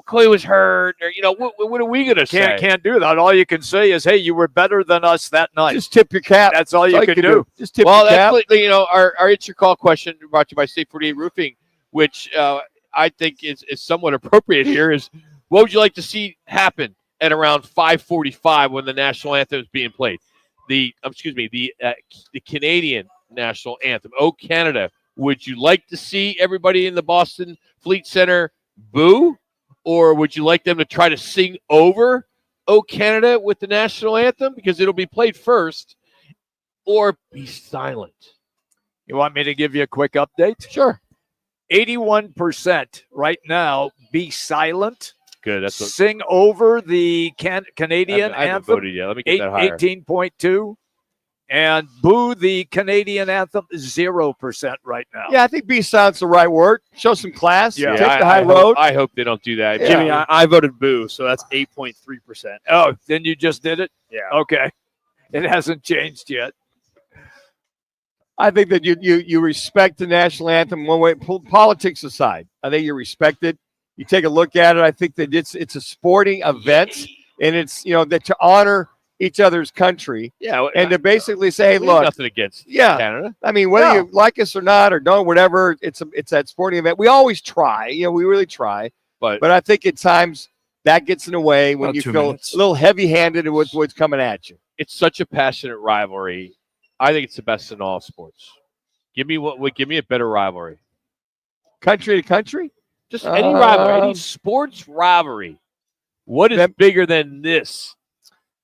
Chloe was hurt, or, what are we going to say? Can't do that. All you can say is, hey, you were better than us that night. Just tip your cap. That's all you can do. Just tip your cap. Our It's Your Call question brought to you by State 48 Roofing, which I think is somewhat appropriate here, is what would you like to see happen at around 5:45 when the national anthem is being played? The Canadian national anthem, "Oh Canada." Would you like to see everybody in the Boston Fleet Center boo? Or would you like them to try to sing over "Oh Canada" with the national anthem, because it'll be played first, or be silent? You want me to give you a quick update? Sure. 81% right now, be silent. Good. That's sing over the Canadian I haven't anthem. voted yet. Let me get that higher. 18.2. And boo the Canadian anthem, 0% right now. Yeah, I think be silent's the right word. Show some class. Yeah. Take the high road. I hope they don't do that. Yeah. Jimmy, I voted boo, so that's 8.3%. Oh, then you just did it? Yeah. Okay. It hasn't changed yet. I think that you respect the national anthem one way, politics aside. I think you respect it. You take a look at it. I think that it's a sporting event, and it's that to honor each other's country, and to basically say, hey, look, nothing against Canada. I mean, whether you like us or not, or don't, whatever, it's that sporting event. We always try, we really try, but I think at times that gets in the way when you feel a little heavy-handed with what's coming at you. It's such a passionate rivalry. I think it's the best in all sports. Give me a better rivalry. Country to country, just any rivalry, any sports rivalry. What is bigger than this?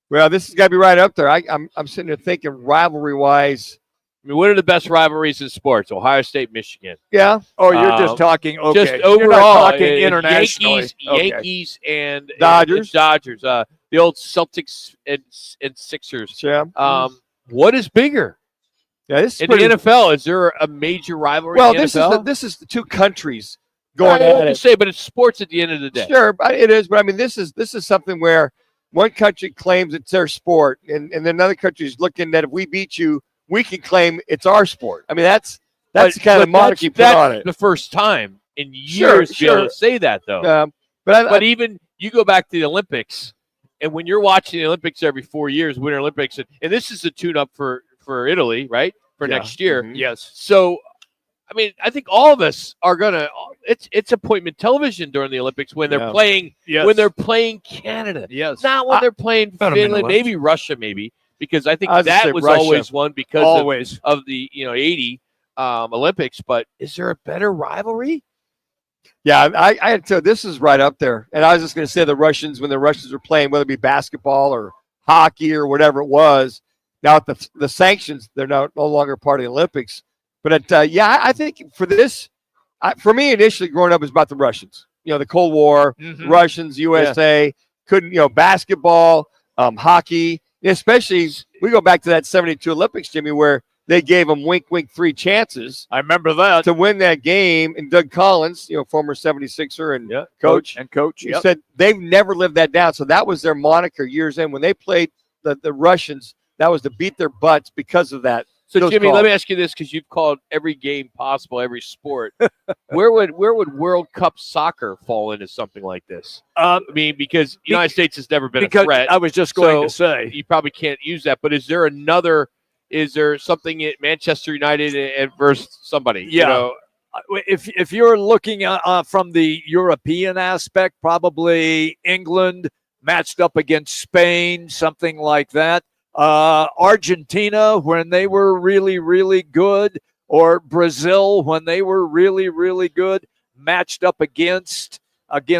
Well, this has got to be right up there. I'm sitting there thinking rivalry-wise. I mean, what are the best rivalries in sports? Ohio State, Michigan. Yeah. Oh, you're just talking. Okay. Just overall, you're not talking internationally. Yankees and Dodgers. The old Celtics and Sixers. Yeah. What is bigger? Yeah, this is in the NFL. Is there a major rivalry? Well, in the NFL? this is the two countries going at it. Say, but it's sports at the end of the day. Sure, it is. But I mean, this is something where one country claims it's their sport, and then another country is looking that if we beat you, we can claim it's our sport. I mean, that's the kind of monarchy put on it. The first time in years to be able to say that, though. But even you go back to the Olympics, and when you're watching the Olympics every 4 years, Winter Olympics, and this is a tune-up for Italy, right, for next year. Mm-hmm. Yes. So, I mean, I think all of us are gonna. It's appointment television during the Olympics when they're playing. Yes. When they're playing Canada. Yes. Not when they're playing Finland, maybe Russia, maybe, because I think that was Russia. always one because of the 80. Olympics, but is there a better rivalry? Yeah, I had to. This is right up there. And I was just going to say the Russians, when the Russians were playing, whether it be basketball or hockey or whatever it was. Now with the sanctions, they're no longer part of the Olympics. But I think for this, for me initially growing up, it was about the Russians. The Cold War, Russians, USA, basketball, hockey, especially we go back to that '72 Olympics, Jimmy, where they gave them wink, wink, 3 chances. I remember that to win that game. And Doug Collins, former 76er and coach, he said they've never lived that down. So that was their moniker years in when they played the Russians. That was to beat their butts because of that. So Jimmy, let me ask you this, because you've called every game possible, every sport. where would World Cup soccer fall into something like this? I mean, because the United States has never been a threat. I was just going to say you probably can't use that. But is there another? Is there something at Manchester United and versus somebody? Yeah. If you're looking from the European aspect, probably England matched up against Spain, something like that. Argentina when they were really, really good, or Brazil when they were really, really good, matched up against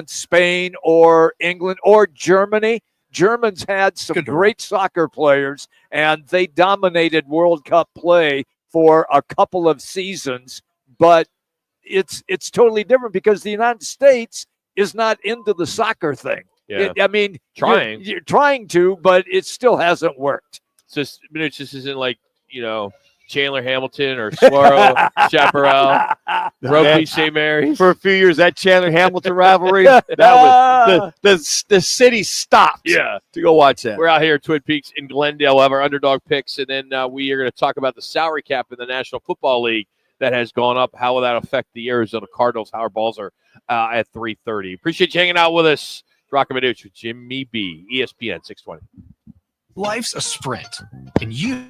Spain or England or Germany. Germans had some great soccer players, and they dominated World Cup play for a couple of seasons. But it's totally different because the United States is not into the soccer thing. Yeah. You're trying to, but it still hasn't worked. So this isn't like, Chandler Hamilton or Saguaro, Chaparral, Rugby St. Mary's. For a few years, that Chandler Hamilton rivalry, that was the city stopped to go watch that. We're out here at Twin Peaks in Glendale. We'll have our underdog picks, and then we are going to talk about the salary cap in the National Football League that has gone up. How will that affect the Arizona Cardinals? How our balls are at 3:30. Appreciate you hanging out with us. Roc and Manuch with Jimmy B, ESPN 620. Life's a sprint, and you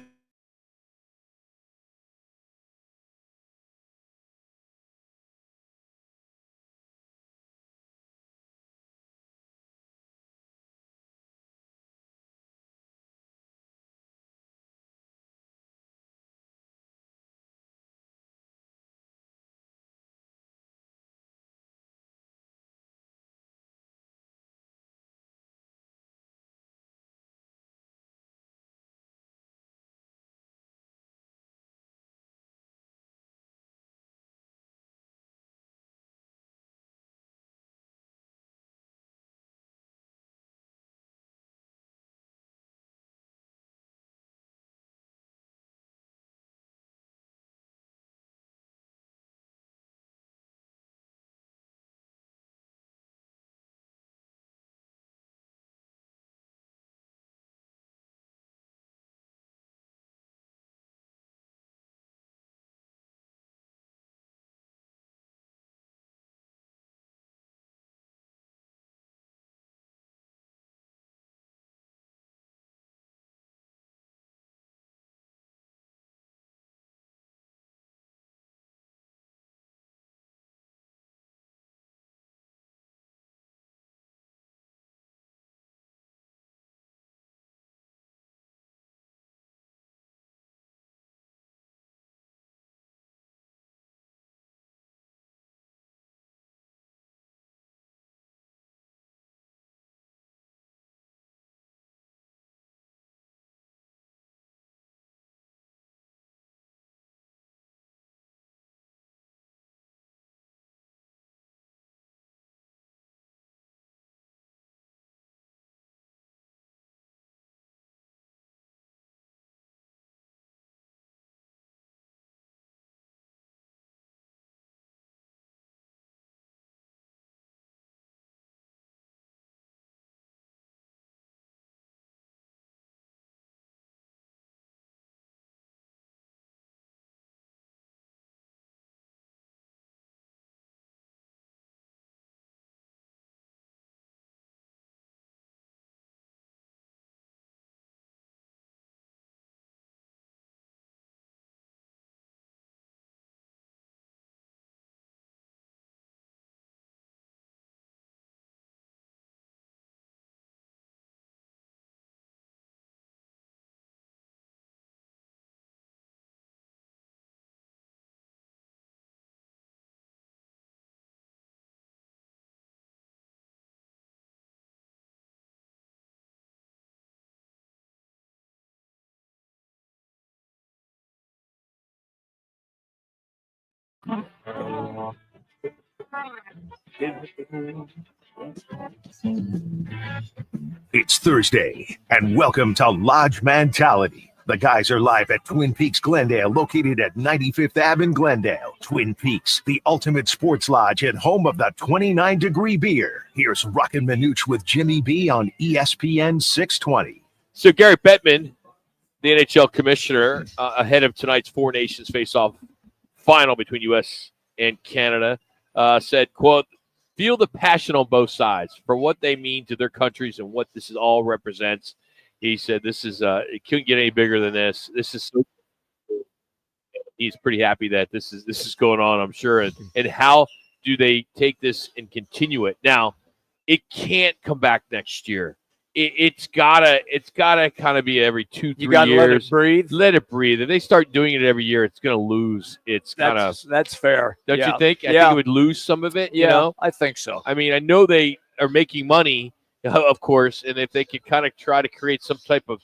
It's Thursday, and welcome to Lodge Mentality. The guys are live at Twin Peaks Glendale, located at 95th Ave in Glendale. Twin Peaks, the ultimate sports lodge and home of the 29-degree beer. Here's Roc and Manuch with Jimmy B on ESPN 620. So Gary Bettman, the NHL commissioner, ahead of tonight's Four Nations face-off final between U.S. and Canada, said, quote, "Feel the passion on both sides for what they mean to their countries and what this all represents." He said, "This is it couldn't get any bigger than this. This is so." He's pretty happy that this is going on, I'm sure. And how do they take this and continue it? Now, it can't come back next year. It's gotta kind of be every 2-3 years. You gotta let it breathe. Let it breathe. If they start doing it every year, it's gonna lose. It's kind of that's fair. Don't Yeah. you think? I think it would lose some of it. Yeah, You know, I think so. I mean, I know they are making money, of course, and if they could kind of try to create some type of,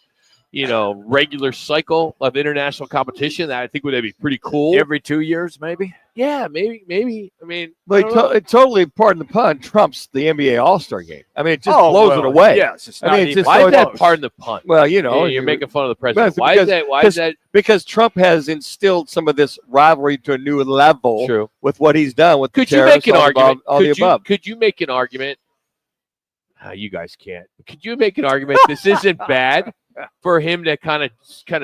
regular cycle of international competition, I think would be pretty cool. Every 2 years, maybe. Yeah, maybe. I mean, But it totally, pardon the pun, trumps the NBA All-Star game. I mean, it just blows it away. Yes, it's not I mean, it's even just why so is that pardon the pun? Well, You're making fun of the president. Why is that? Because Trump has instilled some of this rivalry to a new level. True. With what he's done with Could the you make an all argument? All the above. Could you make an argument? You guys can't. Could you make an argument this isn't bad for him to kind of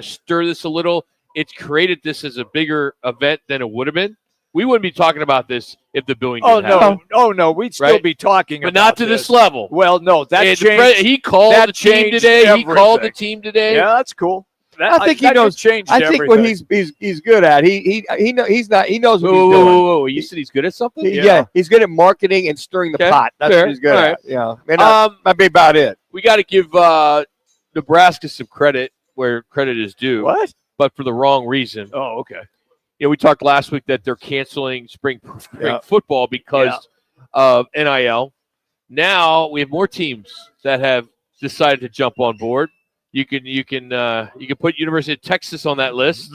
stir this a little? It's created this as a bigger event than it would have been. We wouldn't be talking about this if the booing didn't happen. No, we'd still be talking but about not to this level. Well, no, that And changed. he called that the team changed today. everything. He called the team today. Yeah, that's cool. I think he that knows. changed I think what everything. he's good at. He knows what he's doing. Whoa. You said he's good at something? Yeah, he's good at marketing and stirring the Okay, pot. That's fair. what he's good All at. right. Yeah, that'd be about it. We got to give Nebraska some credit where credit is due. What? But for the wrong reason. Oh, okay. We talked last week that they're canceling spring football because of NIL. Now we have more teams that have decided to jump on board. You can put University of Texas on that list,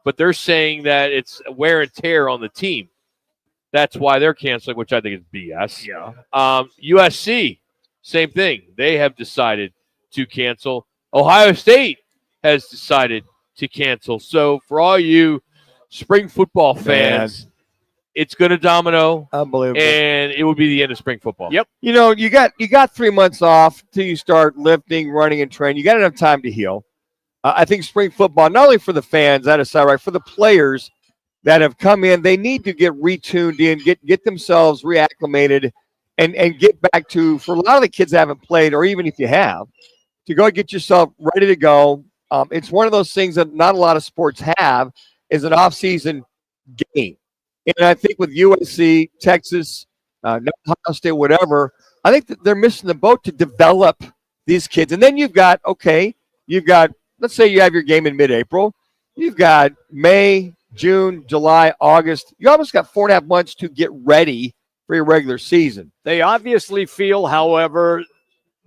but they're saying that it's wear and tear on the team. That's why they're canceling, which I think is BS. Yeah. USC, same thing. They have decided to cancel. Ohio State has decided to cancel. So for all you spring football fans, it's going to domino. Unbelievable. And it will be the end of spring football. Yep. You got 3 months off till you start lifting, running, and training. You got enough time to heal. I think spring football, not only for the fans, that aside, right, for the players that have come in, they need to get retuned in, get themselves reacclimated, and get back to, for a lot of the kids that haven't played, or even if you have, to go get yourself ready to go. It's one of those things that not a lot of sports have, is an off-season game. And I think with USC, Texas, Ohio State, whatever, I think that they're missing the boat to develop these kids. And then you've got, let's say you have your game in mid-April. You've got May, June, July, August. You almost got 4.5 months to get ready for your regular season. They obviously feel, however,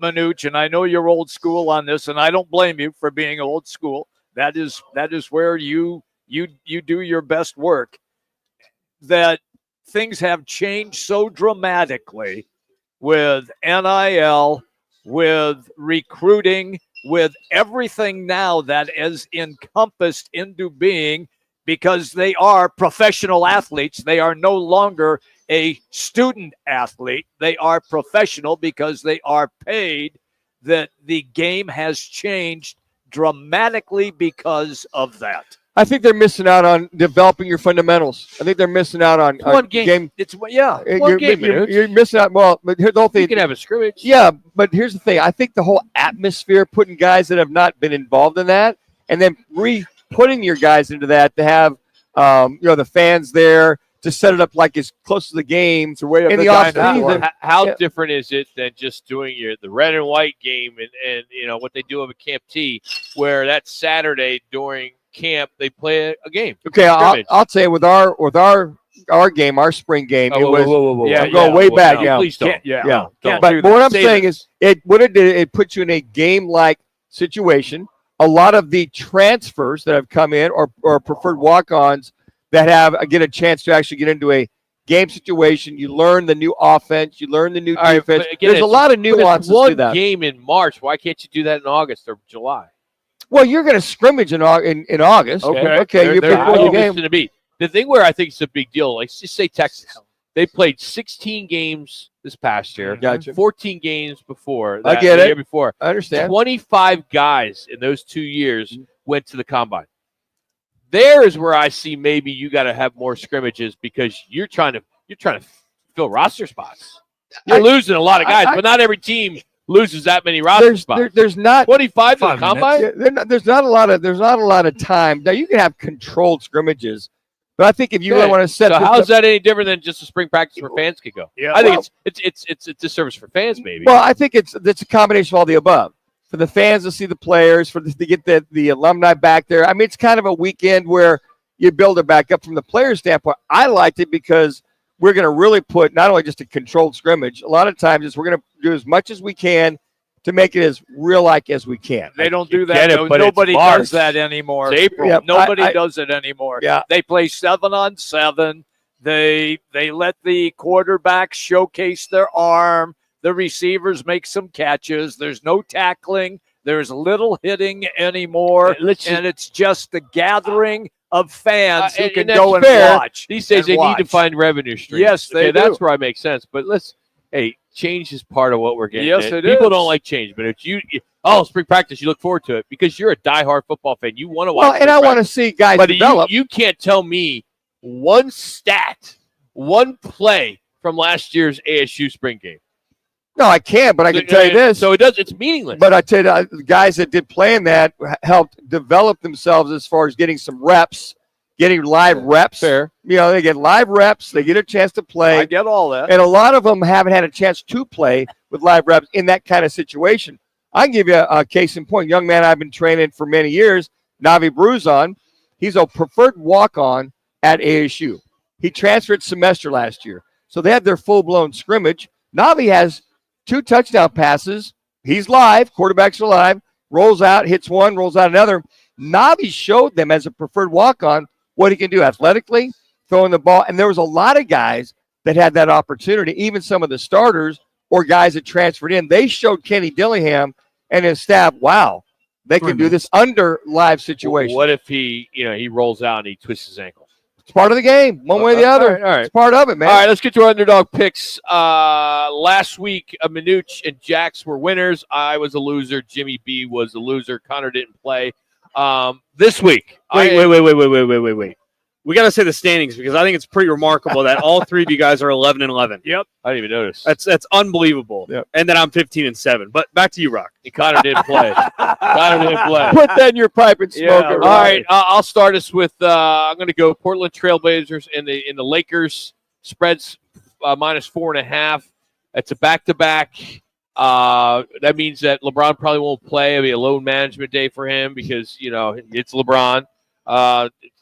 Manuch, and I know you're old school on this, and I don't blame you for being old school. That is where you do your best work, that things have changed so dramatically with NIL, with recruiting, with everything now that is encompassed into being, because they are professional athletes. They are no longer a student athlete. They are professional because they are paid. That the game has changed dramatically because of that. I think they're missing out on developing your fundamentals. I think they're missing out on one game. It's one game. You're missing out. Well, but here's the whole thing. You can have a scrimmage. Yeah, but here's the thing. I think the whole atmosphere, putting guys that have not been involved in that, and then putting your guys into that to have, the fans there to set it up like as close to the game in the off season. How different is it than just doing the red and white game and what they do over Camp T, where that Saturday during camp they play a game. Okay, I'll say with our game, our spring game, it was. I'm going way back. Please don't. But what I'm saying is, it puts you in a game-like situation. A lot of the transfers that have come in or preferred walk-ons that get a chance to actually get into a game situation. You learn the new offense. You learn the new defense. There's a lot of nuances to that. One game in March. Why can't you do that in August or July? Well, you're going to scrimmage in August. Okay. You're before the game. To be. The thing where I think it's a big deal, like just say Texas. They played 16 games this past year. Gotcha. 14 games before. I get it. The year before. I understand. 25 guys in those 2 years went to the combine. There is where I see maybe you got to have more scrimmages because you're trying to fill roster spots. You're losing a lot of guys, but not every team loses that many roster spots. There's not 25 to the combine. Yeah, there's not a lot of time. Now you can have controlled scrimmages, but I think if you really want to set, so how's that any different than just a spring practice where fans could go? Yeah, I think it's a disservice for fans, maybe. Well, I think it's a combination of all the above. For the fans to see the players, to get the alumni back there. I mean, it's kind of a weekend where you build it back up from the players' standpoint. I liked it because we're going to really put not only just a controlled scrimmage. A lot of times, we're going to do as much as we can to make it as real-like as we can. They don't do that. Nobody does that anymore. It's April. Yep, Nobody does it anymore. Yeah. They play 7-on-7. They let the quarterback showcase their arm. The receivers make some catches. There's no tackling. There's little hitting anymore. And it's just the gathering of fans who can go and watch. These days, they need to find revenue streams. Yes, they do. That's where I make sense. But change is part of what we're getting. Yes, it People is. don't like change, but if spring practice, you look forward to it because you're a diehard football fan. You want to watch. Well, and I want to see guys develop. You can't tell me one stat, one play from last year's ASU spring game. No, I can't, but I can tell you this. So it's meaningless. But I tell you, the guys that did play in that helped develop themselves as far as getting some reps, getting live reps. Fair. They get live reps. They get a chance to play. I get all that. And a lot of them haven't had a chance to play with live reps in that kind of situation. I can give you a case in point. Young man I've been training for many years, Navi Bruzon. He's a preferred walk-on at ASU. He transferred semester last year. So they had their full-blown scrimmage. Navi has 2 touchdown passes. He's live. Quarterbacks are live. Rolls out, hits one, rolls out another. Navi showed them as a preferred walk-on what he can do athletically, throwing the ball. And there was a lot of guys that had that opportunity, even some of the starters or guys that transferred in. They showed Kenny Dillingham and his staff, wow, they can do this under live situation. What if he rolls out and he twists his ankle? It's part of the game, one way or the other. All right. It's part of it, man. All right, let's get to our underdog picks. Last week, Manuch and Jax were winners. I was a loser. Jimmy B was a loser. Connor didn't play. This week. Wait. We got to say the standings because I think it's pretty remarkable that all 3 of you guys are 11-11. Yep. I didn't even notice. That's unbelievable. Yep. And then I'm 15-7. But back to you, Rock. Connor didn't play. Put that in your pipe and smoke it. All right, I'll start us with I'm going to go Portland Trailblazers in the Lakers spreads -4.5. It's a back-to-back. That means that LeBron probably won't play. It'll be a load management day for him because it's LeBron.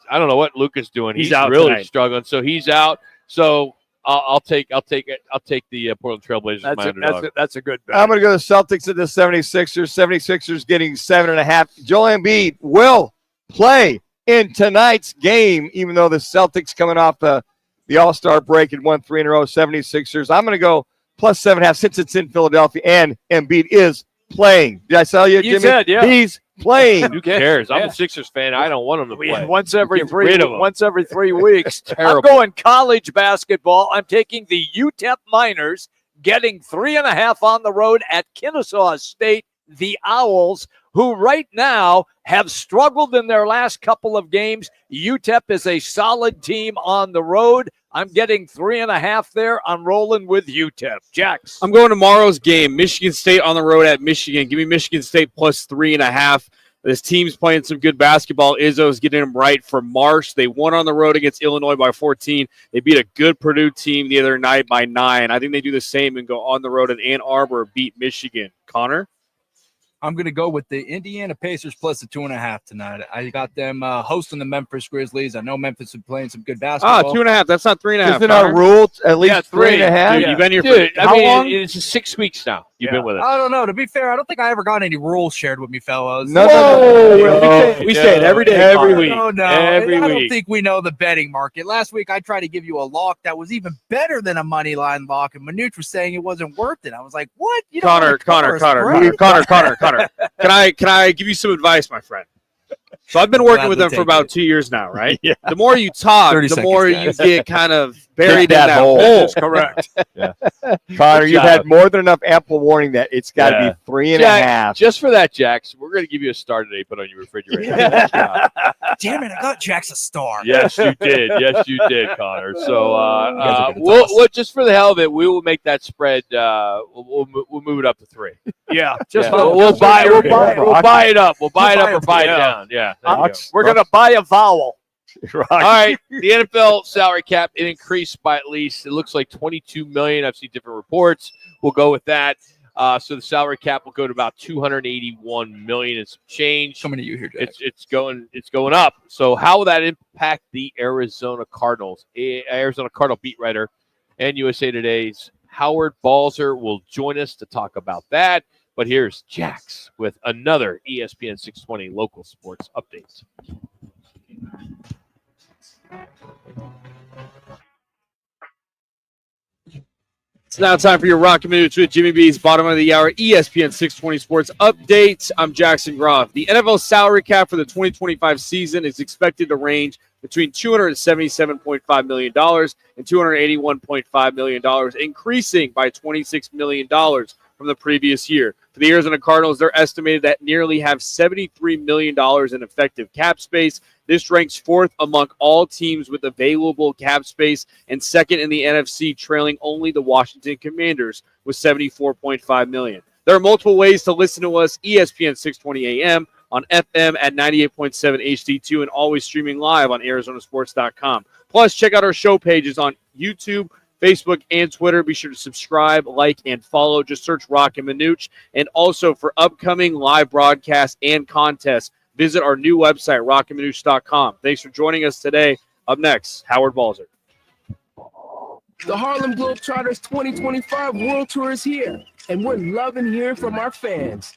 I don't know what Luka's doing. He's out really tonight. struggling, so he's out. So I'll take the Portland Trailblazers. That's a good bet. I'm going to go to the Celtics at the 76ers. 76ers getting 7.5. Joel Embiid will play in tonight's game, even though the Celtics coming off the All-Star break and won 3 in a row. 76ers. I'm going to go plus 7.5 since it's in Philadelphia and Embiid is playing. Did I tell you, Jimmy? You said, yeah. He's playing. Who cares? I'm a Sixers fan. I don't want him to play. Once every Get rid of 'em. once every 3 weeks. Terrible. I'm going college basketball. I'm taking the UTEP Miners, getting 3.5 on the road at Kennesaw State. The Owls, who right now have struggled in their last couple of games. UTEP is a solid team on the road. I'm getting 3.5 there. I'm rolling with UTEP. Jax. I'm going tomorrow's game. Michigan State on the road at Michigan. Give me Michigan State plus 3.5. This team's playing some good basketball. Izzo's getting them right for Marsh. They won on the road against Illinois by 14. They beat a good Purdue team the other night by 9. I think they do the same and go on the road at Ann Arbor, beat Michigan. Connor? I'm going to go with the Indiana Pacers plus the 2.5 tonight. I got them hosting the Memphis Grizzlies. I know Memphis is playing some good basketball. 2.5. That's not 3.5. Isn't our rule at least 3.5? Dude, you've been here Dude, for how long? It's 6 weeks now. You've been with us. I don't know. To be fair, I don't think I ever got any rules shared with me, fellas. We say it every day, every week. Oh, no. Every I don't week. think we know the betting market. Last week, I tried to give you a lock that was even better than a money line lock, and Manuch was saying it wasn't worth it. I was like, what? You don't Connor. wanna cover a spread? Can I give you some advice, my friend? So I've been working with them for about 2 years now, right? Yeah. The more you talk, 30 the more seconds, you guys. get kind of buried Dig in that that hole. hole. That's Correct. Connor, Good you've job. had more than enough ample warning that it's got to Yeah. be 3.5. Jack, just for that, Jax, we're going to give you a star today. Put on your refrigerator. Good job. Damn it, I got Jack's a star. Yes, you did. Yes, you did, Connor. So guys are gonna we'll just for the hell of it, we will make that spread. We'll move it up to 3. Yeah, We'll buy it up. We'll buy it up or buy it down. Yeah. there you go. We're going to buy a vowel. All right, the NFL salary cap, it increased by at least, it looks like 22 million. I've seen different reports. We'll go with that. So the salary cap will go to about 281 million and some change. Coming to you here, Jack. It's going up. So how will that impact the Arizona Cardinals? Arizona Cardinal beat writer and USA Today's Howard Balzer will join us to talk about that. But here's Jax with another ESPN 620 local sports updates. It's now time for your Roc and Manuch with Jimmy B's bottom of the hour ESPN 620 Sports Update. I'm Jackson Groff. The NFL salary cap for the 2025 season is expected to range between $277.5 million and $281.5 million, increasing by $26 million from the previous year. For the Arizona Cardinals, they're estimated at nearly have $73 million in effective cap space. This ranks fourth among all teams with available cap space and second in the NFC, trailing only the Washington Commanders with $74.5 million. There are multiple ways to listen to us, ESPN 620 AM, on FM at 98.7 HD2, and always streaming live on ArizonaSports.com. Plus, check out our show pages on YouTube, Facebook, and Twitter. Be sure to subscribe, like, and follow. Just search Roc and Manuch. And also for upcoming live broadcasts and contests, visit our new website, rockandmanuch.com. Thanks for joining us today. Up next, Howard Balzer. The Harlem Globetrotters 2025 World Tour is here, and we're loving hearing from our fans.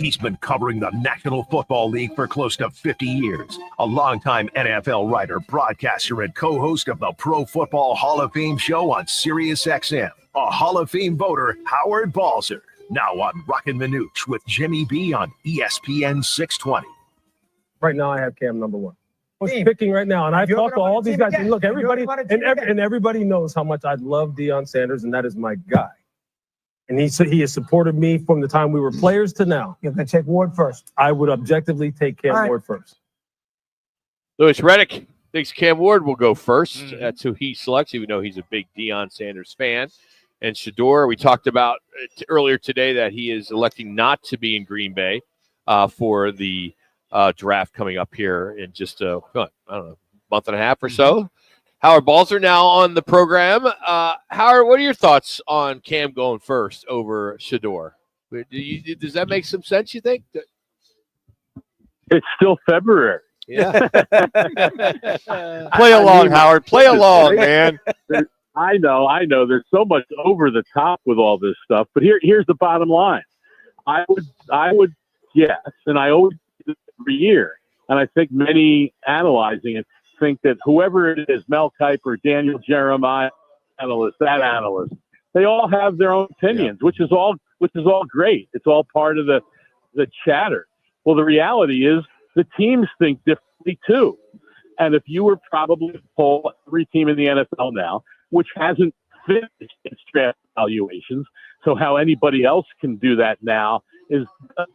He's been covering the National Football League for close to 50 years. A longtime NFL writer, broadcaster, and co-host of the Pro Football Hall of Fame show on Sirius XM. A Hall of Fame voter, Howard Balzer. Now on Roc and Manuch with Jimmy B on ESPN 620. Right now, I have Cam number one. I was picking right now, and I've talked to all these guys. And look, everybody and everybody knows how much I love Deion Sanders, and that is my guy. And he has supported me from the time we were players to now. You're going to take Ward first. I would objectively take Cam Ward first. Lewis Reddick thinks Cam Ward will go first. That's who he selects, even though he's a big Deion Sanders fan. And Shedeur, we talked about earlier today that he is electing not to be in Green Bay for the draft coming up here in just a month and a half or so. Howard Balzer now on the program. Howard, what are your thoughts on Cam going first over Shedeur? Does that make some sense, you think? It's still February. Yeah. Play along, Howard. Play along, man. I know. There's so much over the top with all this stuff, but here's the bottom line. I would guess, and I always do this every year, and I think many analyzing it think that whoever it is, Mel Kiper, Daniel Jeremiah, that analyst, they all have their own opinions, which is all great. It's all part of the chatter. Well, the reality is the teams think differently too. And if you were probably to poll every team in the NFL now, which hasn't finished its draft evaluations, so how anybody else can do that now is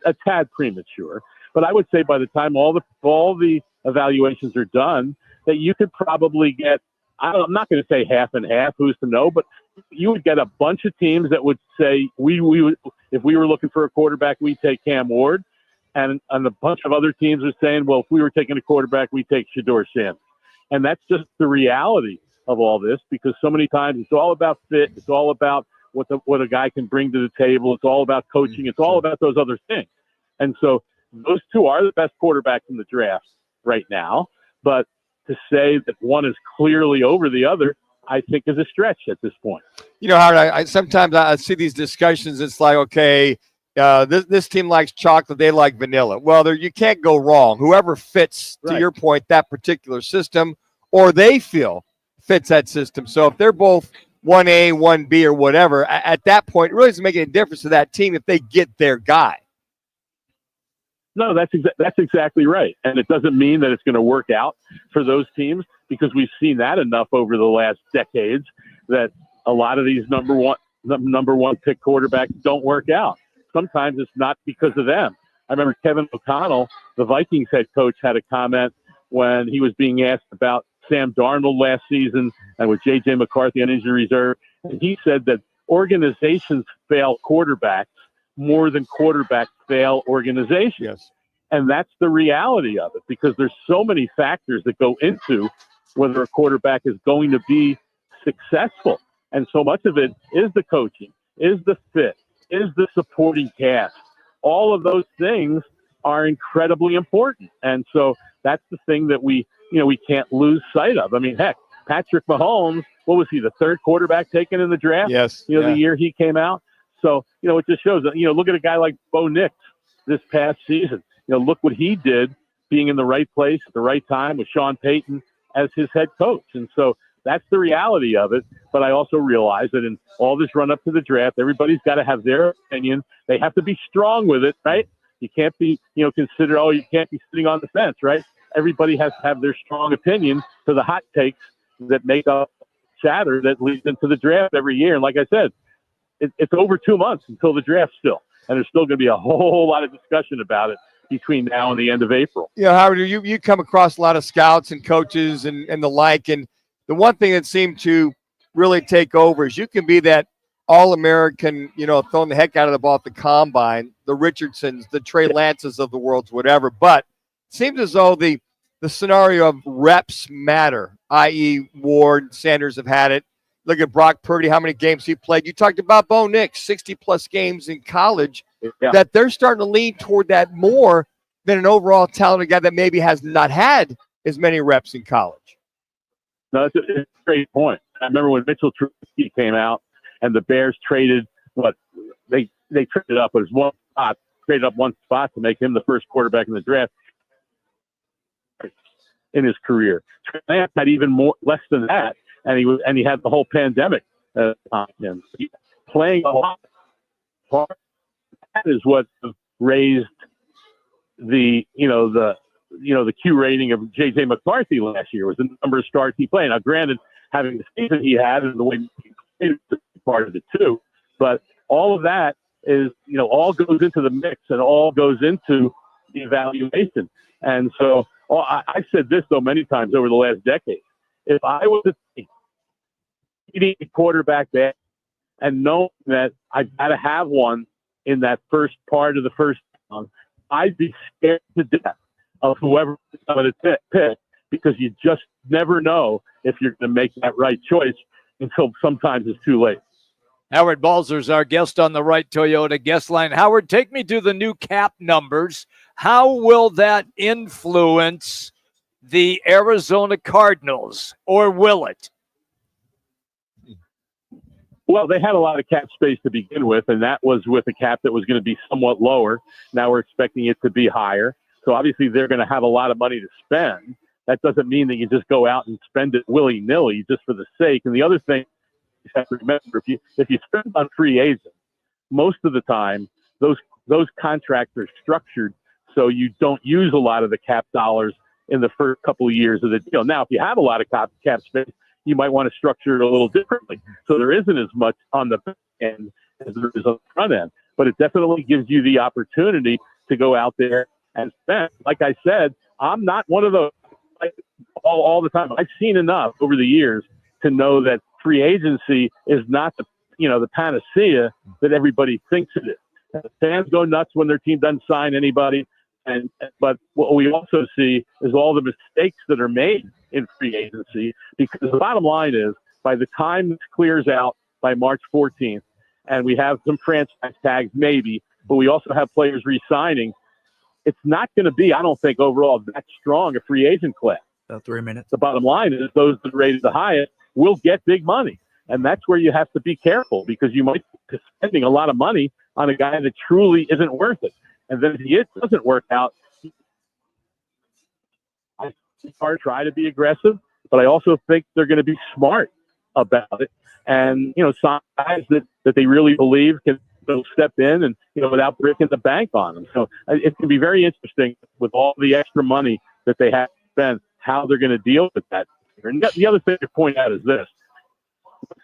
a tad premature. But I would say by the time all the evaluations are done, that you could probably get, I'm not going to say half and half, who's to know, but you would get a bunch of teams that would say, we would, if we were looking for a quarterback, we'd take Cam Ward. And a bunch of other teams are saying, well, if we were taking a quarterback, we'd take Shedeur Sanders. And that's just the reality of all this, because so many times it's all about fit. It's all about what a guy can bring to the table. It's all about coaching. It's all about those other things. And so those two are the best quarterbacks in the draft right now. But to say that one is clearly over the other, I think is a stretch at this point. You know, Howard, I sometimes I see these discussions. It's like, okay, this team likes chocolate, they like vanilla. Well, you can't go wrong. Whoever fits, to your point, that particular system, or they feel fits that system. So if they're both 1A, 1B, or whatever, at that point, it really doesn't make any difference to that team if they get their guy. No, that's exactly right. And it doesn't mean that it's going to work out for those teams, because we've seen that enough over the last decades that a lot of these number one pick quarterbacks don't work out. Sometimes it's not because of them. I remember Kevin O'Connell, the Vikings head coach, had a comment when he was being asked about Sam Darnold last season and with J.J. McCarthy on injury reserve. And he said that organizations fail quarterbacks more than quarterbacks fail organizations. Yes. And that's the reality of it, because there's so many factors that go into whether a quarterback is going to be successful. And so much of it is the coaching, is the fit, is the supporting cast. All of those things are incredibly important. And so that's the thing that we can't lose sight of. I mean, heck, Patrick Mahomes, what was he, the third quarterback taken in the draft? Yes. The year he came out. So, it just shows that, look at a guy like Bo Nix this past season. Look what he did, being in the right place at the right time with Sean Payton as his head coach. And so that's the reality of it. But I also realize that in all this run up to the draft, everybody's got to have their opinion. They have to be strong with it, right? You can't be, considered, you can't be sitting on the fence, right? Everybody has to have their strong opinion for the hot takes that make up chatter that leads into the draft every year. And like I said, it's over 2 months until the draft still. And there's still going to be a whole lot of discussion about it between now and the end of April. Yeah, Howard, you come across a lot of scouts and coaches and the like. And the one thing that seemed to really take over is you can be that All-American, throwing the heck out of the ball at the combine, the Richardsons, the Trey Lances of the world, whatever. But it seems as though the scenario of reps matter, i.e. Ward, Sanders have had it. Look at Brock Purdy, how many games he played. You talked about Bo Nix, 60-plus games in college, that they're starting to lean toward that more than an overall talented guy that maybe has not had as many reps in college. No, it's a great point. I remember when Mitchell Trubisky came out and the Bears traded they traded up, but it was one spot traded up one spot to make him the first quarterback in the draft in his career. Trey Lance had even less than that, and he had the whole pandemic. And playing a lot, part of that is what raised the Q rating of J.J. McCarthy last year, was the number of starts he played. Now, granted, having the season he had and the way he played is part of it too, but all of that is, all goes into the mix and all goes into the evaluation. And so I said this, though, many times over the last decade. If I was a quarterback there and knowing that I got to have one in that first part of the first round, I'd be scared to death of whoever I'm going to pick, because you just never know if you're going to make that right choice until sometimes it's too late. Howard Balzer's our guest on the Right Toyota guest line. Howard, take me to the new cap numbers. How will that influence the Arizona Cardinals, or will it? Well, they had a lot of cap space to begin with, and that was with a cap that was going to be somewhat lower. Now we're expecting it to be higher. So obviously they're going to have a lot of money to spend. That doesn't mean that you just go out and spend it willy-nilly just for the sake. And the other thing you have to remember, if you spend on free agents, most of the time those contracts are structured so you don't use a lot of the cap dollars in the first couple of years of the deal. Now, if you have a lot of cap space, you might want to structure it a little differently, so there isn't as much on the back end as there is on the front end. But it definitely gives you the opportunity to go out there and spend. Like I said, I'm not one of those all the time. I've seen enough over the years to know that free agency is not the panacea that everybody thinks it is. Fans go nuts when their team doesn't sign anybody, but what we also see is all the mistakes that are made in free agency, because the bottom line is, by the time this clears out by March 14th, and we have some franchise tags maybe, but we also have players re-signing, it's not going to be, I don't think, overall that strong a free agent class. About 3 minutes. The bottom line is those that are rated the highest will get big money. And that's where you have to be careful, because you might be spending a lot of money on a guy that truly isn't worth it. And then if it doesn't work out, I try to be aggressive, but I also think they're going to be smart about it. And, some guys that they really believe can step in and, without breaking the bank on them. So it can be very interesting with all the extra money that they have to spend, how they're going to deal with that. And the other thing to point out is this.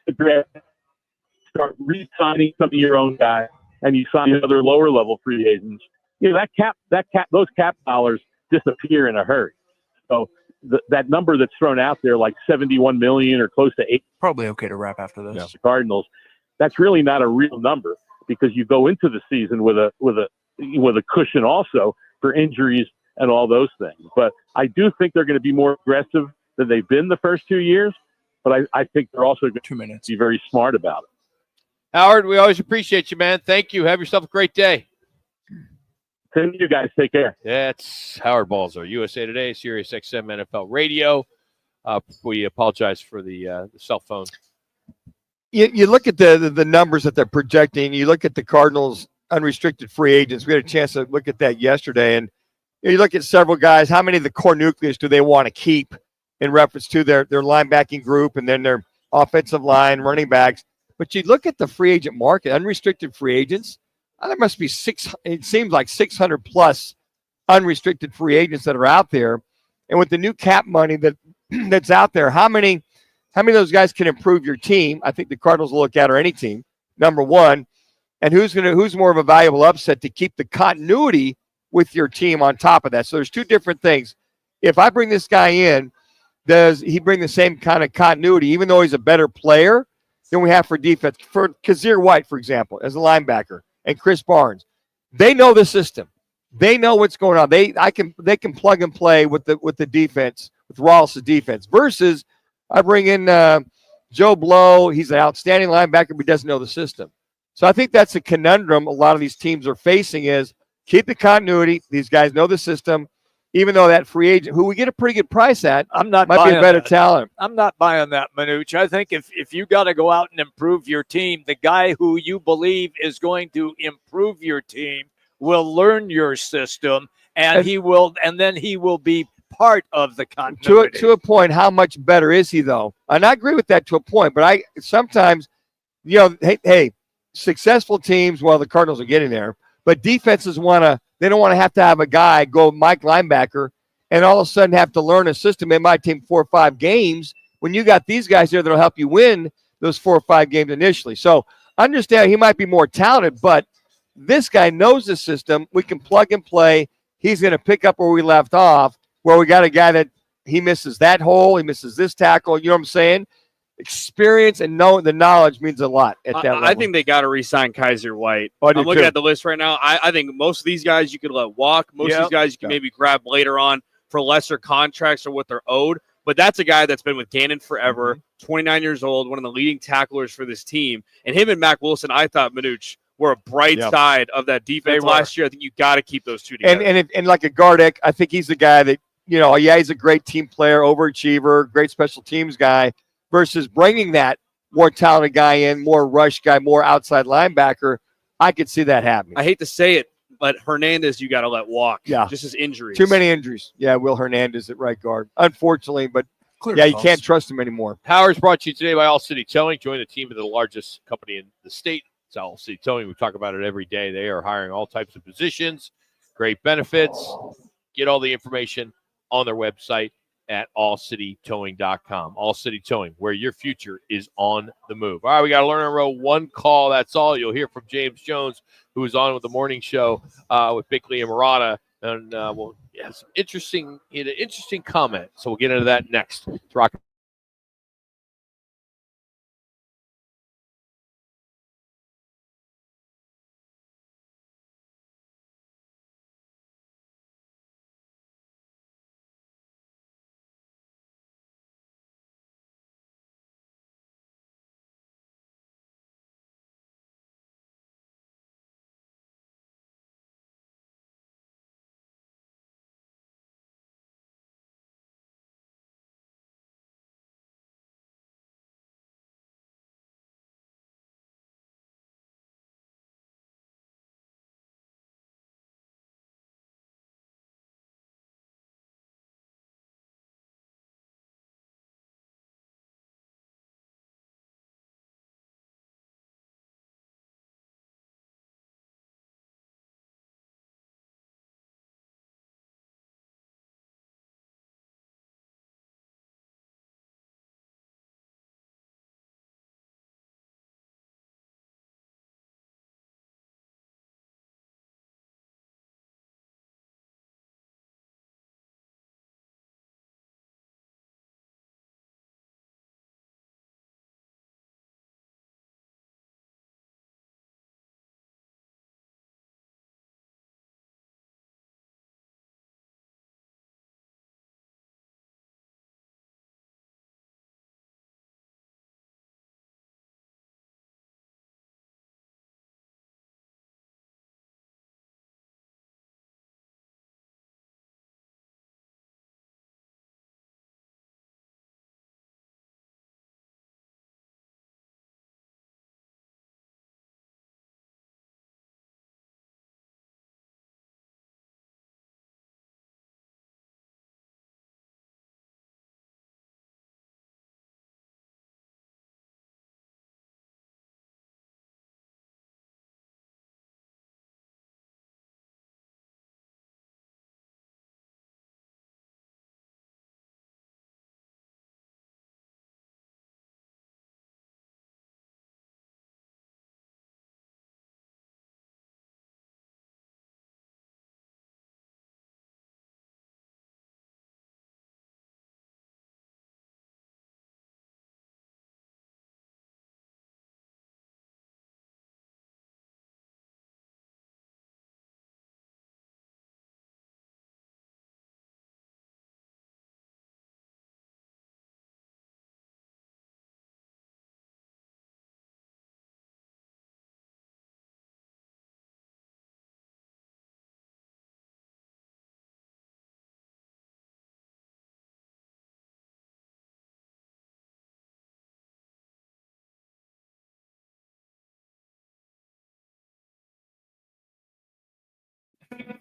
The draft, start re-signing some of your own guys, and you sign other lower level free agents. Those cap dollars disappear in a hurry. So that number that's thrown out there, like 71 million or close to 8, probably okay to wrap after this. Yeah. The Cardinals, that's really not a real number, because you go into the season with a cushion also for injuries and all those things. But I do think they're going to be more aggressive than they've been the first 2 years. But I think they're also going to be very smart about it. Howard, we always appreciate you, man. Thank you. Have yourself a great day. Same to you guys. Take care. That's Howard Balzer, USA Today, Sirius XM NFL Radio. We apologize for the cell phone. You look at the numbers that they're projecting. You look at the Cardinals' unrestricted free agents. We had a chance to look at that yesterday. And you look at several guys. How many of the core nucleus do they want to keep in reference to their linebacking group and then their offensive line, running backs? But you look at the free agent market, unrestricted free agents, there must be it seems like 600 plus unrestricted free agents that are out there. And with the new cap money that's out there, how many of those guys can improve your team? I think the Cardinals will look at, or any team, number one. And who's more of a valuable upset to keep the continuity with your team on top of that? So there's two different things. If I bring this guy in, does he bring the same kind of continuity, even though he's a better player than we have for defense? For Kazir White, for example, as a linebacker, and Chris Barnes, they know the system. They know what's going on. They can plug and play with the defense, with Wallace's defense. Versus, I bring in Joe Blow. He's an outstanding linebacker, but he doesn't know the system. So I think that's a conundrum a lot of these teams are facing: is keep the continuity. These guys know the system. Even though that free agent, who we get a pretty good price at, might be a better talent. I'm not buying that, Manuch. I think if you got to go out and improve your team, the guy who you believe is going to improve your team will learn your system, and then he will be part of the To, continuity. to a point, how much better is he, though? And I agree with that to a point, but I sometimes, hey, successful teams, well, the Cardinals are getting there, but defenses they don't want to have a guy go Mike linebacker and all of a sudden have to learn a system. It might take 4 or 5 games when you got these guys there that'll help you win those 4 or 5 games initially. So understand he might be more talented, but this guy knows the system. We can plug and play. He's going to pick up where we left off, where we got a guy that he misses that hole, he misses this tackle. You know what I'm saying? Experience and the knowledge means a lot at that level. I think they got to re-sign Kaiser White. I do I'm looking too. at the list right now. I think most of these guys you could let walk. Most of these guys you can maybe grab later on for lesser contracts or what they're owed. But that's a guy that's been with Gannon forever, 29 years old, one of the leading tacklers for this team. And him and Mac Wilson, I thought, Manuch, were a bright side of that defense last year. I think you got to keep those two together. And like a Gardeck, I think he's the guy that, he's a great team player, overachiever, great special teams guy, versus bringing that more talented guy in, more rush guy, more outside linebacker. I could see that happening. I hate to say it, but Hernandez, you got to let walk. Yeah. Just his injuries. Too many injuries. Yeah, Will Hernandez at right guard. Unfortunately, but you can't trust him anymore. Power is brought to you today by All City Towing. Join the team of the largest company in the state. It's All City Towing. We talk about it every day. They are hiring all types of positions, great benefits. Get all the information on their website at allcitytowing.com. All City Towing, where your future is on the move. All right, we got to learn and row one call. That's all. You'll hear from James Jones, who is on with the morning show with Bickley and Murata. And some interesting comment. So we'll get into that next. It's Rock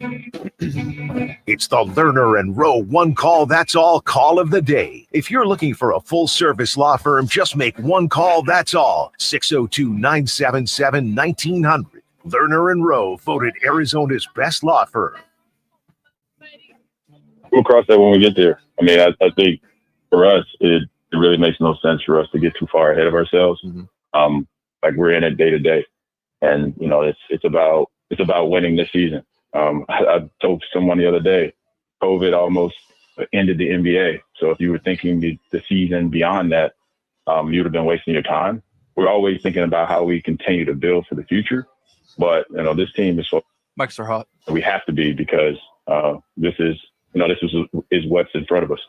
It's the Lerner and Rowe one call, that's all call of the day. If you're looking for a full service law firm, just make one call, that's all. 602-977-1900. Lerner and Rowe, voted Arizona's best law firm. We'll cross that when we get there. I mean, I think for us, it really makes no sense for us to get too far ahead of ourselves. Like we're in it day to day, and you know, it's about winning this season. I told someone the other day, COVID almost ended the NBA. So if you were thinking the season beyond that, you'd have been wasting your time. We're always thinking about how we continue to build for the future, but you know, this team is so mics are hot. We have to be because this is what's in front of us.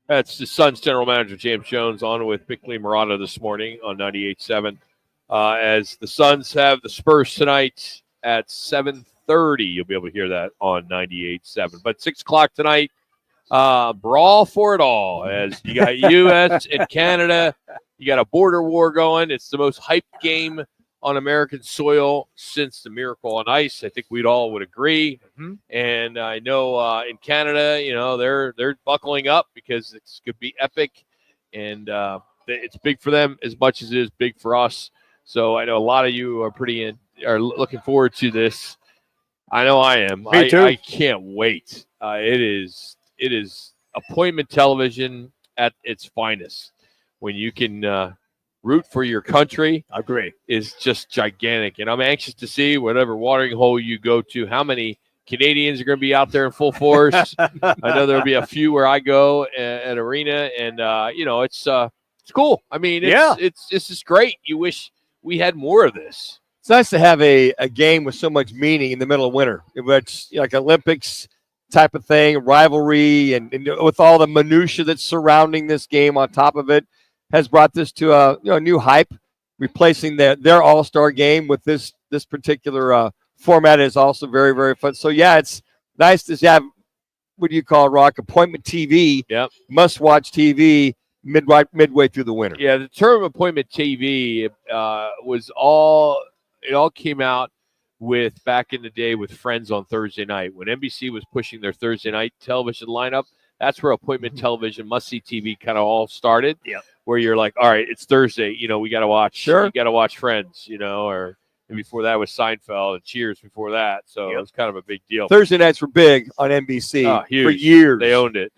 That's the Suns general manager, James Jones, on with Bickley Murata this morning on 98.7. As the Suns have the Spurs tonight at 7:30. You'll be able to hear that on 98.7. But 6 o'clock tonight, brawl for it all. As you got U.S. and Canada, you got a border war going. It's the most hyped game on American soil since the Miracle on Ice. I think we'd all would agree. And I know in Canada, you know, they're buckling up because it's going to be epic, and it's big for them as much as it is big for us. So I know a lot of you are looking forward to this. I know I am. Me too. I can't wait. It is appointment television at its finest when you can root for your country. I agree. Is just gigantic. And I'm anxious to see whatever watering hole you go to, how many Canadians are going to be out there in full force. I know there'll be a few where I go at arena, and you know, it's cool. I mean, it's just great. You wish we had more of this. It's nice to have a game with so much meaning in the middle of winter. It's like Olympics type of thing, rivalry, and with all the minutia that's surrounding this game on top of it, has brought this to a new hype, replacing their all-star game with this particular format is also very, very fun. So, yeah, it's nice to have, what do you call it, Rock? Appointment TV, must-watch TV midway through the winter. Yeah, the term appointment TV was all came out with back in the day with Friends on Thursday night. When NBC was pushing their Thursday night television lineup, that's where appointment television, must-see TV kind of all started. Yeah. Where you're like, all right, it's Thursday, you know, we got to watch. Sure. You got to watch Friends, you know, and before that was Seinfeld and Cheers before that. So it was kind of a big deal. Thursday nights were big on NBC for years. They owned it.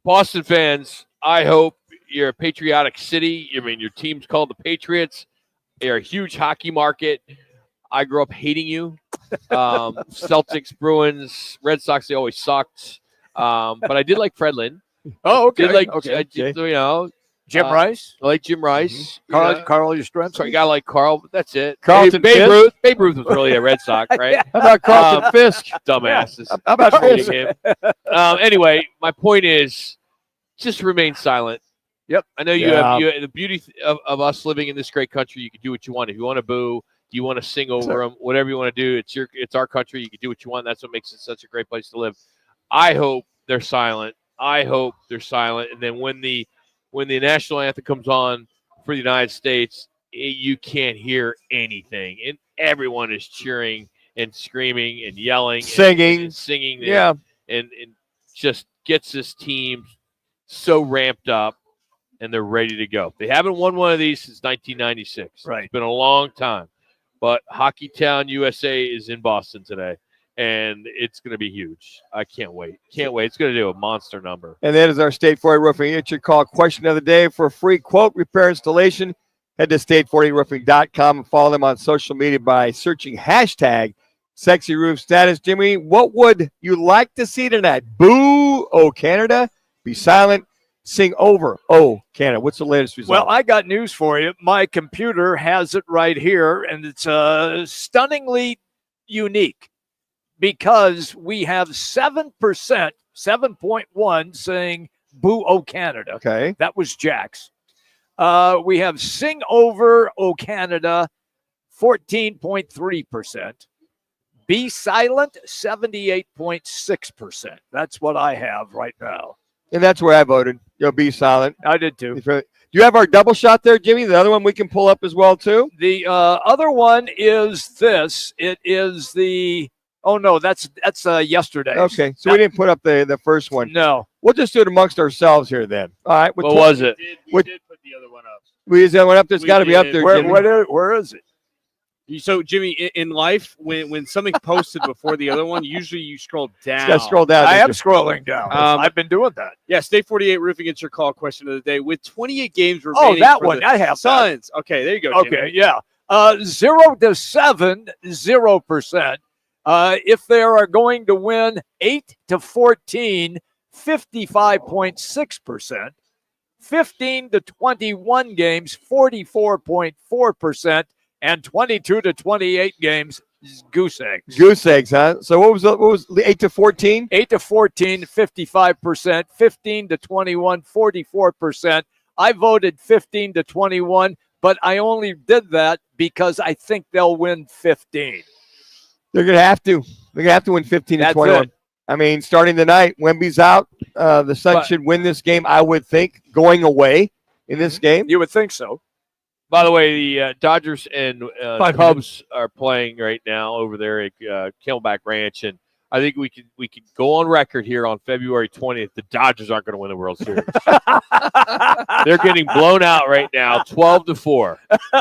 Boston fans, I hope you're a patriotic city. I mean, your team's called the Patriots. They're a huge hockey market. I grew up hating you. Celtics, Bruins, Red Sox, they always sucked. But I did like Fred Lynn. Oh, okay. You know, Jim Rice. I like Jim Rice. Carl Yastrzemski. So you got to like Carl, but that's it. Carlton Babe Fisk. Ruth. Babe Ruth was really a Red Sox, right? How about Carlton Fisk? Dumbasses. How about Fisk? Him. Anyway, my point is, just remain silent. Yep. I know you have the beauty of us living in this great country. You can do what you want. If you want to boo, you want to sing over them, whatever you want to do. It's our country. You can do what you want. That's what makes it such a great place to live. I hope they're silent. And then when the national anthem comes on for the United States, you can't hear anything, and everyone is cheering and screaming and yelling, singing, and singing. Yeah, and just gets this team so ramped up, and they're ready to go. They haven't won one of these since 1996. Right, it's been a long time, but Hockey Town, USA is in Boston today. And it's going to be huge. I can't wait. It's going to do a monster number. And that is our State 40 Roofing. It's your call question of the day for a free quote, repair, installation. Head to state40roofing.com and follow them on social media by searching hashtag Sexy Roof Status. Jimmy, what would you like to see tonight? Boo, oh, Canada. Be silent. Sing over, oh, Canada. What's the latest result? Well, I got news for you. My computer has it right here, and it's stunningly unique. Because we have 7%, 7.1 saying boo, oh, Canada. Okay. That was Jack's. We have sing over, oh, Canada, 14.3%. Be silent, 78.6%. That's what I have right now. And that's where I voted. Be silent. I did too. Do you have our double shot there, Jimmy? The other one we can pull up as well, too? The other one is this. It is the – oh, no, that's yesterday. Okay, so we didn't put up the first one. No. We'll just do it amongst ourselves here then. All right. What was it? We did put the other one up. We used that one up. There's got to be up there, Jimmy. Where is it? So, Jimmy, in life, when something posted before the other one, usually you scroll down. You got to scroll down. I am scrolling down. I've been doing that. Yeah, State 48 Roofing, it's your call question of the day. With 28 games remaining. Oh, that for one. the I have Suns. Okay, there you go, Jimmy. Okay, yeah. 0 to 7, 0%. If they are going to win 8 to 14, 55.6%. 15 to 21 games, 44.4%. And 22 to 28 games, goose eggs. Goose eggs, huh? So what was 8 to 14? 8 to 14, 55%. 15 to 21, 44%. I voted 15 to 21, but I only did that because I think they'll win 15. They're going to have to. They're going to have to win 15 to 21. I mean, starting tonight, Wemby's out. The Suns should win this game, I would think, going away in this game. You would think so. By the way, the Dodgers and Cubs are playing right now over there at Camelback Ranch, and I think we could go on record here on February 20th. The Dodgers aren't going to win the World Series. They're getting blown out right now, 12-4.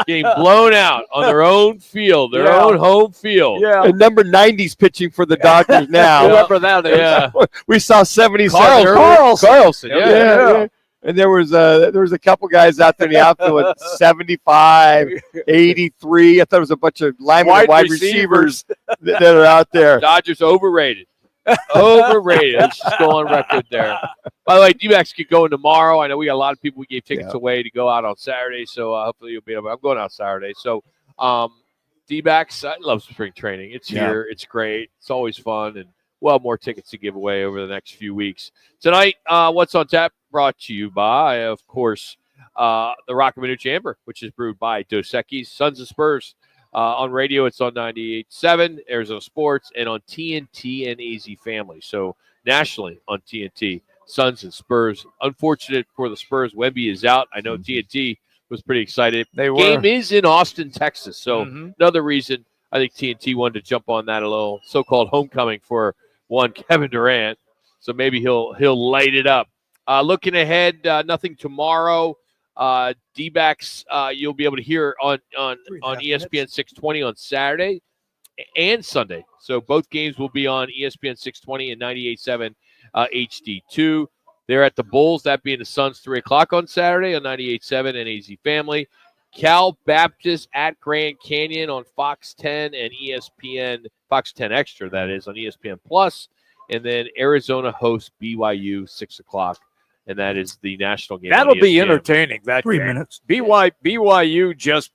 Getting blown out on their own field, their own home field. Yeah. And number 90's pitching for the Dodgers now. Whoever that is. Yeah. We saw 77. Carlson. Yeah. And there was a couple guys out there in the outfield at 75, 83. I thought it was a bunch of linemen, wide receivers that are out there. Dodgers overrated. Overrated. Let's just go on record there. By the way, D-backs could go in tomorrow. I know we got a lot of people we gave tickets away to go out on Saturday, so hopefully you'll be able. I'm going out Saturday. So D-backs, I love spring training. It's here. It's great. It's always fun, and we'll have more tickets to give away over the next few weeks. Tonight, What's on Tap brought to you by, of course, the Roc and Manuch Amber, which is brewed by Dos Equis, Sons and Spurs. On radio, it's on 98.7, Arizona Sports, and on TNT and AZ Family. So nationally on TNT, Sons and Spurs. Unfortunate for the Spurs, Wemby is out. I know TNT was pretty excited. They were. Game is in Austin, Texas. So another reason I think TNT wanted to jump on that a little so-called homecoming for one Kevin Durant. So maybe he'll light it up. Looking ahead, nothing tomorrow. D-backs, you'll be able to hear on ESPN 620 on Saturday and Sunday. So both games will be on ESPN 620 and 98.7 HD2. They're at the Bulls, that being the Suns, 3 o'clock on Saturday on 98.7 and AZ Family. Cal Baptist at Grand Canyon on Fox 10 and ESPN, Fox 10 Extra, that is, on ESPN Plus. And then Arizona hosts BYU, 6 o'clock. And that is the national game. That'll be entertaining. That 3 game. minutes. BYU just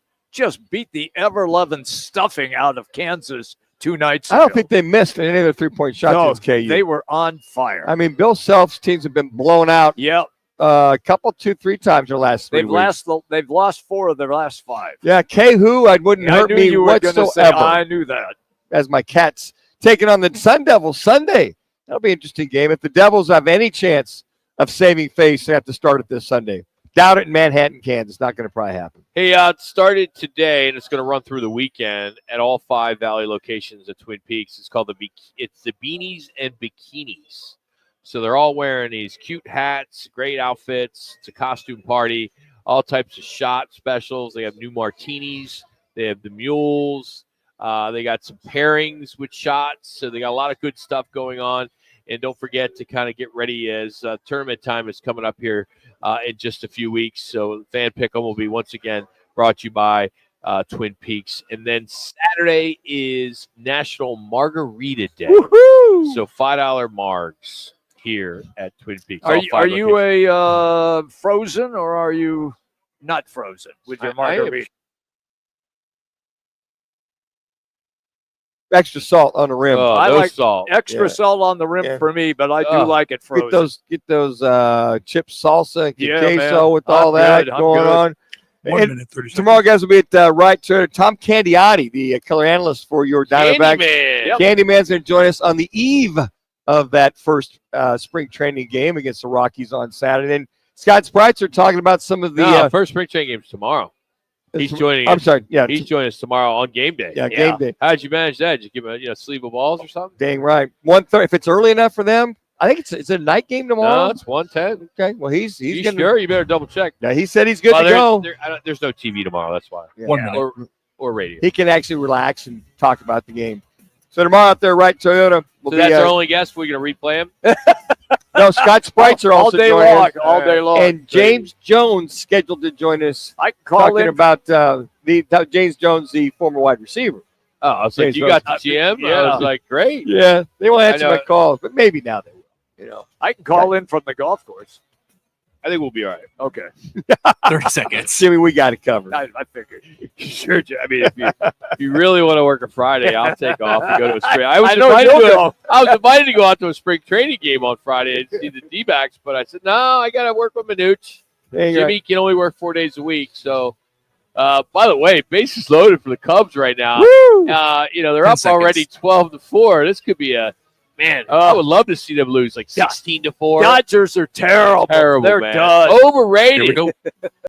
beat the ever-loving stuffing out of Kansas 2 nights ago. I don't think they missed any of their three-point shots against KU. They were on fire. I mean, Bill Self's teams have been blown out. Yep. A couple, 2-3 times in the last 3 weeks. They've lost 4 of their last 5. Yeah, K-Who, it wouldn't hurt me whatsoever. I knew that. As my Cats taking on the Sun Devils Sunday. That'll be an interesting game. If the Devils have any chance of saving face, they have to start it this Sunday. Doubt it in Manhattan, Kansas. Not going to probably happen. Hey, it started today, and it's going to run through the weekend at all 5 Valley locations at Twin Peaks. It's called the Beanies and Bikinis. So they're all wearing these cute hats, great outfits. It's a costume party, all types of shot specials. They have new martinis. They have the mules. They got some pairings with shots. So they got a lot of good stuff going on. And don't forget to kind of get ready as tournament time is coming up here in just a few weeks. So Fan Pick'em will be once again brought to you by Twin Peaks. And then Saturday is National Margarita Day. Woohoo! So $5 margs here at Twin Peaks. Are you a frozen or are you not frozen with your margarita? Extra salt on the rim. I no like salt. extra salt on the rim for me, but I do like it frozen. Get those chip salsa, Yeah, queso man. with all I'm that good. I'm going good. on. 1 And minute, 30 seconds. tomorrow, guys, will be at Right Turn. Tom Candiotti, the color analyst for your Diamondbacks. Candyman. Yep. Candyman's going to join us on the eve of that first spring training game against the Rockies on Saturday. And Scott Spreitzer talking about some of the first spring training games tomorrow. He's joining. I'm sorry. Yeah, he's joining us tomorrow on game day. Yeah, game day. How'd you manage that? Did you give him a sleeve of balls or something? Dang right. 1:30. If it's early enough for them, I think it's a night game tomorrow. No, it's 1:10. Okay. Well, he's gonna, sure. You better double check. Yeah, he said he's good to go. There's no TV tomorrow. That's why. Yeah. 1 minute. Or radio. He can actually relax and talk about the game. So tomorrow out there, right? Toyota. So that's our only guest. We're going to replay him. No, Scott Spreitzer all also day joining long, us. all day long. And James Jones scheduled to join us. I can call talking in. about James Jones, the former wide receiver. Oh, I was like, James you got the Jones. GM? Yeah. I was like, great. Yeah, they won't answer I know. my calls, but maybe now they will. You know, I can call in from the golf course. I think we'll be all right. Okay. 30 seconds. Jimmy, we got it covered. I figured. Sure. I mean, if you really want to work a Friday, I'll take off and go to a spring. I I was know invited to go out to a spring training game on Friday and see the D-backs, but I said, no, I got to work with Manuch. Jimmy can only work 4 days a week. So, by the way, bases loaded for the Cubs right now. Woo! They're up already 12-4. This could be I would love to see them lose like 16-4. Dodgers are terrible. Terrible, They're man. done. Overrated. Here we go.